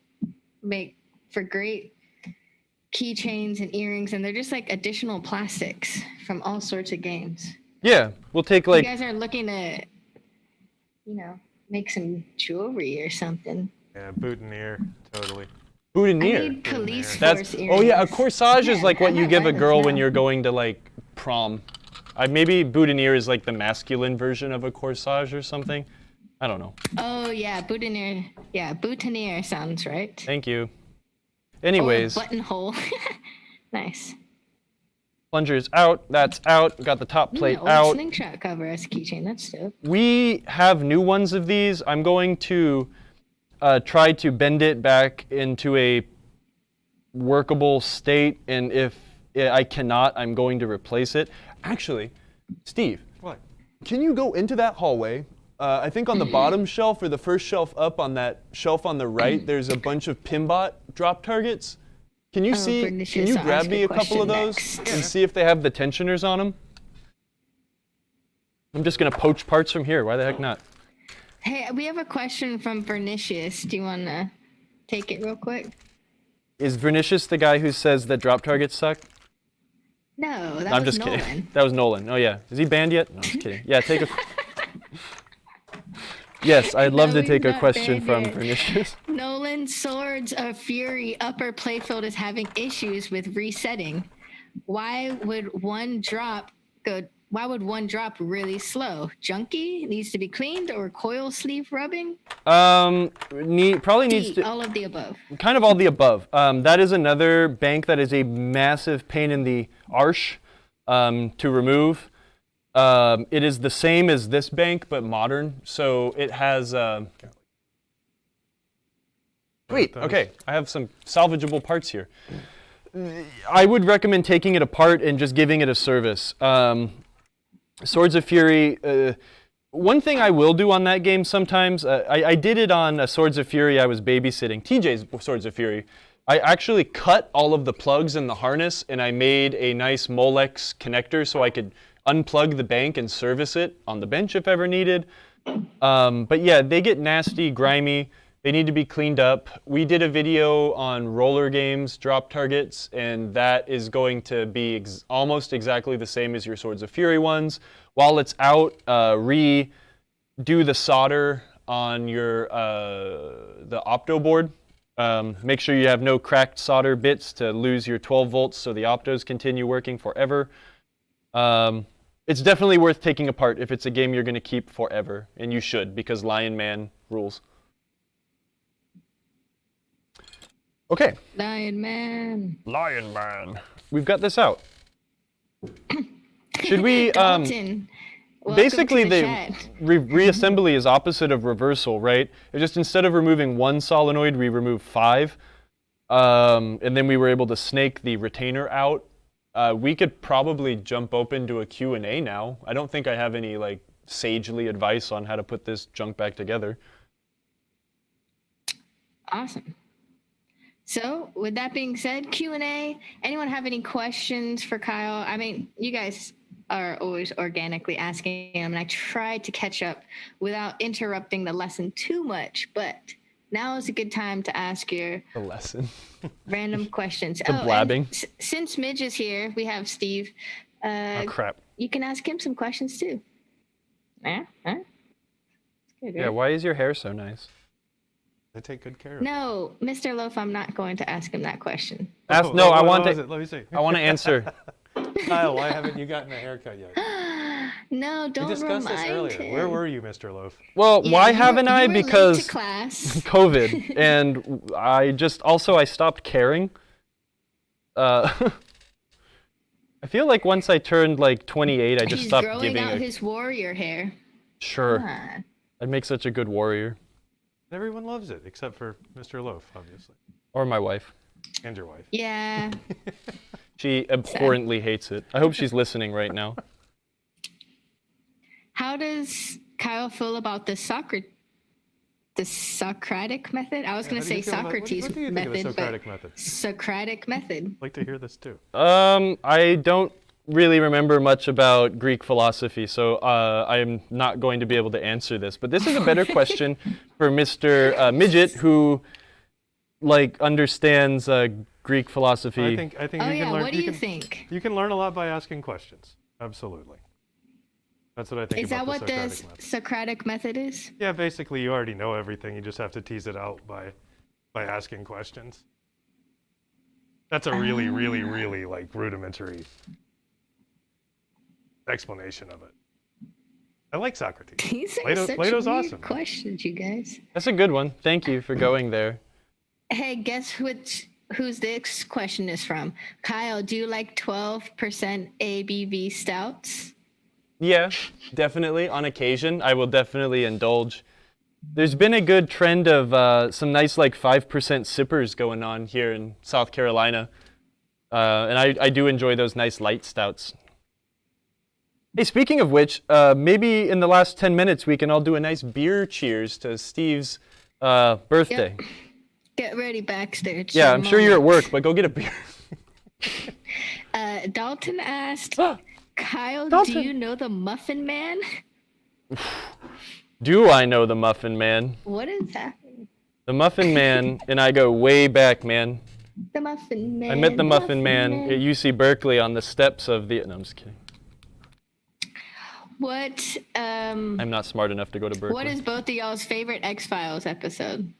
make for great keychains and earrings, and they're just like additional plastics from all sorts of games. Yeah, we'll take You like guys are looking to, make some jewelry or something. Yeah, boutonniere, totally. I boutonniere. need police That's force earrings. oh yeah, a corsage is Yeah, like what I you might give buy a those girl when now. you're going to like prom. Maybe boutonniere is like the masculine version of a corsage or something. I don't know. Oh yeah, boutonniere. Yeah, boutonniere sounds right. Thank you. Or Anyways, buttonhole. Nice. plunger's out. That's out. Got the top plate Old out. slingshot cover as a keychain. That's dope. We have new ones of these. I'm going to try to bend it back into a workable state, and if I cannot, I'm going to replace it. Actually, Steve, What? can you go into that hallway? I think on the bottom shelf or the first shelf up on that shelf on the right, there's a bunch of Pinbot drop targets. Can you see? Pernicious, Can you I'll grab ask me a a couple of question those next. and see if they have the tensioners on them? I'm just gonna poach parts from here. Why the heck not? Hey, we have a question from Pernicious. Do you want to take it real quick? Is Vernicious the guy who says that drop targets suck? No, that I'm was just Nolan. kidding. That was Nolan. Oh yeah. Is he banned yet? No, I'm just kidding. Yeah, take a. Yes, I'd love No, to take he's a not question banned from yet. Vernicious. Nolan's Swords of Fury upper playfield is having issues with resetting. Why would one drop really slow? Junky needs to be cleaned, or coil sleeve rubbing? Probably needs D, to. all of the above. Kind of all the above. That is another bank that is a massive pain in the arse to remove. It is the same as this bank, but modern. So it has. Wait, okay. I have some salvageable parts here. I would recommend taking it apart and just giving it a service. Swords of Fury. One thing I will do on that game sometimes, I did it on Swords of Fury I was babysitting, TJ's Swords of Fury. I actually cut all of the plugs in the harness, and I made a nice Molex connector so I could unplug the bank and service it on the bench if ever needed. But yeah, they get nasty, grimy. They need to be cleaned up. We did a video on roller games, drop targets, and that is going to be almost exactly the same as your Swords of Fury ones. While it's out, redo the solder on your the opto board. Make sure you have no cracked solder bits to lose your 12 volts so the optos continue working forever. It's definitely worth taking apart if it's a game you're going to keep forever, and you should, because Lion Man rules. Okay. Lion Man. Lion Man. We've got this out. Should we? Dalton. Welcome Basically, to the the chat. reassembly is opposite of reversal, right? It just instead of removing one solenoid, we remove 5, and then we were able to snake the retainer out. We could probably jump open to a Q&A now. I don't think I have any like sagely advice on how to put this junk back together. Awesome. So, with that being said, Q&A. Anyone have any questions for Kyle? I mean, you guys are always organically asking him, and I try to catch up without interrupting the lesson too much, but now is a good time to ask your The lesson. random questions. The blabbing. And since Midge is here, we have Steve. Oh crap. You can ask him some questions too. Yeah? Huh? It's good, Yeah. right? Why is your hair so nice? They take good care of No, Mr. Loaf, I'm not going to ask him that question. Ask, Oh, no, I what want was to. it? Let me see. I want to answer. Kyle, why haven't you gotten a haircut yet? No, We don't discussed this remind earlier. him. Where were you, Mr. Loaf? Well, Yeah, why you haven't were- I? you were late to Because class. COVID, and I just also I stopped caring. I feel like once I turned like 28, I just He's stopped growing giving out a. his warrior hair. Sure, Ah, I'd make such a good warrior. Everyone loves it, except for Mr. Loaf, obviously. Or my wife. And your wife. Yeah. She abhorrently hates it. I hope she's listening right now. How does Kyle feel about the Socratic method? I was going to say Socrates what do you think of the method, Socratic but method? Socratic method. I'd like to hear this too. I don't really remember much about Greek philosophy, so I'm not going to be able to answer this. But this is a better question for Mr. Midget, who understands Greek philosophy. I think Oh you can yeah, learn. what do you think? You can learn a lot by asking questions. Absolutely. That's what I think Is that about what the the Socratic method. Socratic method is? Yeah, basically you already know everything. You just have to tease it out by asking questions. That's a really, really, really rudimentary explanation of it. I like Socrates. These are such Plato's weird awesome. questions, you guys. That's a good one. Thank you for going there. Hey, guess whose this question is from? Kyle, do you like 12% ABV stouts? Yeah, definitely. On occasion, I will definitely indulge. There's been a good trend of some nice 5% sippers going on here in South Carolina. And I do enjoy those nice light stouts. Hey, speaking of which, maybe in the last 10 minutes we can all do a nice beer cheers to Steve's birthday. Yep. Get ready backstage. Yeah, I'm sure you're at work, but go get a beer. Dalton asked, Kyle, Dalton. do you know the Muffin Man? Do I know the Muffin Man? What is happening? The Muffin Man and I go way back, man. The Muffin Man. I met the Muffin Man at UC Berkeley on the steps of the... No, I'm just kidding. What, I'm not smart enough to go to Berkeley. what is both of y'all's favorite X-Files episode?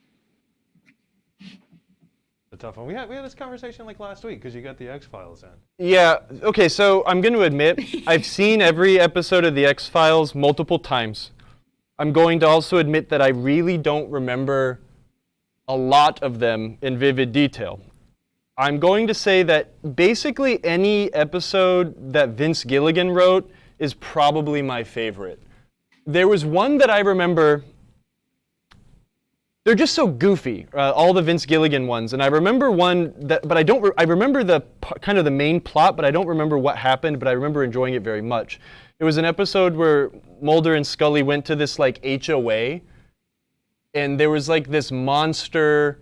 A tough one. We had this conversation last week because you got the X-Files in. Yeah, okay, so I'm going to admit, I've seen every episode of the X-Files multiple times. I'm going to also admit that I really don't remember a lot of them in vivid detail. I'm going to say that basically any episode that Vince Gilligan wrote is probably my favorite. There was one that I remember, they're just so goofy, all the Vince Gilligan ones, and I remember one that, but I remember the kind of the main plot, but I don't remember what happened, but I remember enjoying it very much. It was an episode where Mulder and Scully went to this HOA, and there was this monster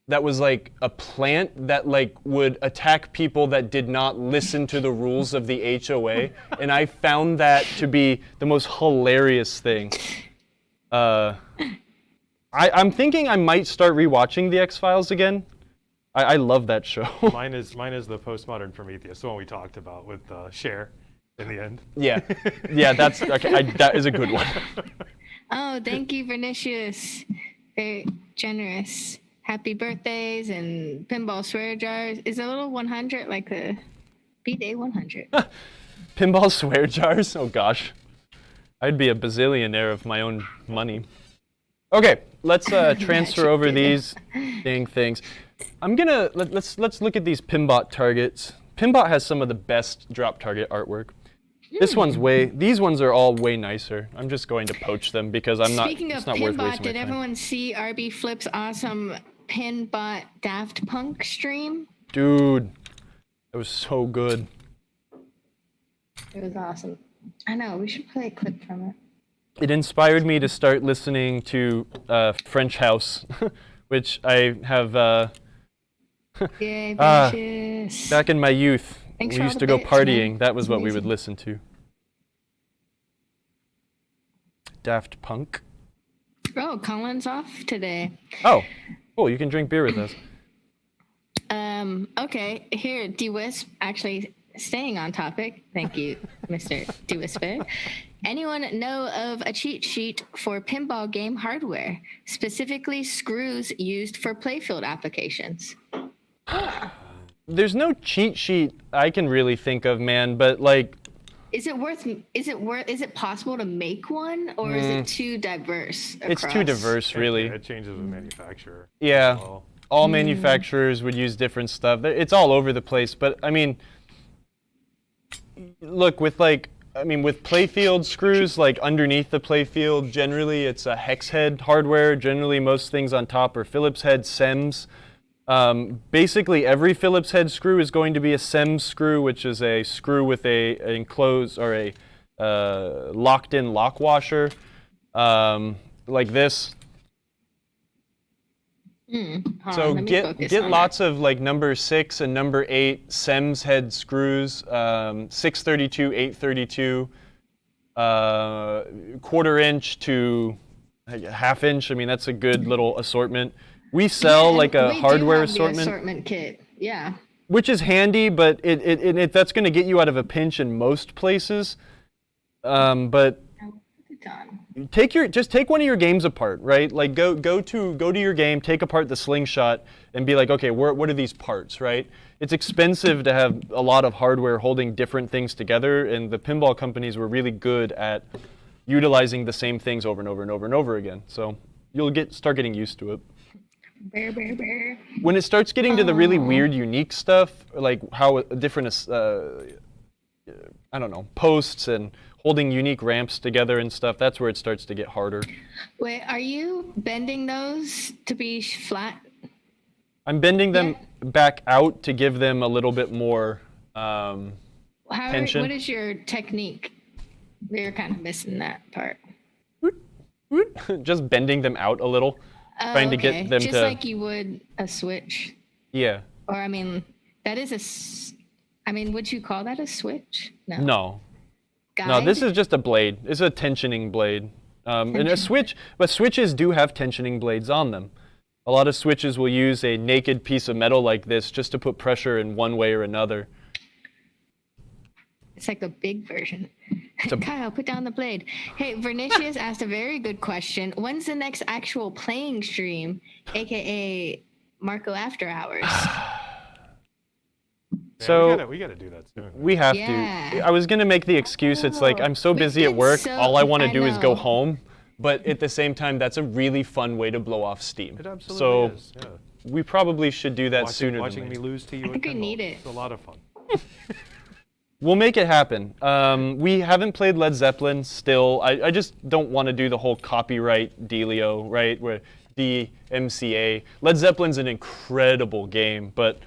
that was a plant that would attack people that did not listen to the rules of the HOA, and I found that to be the most hilarious thing. I'm thinking I might start rewatching the X-Files again. I love that show. Mine is the postmodern Prometheus, the one we talked about with Cher in the end. Yeah, that's okay. That is a good one. Oh, thank you, Vinicius. Very generous. Happy birthdays and pinball swear jars. Is a little 100 like a B-Day 100? Pinball swear jars? Oh gosh. I'd be a bazillionaire of my own money. Okay, let's transfer over these dang things. Let's look at these Pinbot targets. Pinbot has some of the best drop target artwork. These ones are all way nicer. I'm just going to poach them because Speaking it's of not worth Pinbot, wasting my did time. everyone see RB Flip's awesome Pinbot Daft Punk stream? Dude, that was so good. It was awesome. I know, we should play a clip from it. It inspired me to start listening to French House, which I have Yay, Vinicius. back in my youth. Thanks We for all used the to go bits, partying. man. That was what we Amazing. would listen to. Daft Punk. Oh, Colin's off today. Oh, cool. You can drink beer with us. Okay, here, D-Wisp, actually staying on topic. Thank you, Mr. D-Wisper. Anyone know of a cheat sheet for pinball game hardware, specifically screws used for playfield applications? There's no cheat sheet I can really think of, man, but Is it possible to make one, or is it too diverse? it's too across? diverse, really. It changes with manufacturer. Yeah. as well. All manufacturers would use different stuff. It's all over the place, but I mean, look, with I mean, with playfield screws, like underneath the playfield, generally it's a hex head hardware. Generally, most things on top are Phillips head SEMs. Basically, every Phillips head screw is going to be a SEM screw, which is a screw with a enclosed or a locked-in lock washer, like this. So get lots of like number 6 and number 8 SEMS head screws, 632, 832, quarter inch to half inch. I mean, that's a good little assortment. We sell like a hardware assortment kit, yeah. Which is handy, but that's going to get you out of a pinch in most places. But just take one of your games apart, right? Like go to your game, take apart the slingshot, and be like, okay, what are these parts, right? It's expensive to have a lot of hardware holding different things together, and the pinball companies were really good at utilizing the same things over and over and over and over again. So you'll start getting used to it. Bear. When it starts getting to the really weird, unique stuff, like how different, I don't know, posts and holding unique ramps together and stuff, that's where it starts to get harder. Wait, are you bending those to be flat? I'm bending them back out to give them a little bit more tension. What is your technique? We're kind of missing that part. Just bending them out a little. Trying to get them just like you would a switch. Yeah. Or I mean, that is would you call that a switch? No. Guide? No, this is just a blade. It's a tensioning blade. And a switch, but switches do have tensioning blades on them. A lot of switches will use a naked piece of metal like this just to put pressure in one way or another. It's like a big version. Kyle, put down the blade. Hey, Vernicius asked a very good question. When's the next actual playing stream, aka Marco After Hours? So we gotta do that soon. We have to. I was gonna make the excuse. It's like I'm so busy at work. All I want to do is go home. But at the same time, that's a really fun way to blow off steam. It absolutely is. Yeah. We probably should do that sooner. Watching me lose to you. I think we need it. It's a lot of fun. We'll make it happen. We haven't played Led Zeppelin still. I just don't want to do the whole copyright dealio, right? Where DMCA. Led Zeppelin's an incredible game, but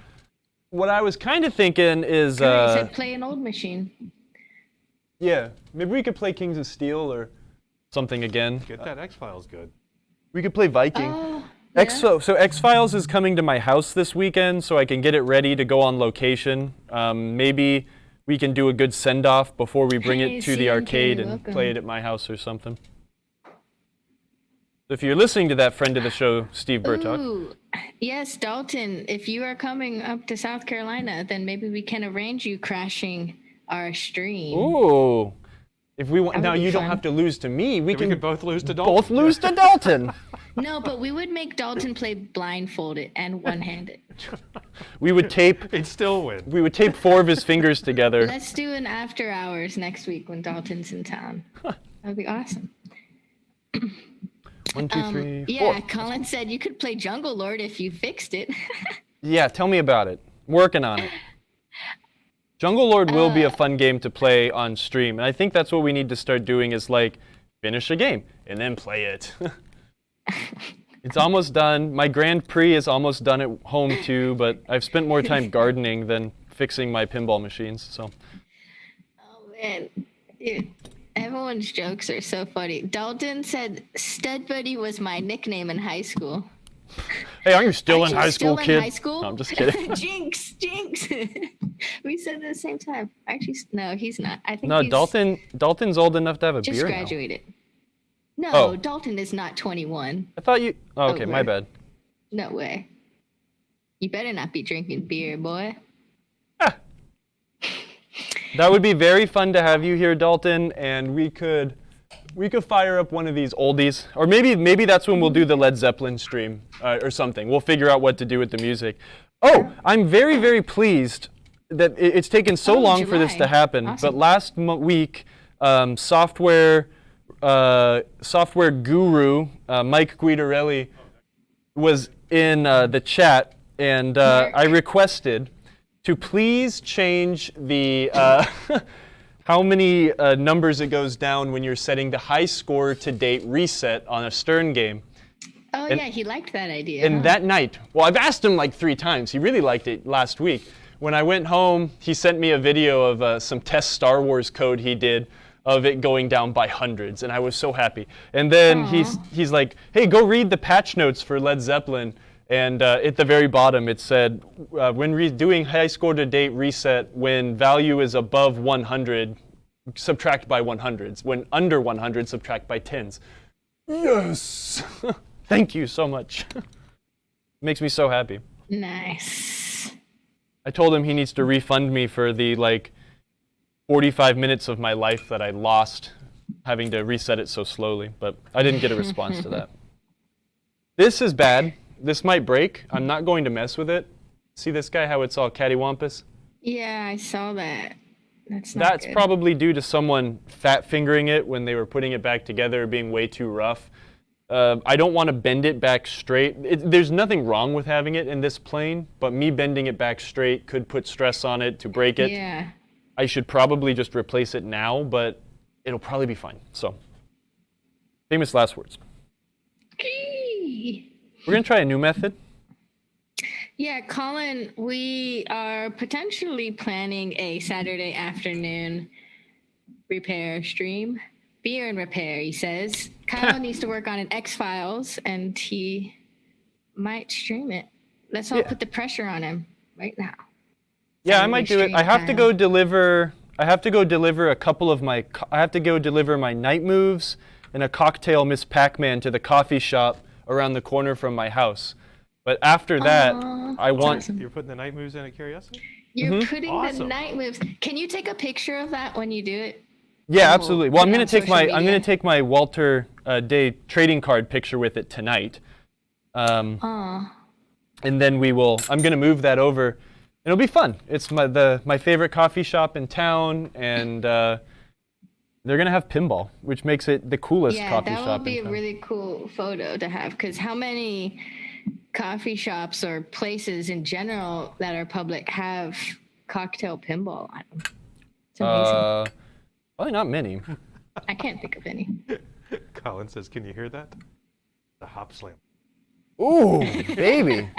what I was kind of thinking is... You said play an old machine. Yeah, maybe we could play Kings of Steel or something again. Get that X-Files good. We could play Viking. Yeah. So X-Files is coming to my house this weekend, so I can get it ready to go on location. Maybe we can do a good send-off before we bring it to the arcade and play it at my house or something. If you're listening to that friend of the show, Steve Burtock. Ooh, yes, Dalton, if you are coming up to South Carolina, then maybe we can arrange you crashing our stream. Ooh. If we want, now you don't have to lose to me. We can could both lose to Dalton. Both lose to Dalton. No, but we would make Dalton play blindfolded and one-handed. We would tape. He'd still win. We would tape 4 of his fingers together. Let's do an after hours next week when Dalton's in town. That would be awesome. 1, 2, 3, 4. Yeah, Colin said you could play Jungle Lord if you fixed it. Yeah, tell me about it. Working on it. Jungle Lord will be a fun game to play on stream, and I think that's what we need to start doing is like finish a game and then play it. It's almost done. My Grand Prix is almost done at home too, but I've spent more time gardening than fixing my pinball machines. So. Oh man, dude, everyone's jokes are so funny. Dalton said Stud Buddy was my nickname in high school. Hey, aren't you still in high school, kid? In high school? No, I'm just kidding. Jinx. We said it at the same time. Actually, no, he's not. I think no, he's Dalton's old enough to have a just beer graduated. No, Oh. Dalton is not 21. I thought you... Oh, okay, my bad. No way. You better not be drinking beer, boy. That would be very fun to have you here, Dalton, and we could fire up one of these oldies, or maybe that's when we'll do the Led Zeppelin stream or something. We'll figure out what to do with the music. Oh, I'm very, very pleased that it's taken so long for this to happen. Awesome. But last week, software guru Mike Guidarelli was in the chat, and I requested to please change the how many numbers it goes down when you're setting the high score to date reset on a Stern game. Oh, yeah, he liked that idea. And that night, well, I've asked him like 3 times. He really liked it last week. When I went home, he sent me a video of some test Star Wars code he did of it going down by hundreds, and I was so happy. And then he's like, hey, go read the patch notes for Led Zeppelin. And at the very bottom, it said, when doing high score to date reset, when value is above 100, subtract by 100s. When under 100, subtract by 10s. Yes! Thank you so much. Makes me so happy. Nice. I told him he needs to refund me for the 45 minutes of my life that I lost having to reset it so slowly, but I didn't get a response to that. This is bad. This might break. I'm not going to mess with it. See this guy, how it's all cattywampus? Yeah, I saw that. That's probably due to someone fat fingering it when they were putting it back together, being way too rough. I don't want to bend it back straight. There's nothing wrong with having it in this plane, but me bending it back straight could put stress on it to break it. Yeah. I should probably just replace it now, but it'll probably be fine. So, famous last words. We're going to try a new method. Yeah, Colin, we are potentially planning a Saturday afternoon repair stream. Beer and repair, he says. Kyle needs to work on an X-Files, and he might stream it. Let's all put the pressure on him right now. Yeah, I might do it. I have to go deliver a couple of my night moves and a cocktail Miss Pac-Man to the coffee shop around the corner from my house. But after that, I want... Awesome. You're putting the night moves in at Curiosity? You're putting the night moves. Can you take a picture of that when you do it? Yeah, absolutely. Well, I'm going to take my Walter Day trading card picture with it tonight. And then I'm going to move that over. It'll be fun. It's my favorite coffee shop in town, and they're going to have pinball, which makes it the coolest coffee shop in town. Yeah, that would be a really cool photo to have, because how many coffee shops or places in general that are public have cocktail pinball? It's amazing. Probably not many. I can't think of any. Colin says, can you hear that? The hop slam. Ooh, baby.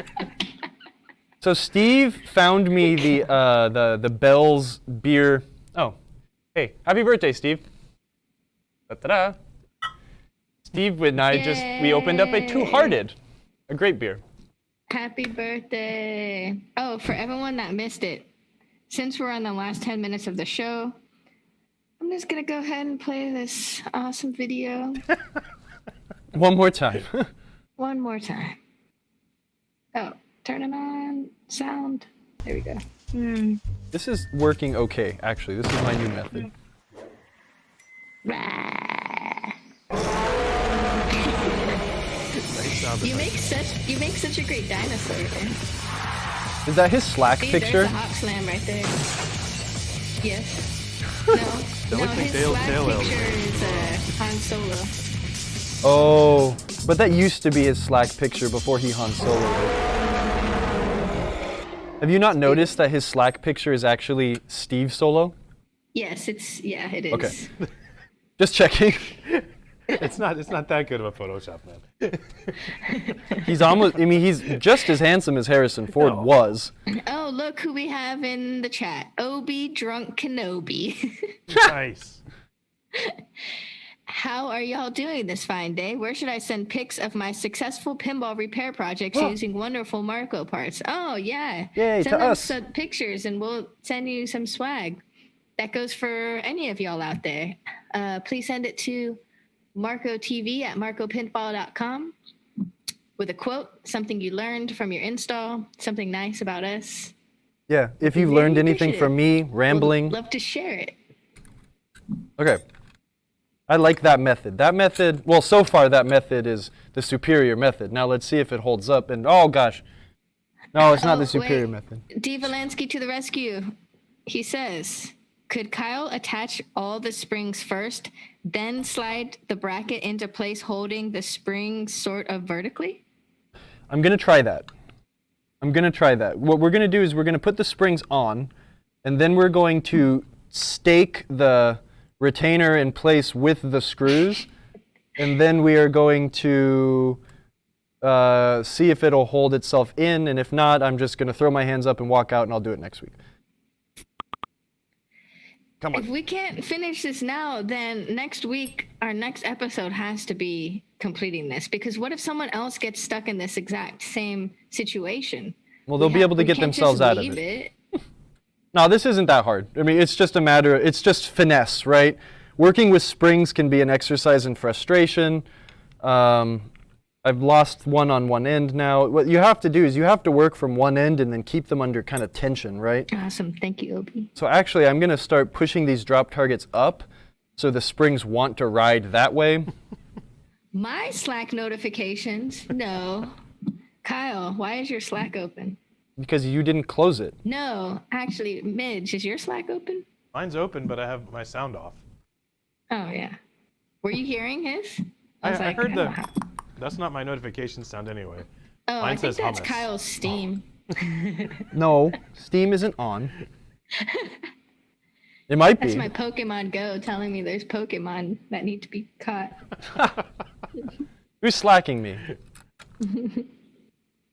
So Steve found me the Bell's beer. Oh, hey, happy birthday, Steve. Da-da-da. Steve and I we opened up a Two-Hearted, a great beer. Happy birthday. Oh, for everyone that missed it, since we're on the last 10 minutes of the show, I'm just going to go ahead and play this awesome video. One more time. One more time. Oh, turn it on. Sound. There we go. This is working okay, actually. This is my new method. You make such a great dinosaur. Is that his Slack See, picture? There's a hop slam right there. Yes. No, his Slack picture is Han Solo. Oh, but that used to be his Slack picture before he Han Soloed. Have you not noticed that his Slack picture is actually Steve Solo? Yes, it is. Okay. Just checking. It's not that good of a Photoshop, man. He's just as handsome as Harrison Ford was. Oh, look who we have in the chat. Obi Drunk Kenobi. Nice. How are y'all doing this fine day? Where should I send pics of my successful pinball repair projects using wonderful Marco parts? Oh, yeah. Yay, send to them us. some pictures and we'll send you some swag. That goes for any of y'all out there. Please send it to marcotv@marcopinball.com with a quote, something you learned from your install, something nice about us. Yeah, if you've learned anything from me rambling. We'd love to share it. Okay. I like that method. Well, so far that method is the superior method. Now let's see if it holds up. And oh gosh. No, it's not the superior method. D. Valansky to the rescue. He says, could Kyle attach all the springs first, then slide the bracket into place holding the spring sort of vertically? I'm going to try that. What we're going to do is we're going to put the springs on, and then we're going to stake the retainer in place with the screws, and then we are going to see if it'll hold itself in, and if not, I'm just going to throw my hands up and walk out, and I'll do it next week. Come on. If we can't finish this now, then next week, our next episode has to be completing this. Because what if someone else gets stuck in this exact same situation? Well, they'll be able to get themselves out of it. No, this isn't that hard. I mean, it's just a matter, it's just finesse, right? Working with springs can be an exercise in frustration. I've lost one on one end now. What you have to do is you have to work from one end and then keep them under kind of tension, right? Awesome. Thank you, Obi. So actually, I'm going to start pushing these drop targets up so the springs want to ride that way. My Slack notifications? No. Kyle, why is your Slack open? Because you didn't close it. No, actually, Midge, is your Slack open? Mine's open, but I have my sound off. Oh, yeah. Were you hearing his? I was like, heard don't know how- That's not my notification sound anyway. Oh, Mine I think says that's hummus. Kyle's Steam. No, Steam isn't on. It might That's be. my Pokemon Go telling me there's Pokemon that need to be caught. Who's slacking me?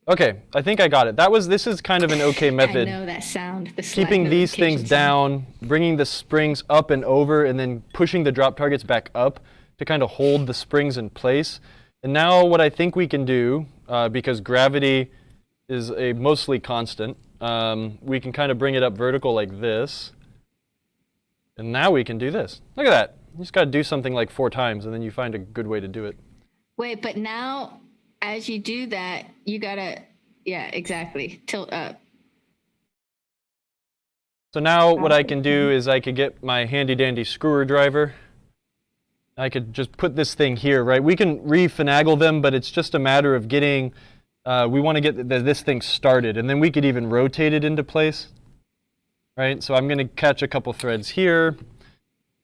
Okay, I think I got it. This is kind of an okay method. I know that sound. The Slack Keeping these things notification sound. down, bringing the springs up and over, and then pushing the drop targets back up to kind of hold the springs in place. And now what I think we can do, because gravity is a mostly constant, we can kind of bring it up vertical like this. And now we can do this. Look at that. You just got to do something like 4 times, and then you find a good way to do it. Wait, but now as you do that, you gotta, yeah, exactly, tilt up. So now what I can do is I could get my handy dandy screwdriver. I could just put this thing here, right? We can re-finagle them, but it's just a matter of getting, we want to get this thing started, and then we could even rotate it into place, right? So I'm going to catch a couple threads here.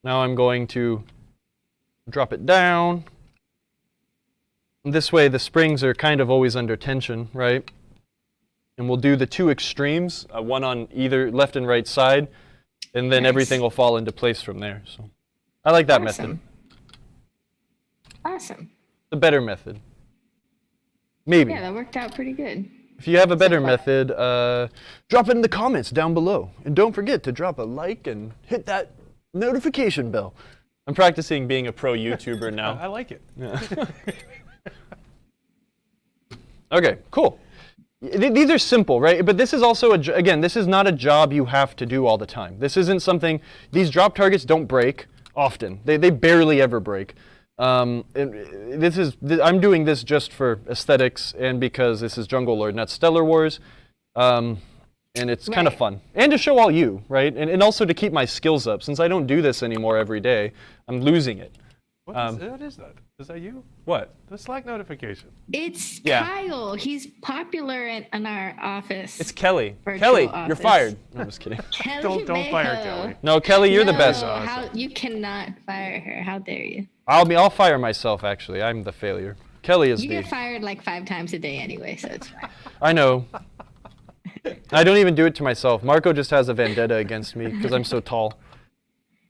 Now I'm going to drop it down. And this way the springs are kind of always under tension, right? And we'll do the 2 extremes, one on either left and right side, and then Nice. everything will fall into place from there. So I like that method. Awesome. Awesome. The better method. Maybe. Yeah, that worked out pretty good. If you have a better far. method, drop it in the comments down below. And don't forget to drop a like and hit that notification bell. I'm practicing being a pro YouTuber now. I like it. Yeah. Okay, cool. These are simple, right? But this is also, again, this is not a job you have to do all the time. This isn't something, these drop targets don't break often. They barely ever break. I'm doing this just for aesthetics and because this is Jungle Lord, not Stellar Wars. And it's kind of Right. fun. And to show all you, right? And also to keep my skills up. Since I don't do this anymore every day, I'm losing it. What is that? Is that you? What? The Slack notification. It's Yeah. Kyle. He's popular in our office. It's Kelly. Virtual Kelly, you're office. fired. No, I'm just kidding. Kelly Don't fire Mayo. Kelly. No, Kelly, you're the best. No, how, you cannot fire her. How dare you? I'll fire myself, actually. I'm the failure. Kelly is You the... get fired like 5 times a day anyway, so it's fine. I know. I don't even do it to myself. Marco just has a vendetta against me because I'm so tall.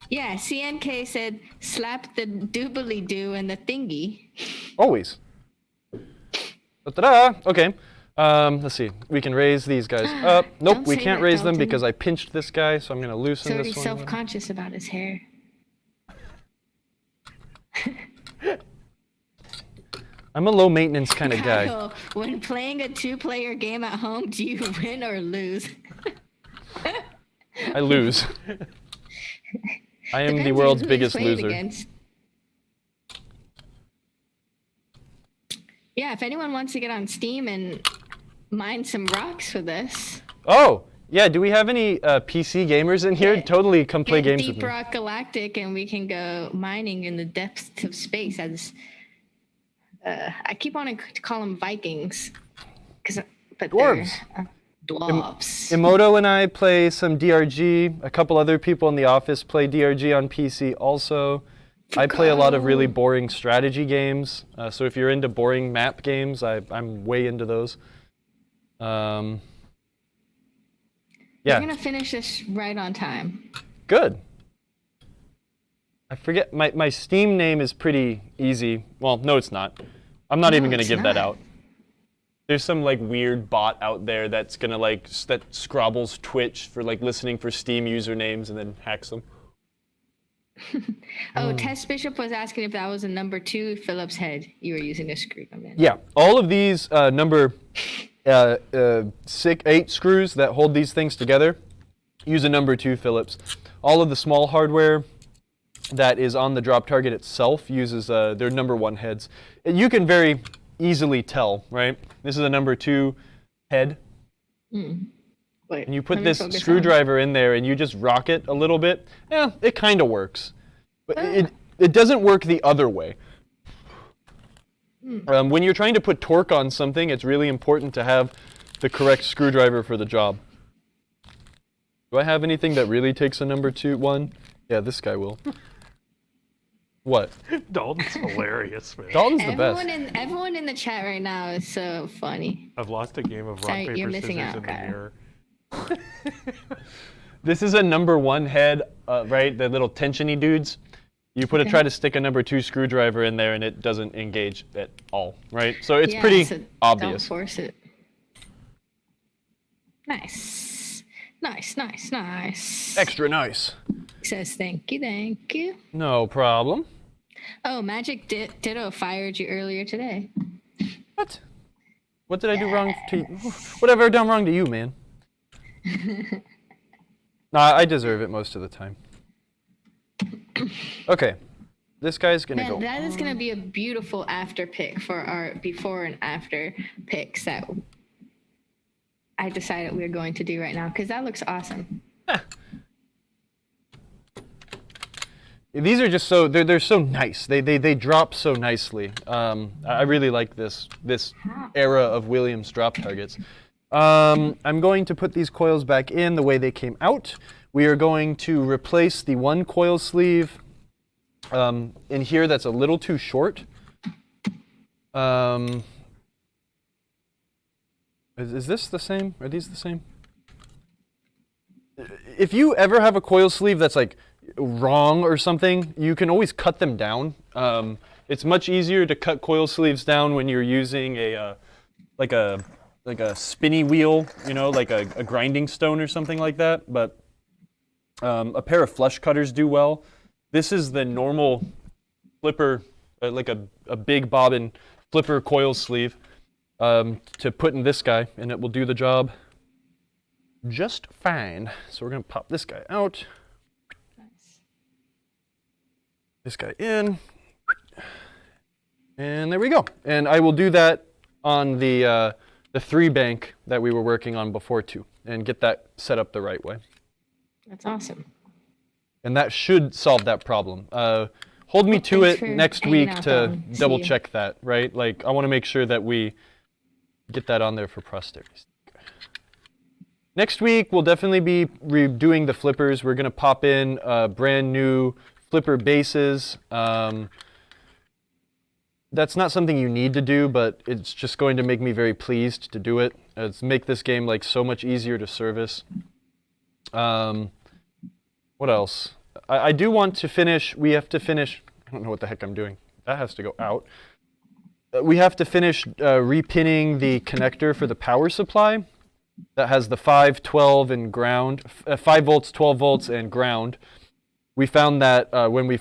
Yeah, CNK said, slap the doobly-doo and the thingy. Always. Ta-da! Okay. Let's see. We can raise these guys up. Nope, Don't we say can't that, raise them Dalton. because I pinched this guy, so I'm going to He's loosen already this one. self-conscious about his hair. I'm a low-maintenance kind of guy. Kyle, when playing a 2-player game at home, do you win or lose? I lose. I am the Depends on world's who you biggest play it loser. against. Yeah, if anyone wants to get on Steam and mine some rocks with us, Oh, yeah. Do we have any PC gamers in here? Yeah. Totally come play get games with Deep me. Rock Galactic and we can go mining in the depths of space as I keep wanting to call them Vikings, but Dwarves. they're dwarves. Emoto and I play some DRG. A couple other people in the office play DRG on PC also. I play a lot of really boring strategy games. So if you're into boring map games, I'm way into those. We're Yeah, gonna finish this right on time. good. I forget, my Steam name is pretty easy. Well, no, it's not. I'm not No, even going to it's give that not. out. There's some like weird bot out there that's gonna like that scrabbles Twitch for like listening for Steam usernames and then hacks them. Oh, Tess Bishop was asking if that was a number 2 Phillips head you were using to screw them in. Yeah, all of these number 8 screws that hold these things together use a number 2 Phillips. All of the small hardware that is on the drop target itself uses their number 1 heads. You can very easily tell, right? This is a number 2 head. Wait, And you put let me this focus on- screwdriver in there and you just rock it a little bit. Yeah, it kind of works. But it doesn't work the other way. When you're trying to put torque on something, it's really important to have the correct screwdriver for the job. Do I have anything that really takes a number 1? Yeah, this guy will. What? Dalton's hilarious, man. Dalton's the best. Everyone in the chat right now is so funny. I've lost a game of rock, Sorry, paper, you're scissors missing out, in the Kyle. mirror. This is a number 1 head, right? The little tensiony dudes. You try to stick a number 2 screwdriver in there and it doesn't engage at all, right? So it's Yeah, pretty so Don't obvious. force it. Nice. Nice. Extra nice. Says thank you. No problem. Oh, Magic Ditto fired you earlier today. What? What did I do wrong to you? What have I done wrong to you, man? Nah, I deserve it most of the time. Okay. This guy's gonna Man, go. that is going to be a beautiful after pick for our before and after picks that I decided we are going to do right now because that looks awesome. These are just so they're so nice. They drop so nicely. I really like this era of Williams drop targets. I'm going to put these coils back in the way they came out. We are going to replace the one coil sleeve in here that's a little too short. Is this the same? Are these the same? If you ever have a coil sleeve that's like wrong or something, you can always cut them down. It's much easier to cut coil sleeves down when you're using a like a spinny wheel, you know, like a grinding stone or something like that. But a pair of flush cutters do well. This is the normal flipper, like a big bobbin flipper coil sleeve to put in this guy, and it will do the job just fine. So we're gonna pop this guy out. This guy in, and there we go. And I will do that on the 3 bank that we were working on before too, and get that set up the right way. That's awesome. And that should solve that problem. Hold me to thanks it for next hanging week out, to Dalton. See double you. check that, right? Like I want to make sure that we get that on there for posterity. Next week we'll definitely be redoing the flippers. We're gonna pop in brand new flipper bases. That's not something you need to do, but it's just going to make me very pleased to do it. It's make this game like so much easier to service. What else? I do want to finish. We have to finish. I don't know what the heck I'm doing. That has to go out. We have to finish repinning the connector for the power supply. That has the 5, 12, and ground. 5 volts, 12 volts, and ground. We found that when we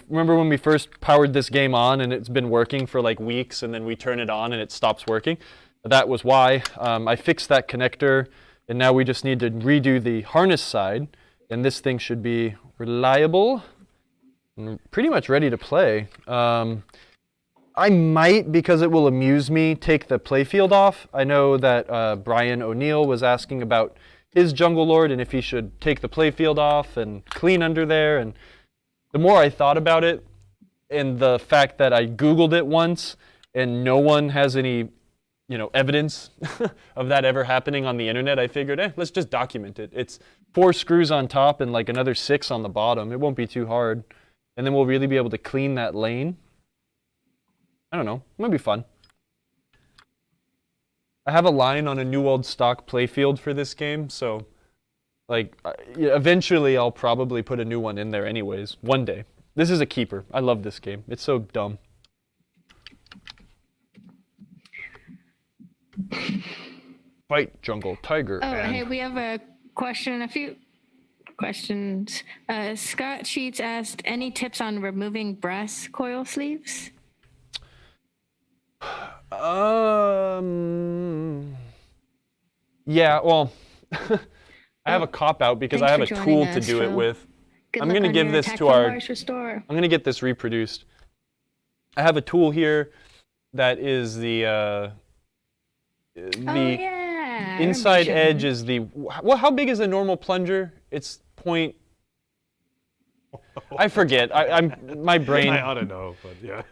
first powered this game on and it's been working for like weeks, and then we turn it on and it stops working. That was why. I fixed that connector, and now we just need to redo the harness side, and this thing should be reliable and pretty much ready to play. I might, because it will amuse me, take the playfield off. I know that Brian O'Neill was asking about his Jungle Lord and if he should take the playfield off and clean under there. And the more I thought about it, and the fact that I Googled it once and no one has any, evidence of that ever happening on the internet, I figured, let's just document it. It's 4 screws on top and like another 6 on the bottom. It won't be too hard. And then we'll really be able to clean that lane. I don't know. It might be fun. I have a line on a new old stock playfield for this game, so eventually I'll probably put a new one in there anyways, one day. This is a keeper. I love this game. It's so dumb. Fight Jungle Tiger. Oh, and hey, we have a question, a few questions. Scott Sheets asked, any tips on removing brass coil sleeves? Yeah, well, I have a cop-out because I have a Thanks for tool joining to us, do it Phil. with. Good I'm luck going to on give your this attack to from our... Mars Restore. I'm going to get this reproduced. I have a tool here that is the Oh, yeah. I inside remember edge showing is the... Well, how big is a normal plunger? It's point... I forget. My brain... I ought to know, but yeah.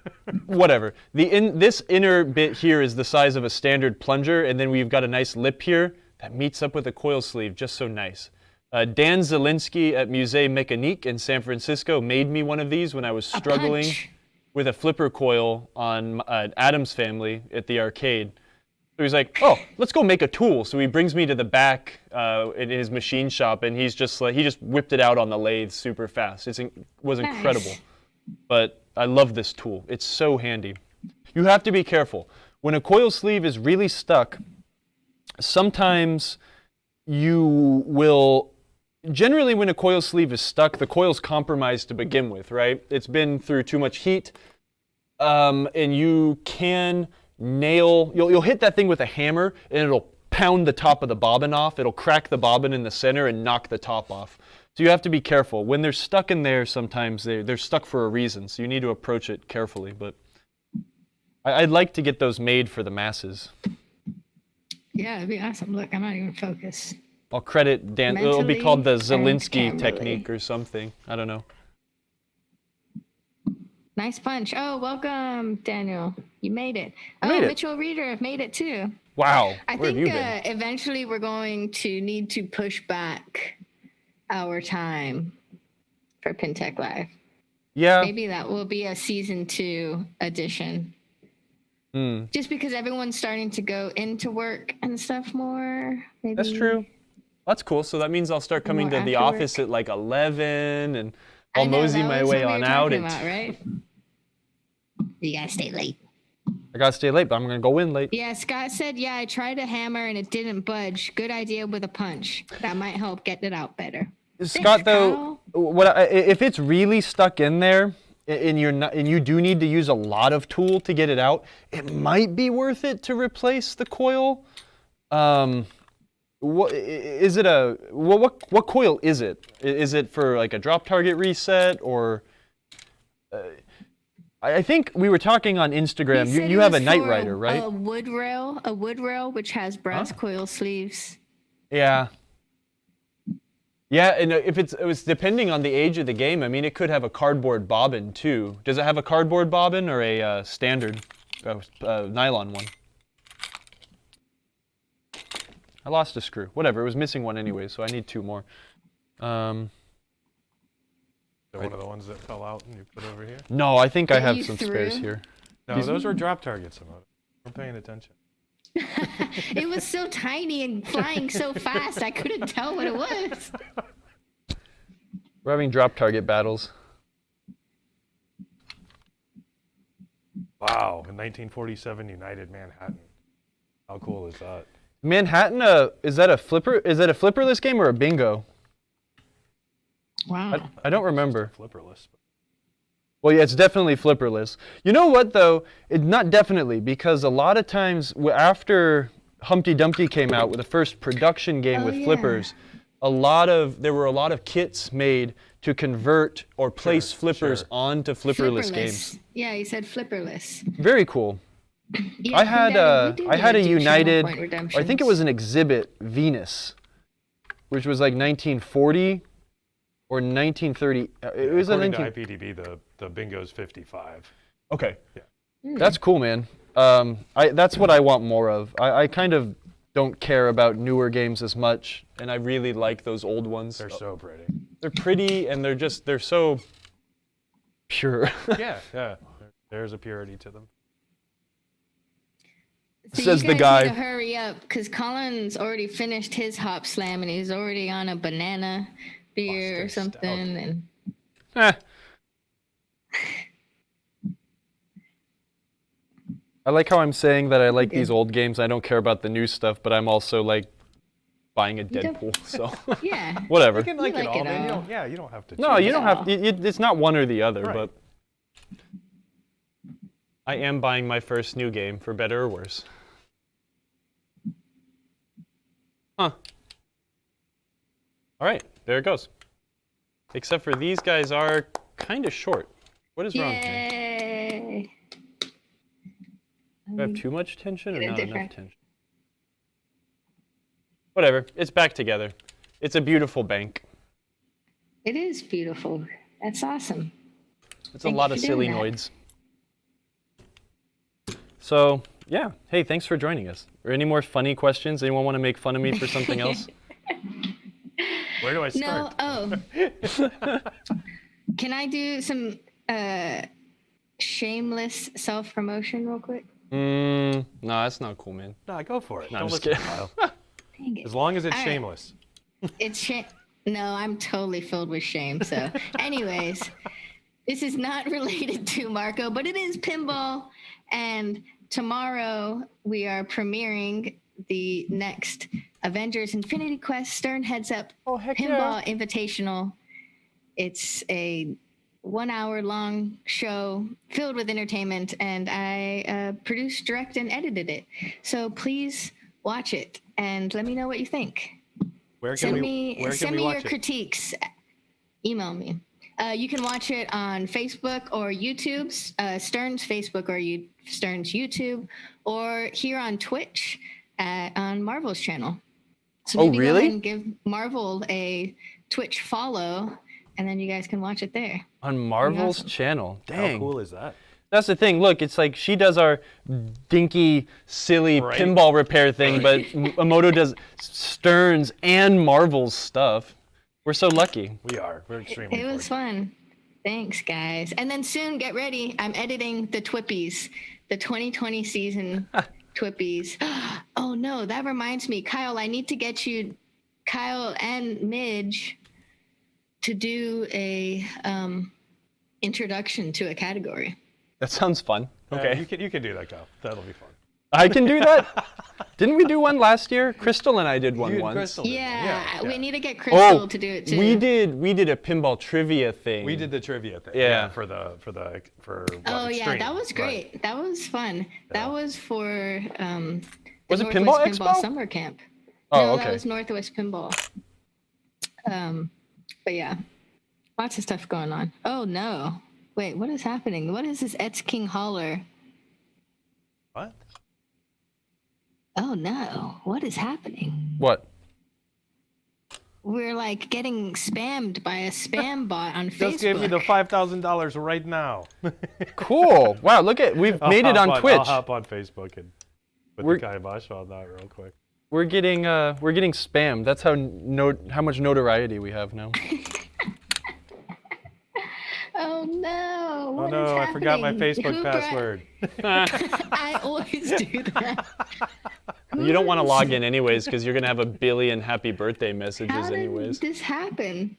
Whatever. This inner bit here is the size of a standard plunger, and then we've got a nice lip here that meets up with a coil sleeve, just so nice. Dan Zielinski at Musée Mécanique in San Francisco made me one of these when I was struggling punch. with a flipper coil on Adam's Family at the arcade. So he's like, "Oh, let's go make a tool." So he brings me to the back in his machine shop, and he just whipped it out on the lathe super fast. It was incredible. Nice. But I love this tool. It's so handy. You have to be careful. When a coil sleeve is really stuck, sometimes you will... Generally, when a coil sleeve is stuck, the coil's compromised to begin with, right? It's been through too much heat, and you can nail... You'll hit that thing with a hammer, and it'll pound the top of the bobbin off. It'll crack the bobbin in the center and knock the top off. So you have to be careful. When they're stuck in there, sometimes they're stuck for a reason, so you need to approach it carefully. But I'd like to get those made for the masses. Yeah, it'd be awesome. Look, I'm not even focused. I'll credit Dan. It'll be Mentally called the and Zielinski cameraly. technique or something. I don't know. Nice punch. Oh, welcome, Daniel. You made it. Oh, made it. Mitchell Reader made it too. Wow. I Where have you think been? eventually we're going to need to push back our time for PinTech Live. Yeah. Maybe that will be a season 2 edition. Just because everyone's starting to go into work and stuff more. Maybe. That's true. That's cool. So that means I'll start coming More to the after office at like 11, and I'll I know, mosey that my was way what we on were out. talking And about, right? You gotta stay late. I gotta stay late, but I'm gonna go in late. Yeah, Scott said, yeah, I tried a hammer and it didn't budge. Good idea with a punch. That might help get it out better. Scott, though, Kyle. if it's really stuck in there, and you do need to use a lot of tool to get it out, it might be worth it to replace the coil. What is it? What coil is it? Is it for like a drop target reset, or? I think we were talking on Instagram. He said You it have a was Knight for Rider, right? A wood rail which has brass coil sleeves. Yeah. Yeah, and if it was depending on the age of the game, I mean, it could have a cardboard bobbin too. Does it have a cardboard bobbin or a standard nylon one? I lost a screw. Whatever, it was missing one anyway, so I need 2 more. One of the ones that fell out and you put over here? No, I think I That have you some spares threw? here. No, those were drop targets. I'm paying attention. It was so tiny and flying so fast, I couldn't tell what it was. We're having drop target battles. Wow, in 1947, United Manhattan. How cool is that? Manhattan, is that a flipperless game or a bingo? Wow. I don't remember. Flipperless. Well, yeah, it's definitely flipperless. You know what, though? Not definitely, because a lot of times after Humpty Dumpty came out with the first production game with yeah. flippers, there were a lot of kits made to convert or place flippers sure. onto flipperless games. Yeah, he said flipperless. Very cool. Yeah, I had we a did United, Point I think it was an Exhibit Venus, which was like 1940 or 1930. It was a According 19. to IPDB, the bingo's 55. Okay. Yeah. That's cool, man. That's what I want more of. I kind of don't care about newer games as much, and I really like those old ones. They're so pretty. They're pretty, and they're so pure. Yeah. There's a purity to them. So Says you the guys guy. need to hurry up because Colin's already finished his hop slam and he's already on a banana beer or Boston something. Stout. And Eh, I like how I'm saying that I like these old games. I don't care about the new stuff, but I'm also like buying a don't- Deadpool. So Yeah. whatever. You can like, like it all, it man. You all. don't, yeah, you don't have to. No, choose. you don't have. It's not one or the other, Right. but I am buying my first new game, for better or worse. Huh. All right, there it goes. Except for these guys are kind of short. What is wrong here? Yay. Do I have too much tension or Get it not different. enough tension? Whatever, it's back together. It's a beautiful bank. It is beautiful. That's awesome. It's Thank a you lot for of doing silly that. noids. so yeah. Hey, thanks for joining us. Are any more funny questions? Anyone want to make fun of me for something else? Where do I No, start? oh. Can I do some shameless self-promotion real quick? No, that's not cool, man. No, go for it. No, Don't I'm just listen to kidding. Kyle. Dang it. As long as it's All right. shameless. It's shame. No, I'm totally filled with shame. So, anyways, this is not related to Marco, but it is pinball. And tomorrow we are premiering the next Avengers Infinity Quest Stern Heads Up Pinball Invitational. It's a 1 hour long show filled with entertainment, and I produced, direct, and edited it. So please watch it and let me know what you think. Where can Send we? me Where can send we me your watch it? critiques. Email me. You can watch it on Facebook or YouTube, Stern's Facebook or Stern's YouTube, or here on Twitch on Marvel's channel. So Oh, maybe go really? ahead and give Marvel a Twitch follow, and then you guys can watch it there. On Marvel's Awesome. channel. How Dang. cool is that? That's the thing. Look, it's like she does our dinky, silly Right. pinball repair thing, but Emoto does Stern's and Marvel's stuff. We're so lucky. We are. We're extremely. It was fun. Thanks, guys. And then soon, get ready. I'm editing the Twippies, the 2020 season Twippies. Oh no, that reminds me, Kyle. I need to get you, Kyle and Midge, to do a introduction to a category. That sounds fun. Okay. You can do that, Kyle. That'll be fun. I can do that. Didn't we do one last year? Crystal and I did one You and once. Crystal did one. Yeah, we yeah. need to get Crystal Oh, to do it too. We did a pinball trivia thing. We did the trivia thing. Yeah. For Oh yeah, Extreme. that was great. Right. That was fun. That was for the Was it Northwest Pinball Pinball Expo? Summer Camp. Oh, No, okay. that was Northwest Pinball. But yeah, lots of stuff going on. Oh no, wait, what is happening? What is this Etz King Holler? What? Oh no, what is happening? What? We're like getting spammed by a spam bot on Facebook. Just gave me the $5,000 right now. Cool. Wow, look at we've made it on I'll Twitch. hop on Facebook and put We're- the kibosh on that real quick. We're getting spammed. That's how much notoriety we have now. Oh no! Oh what is no, I forgot my happening? Facebook Who brought- password. I always do that. You don't want to log in anyways because you're gonna have a billion happy birthday messages How did anyways. this happen?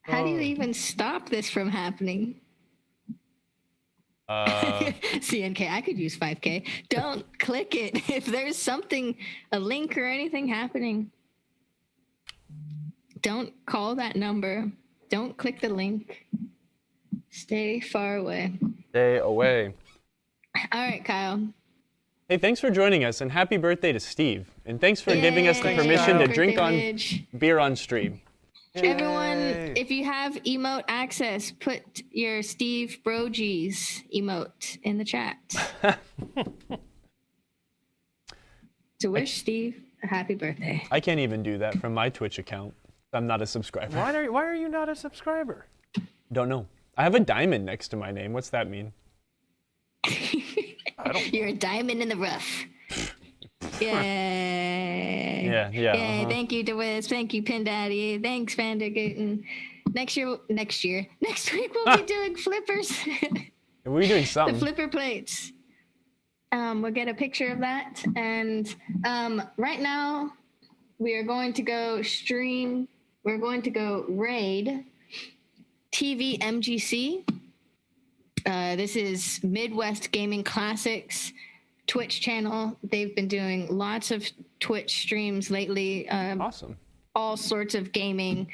How do you even stop this from happening? CNK, I could use 5K. Don't click it. If there's something, a link or anything happening, don't call that number. Don't click the link. Stay far away. Stay away. All right, Kyle. Hey, thanks for joining us and happy birthday to Steve. And thanks for giving us the Yay. permission to Birthday drink on Midge. beer on stream. Everyone, Yay. if you have emote access, put your Steve Brogies emote in the chat. To wish Steve a happy birthday. I can't even do that from my Twitch account. I'm not a subscriber. Why are you not a subscriber? Don't know. I have a diamond next to my name. What's that mean? You're a diamond in the rough. Yay. Yeah. Yay. Thank you, DeWiz. Thank you, Pin Daddy. Thanks, Vandergooten. Next week we'll be doing flippers. We're doing The something. flipper plates. We'll get a picture of that. And right now, we are going to go stream. We're going to go raid TV MGC. This is Midwest Gaming Classics Twitch channel. They've been doing lots of Twitch streams lately. Awesome. All sorts of gaming,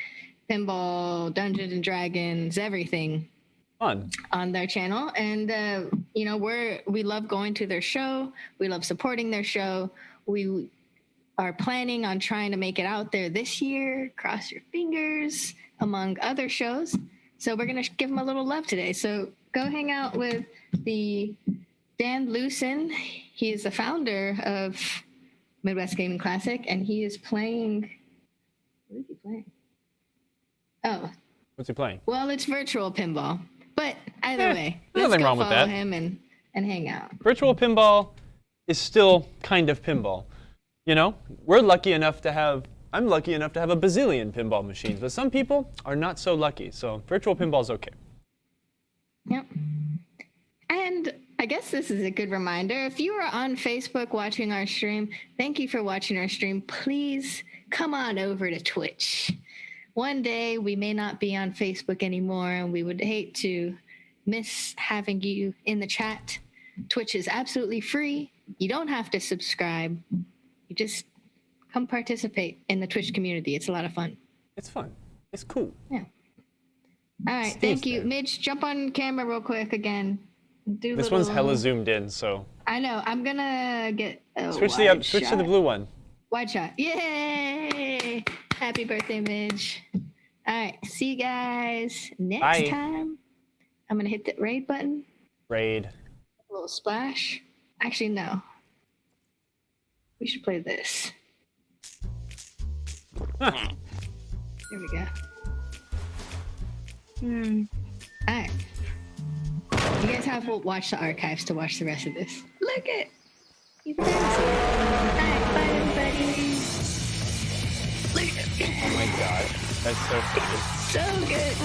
pinball, Dungeons and Dragons, everything. Fun. On their channel. And, you know, we love going to their show. We love supporting their show. We are planning on trying to make it out there this year. Cross your fingers, among other shows. So we're going to give them a little love today. So go hang out with the Dan Lucen. He is the founder of Midwest Gaming Classic, and he is playing. What is he playing? Oh, What's he playing? well, it's virtual pinball. But either way, there's let's nothing go wrong with follow that. him and hang out. Virtual pinball is still kind of pinball. You know, I'm lucky enough to have a bazillion pinball machines, but some people are not so lucky. So virtual pinball's okay. Yep. And I guess this is a good reminder. If you are on Facebook watching our stream, thank you for watching our stream. Please come on over to Twitch. One day we may not be on Facebook anymore, and we would hate to miss having you in the chat. Twitch is absolutely free. You don't have to subscribe. You just come participate in the Twitch community. It's a lot of fun. It's fun. It's cool. Yeah. All right. Thank you. Midge, jump on camera real quick again. This one's hella zoomed in, so. I know. I'm going to get a Switch wide to the shot. blue one. Wide shot. Yay! Happy birthday, Midge. All right. See you guys next Bye. time. I'm going to hit the raid button. Raid. A little splash. Actually, no. We should play this. Huh. There we go. All right. You guys have to watch the archives to watch the rest of this. Look it. He's dancing. All right, bye, everybody. Oh my gosh. That's so funny. So good.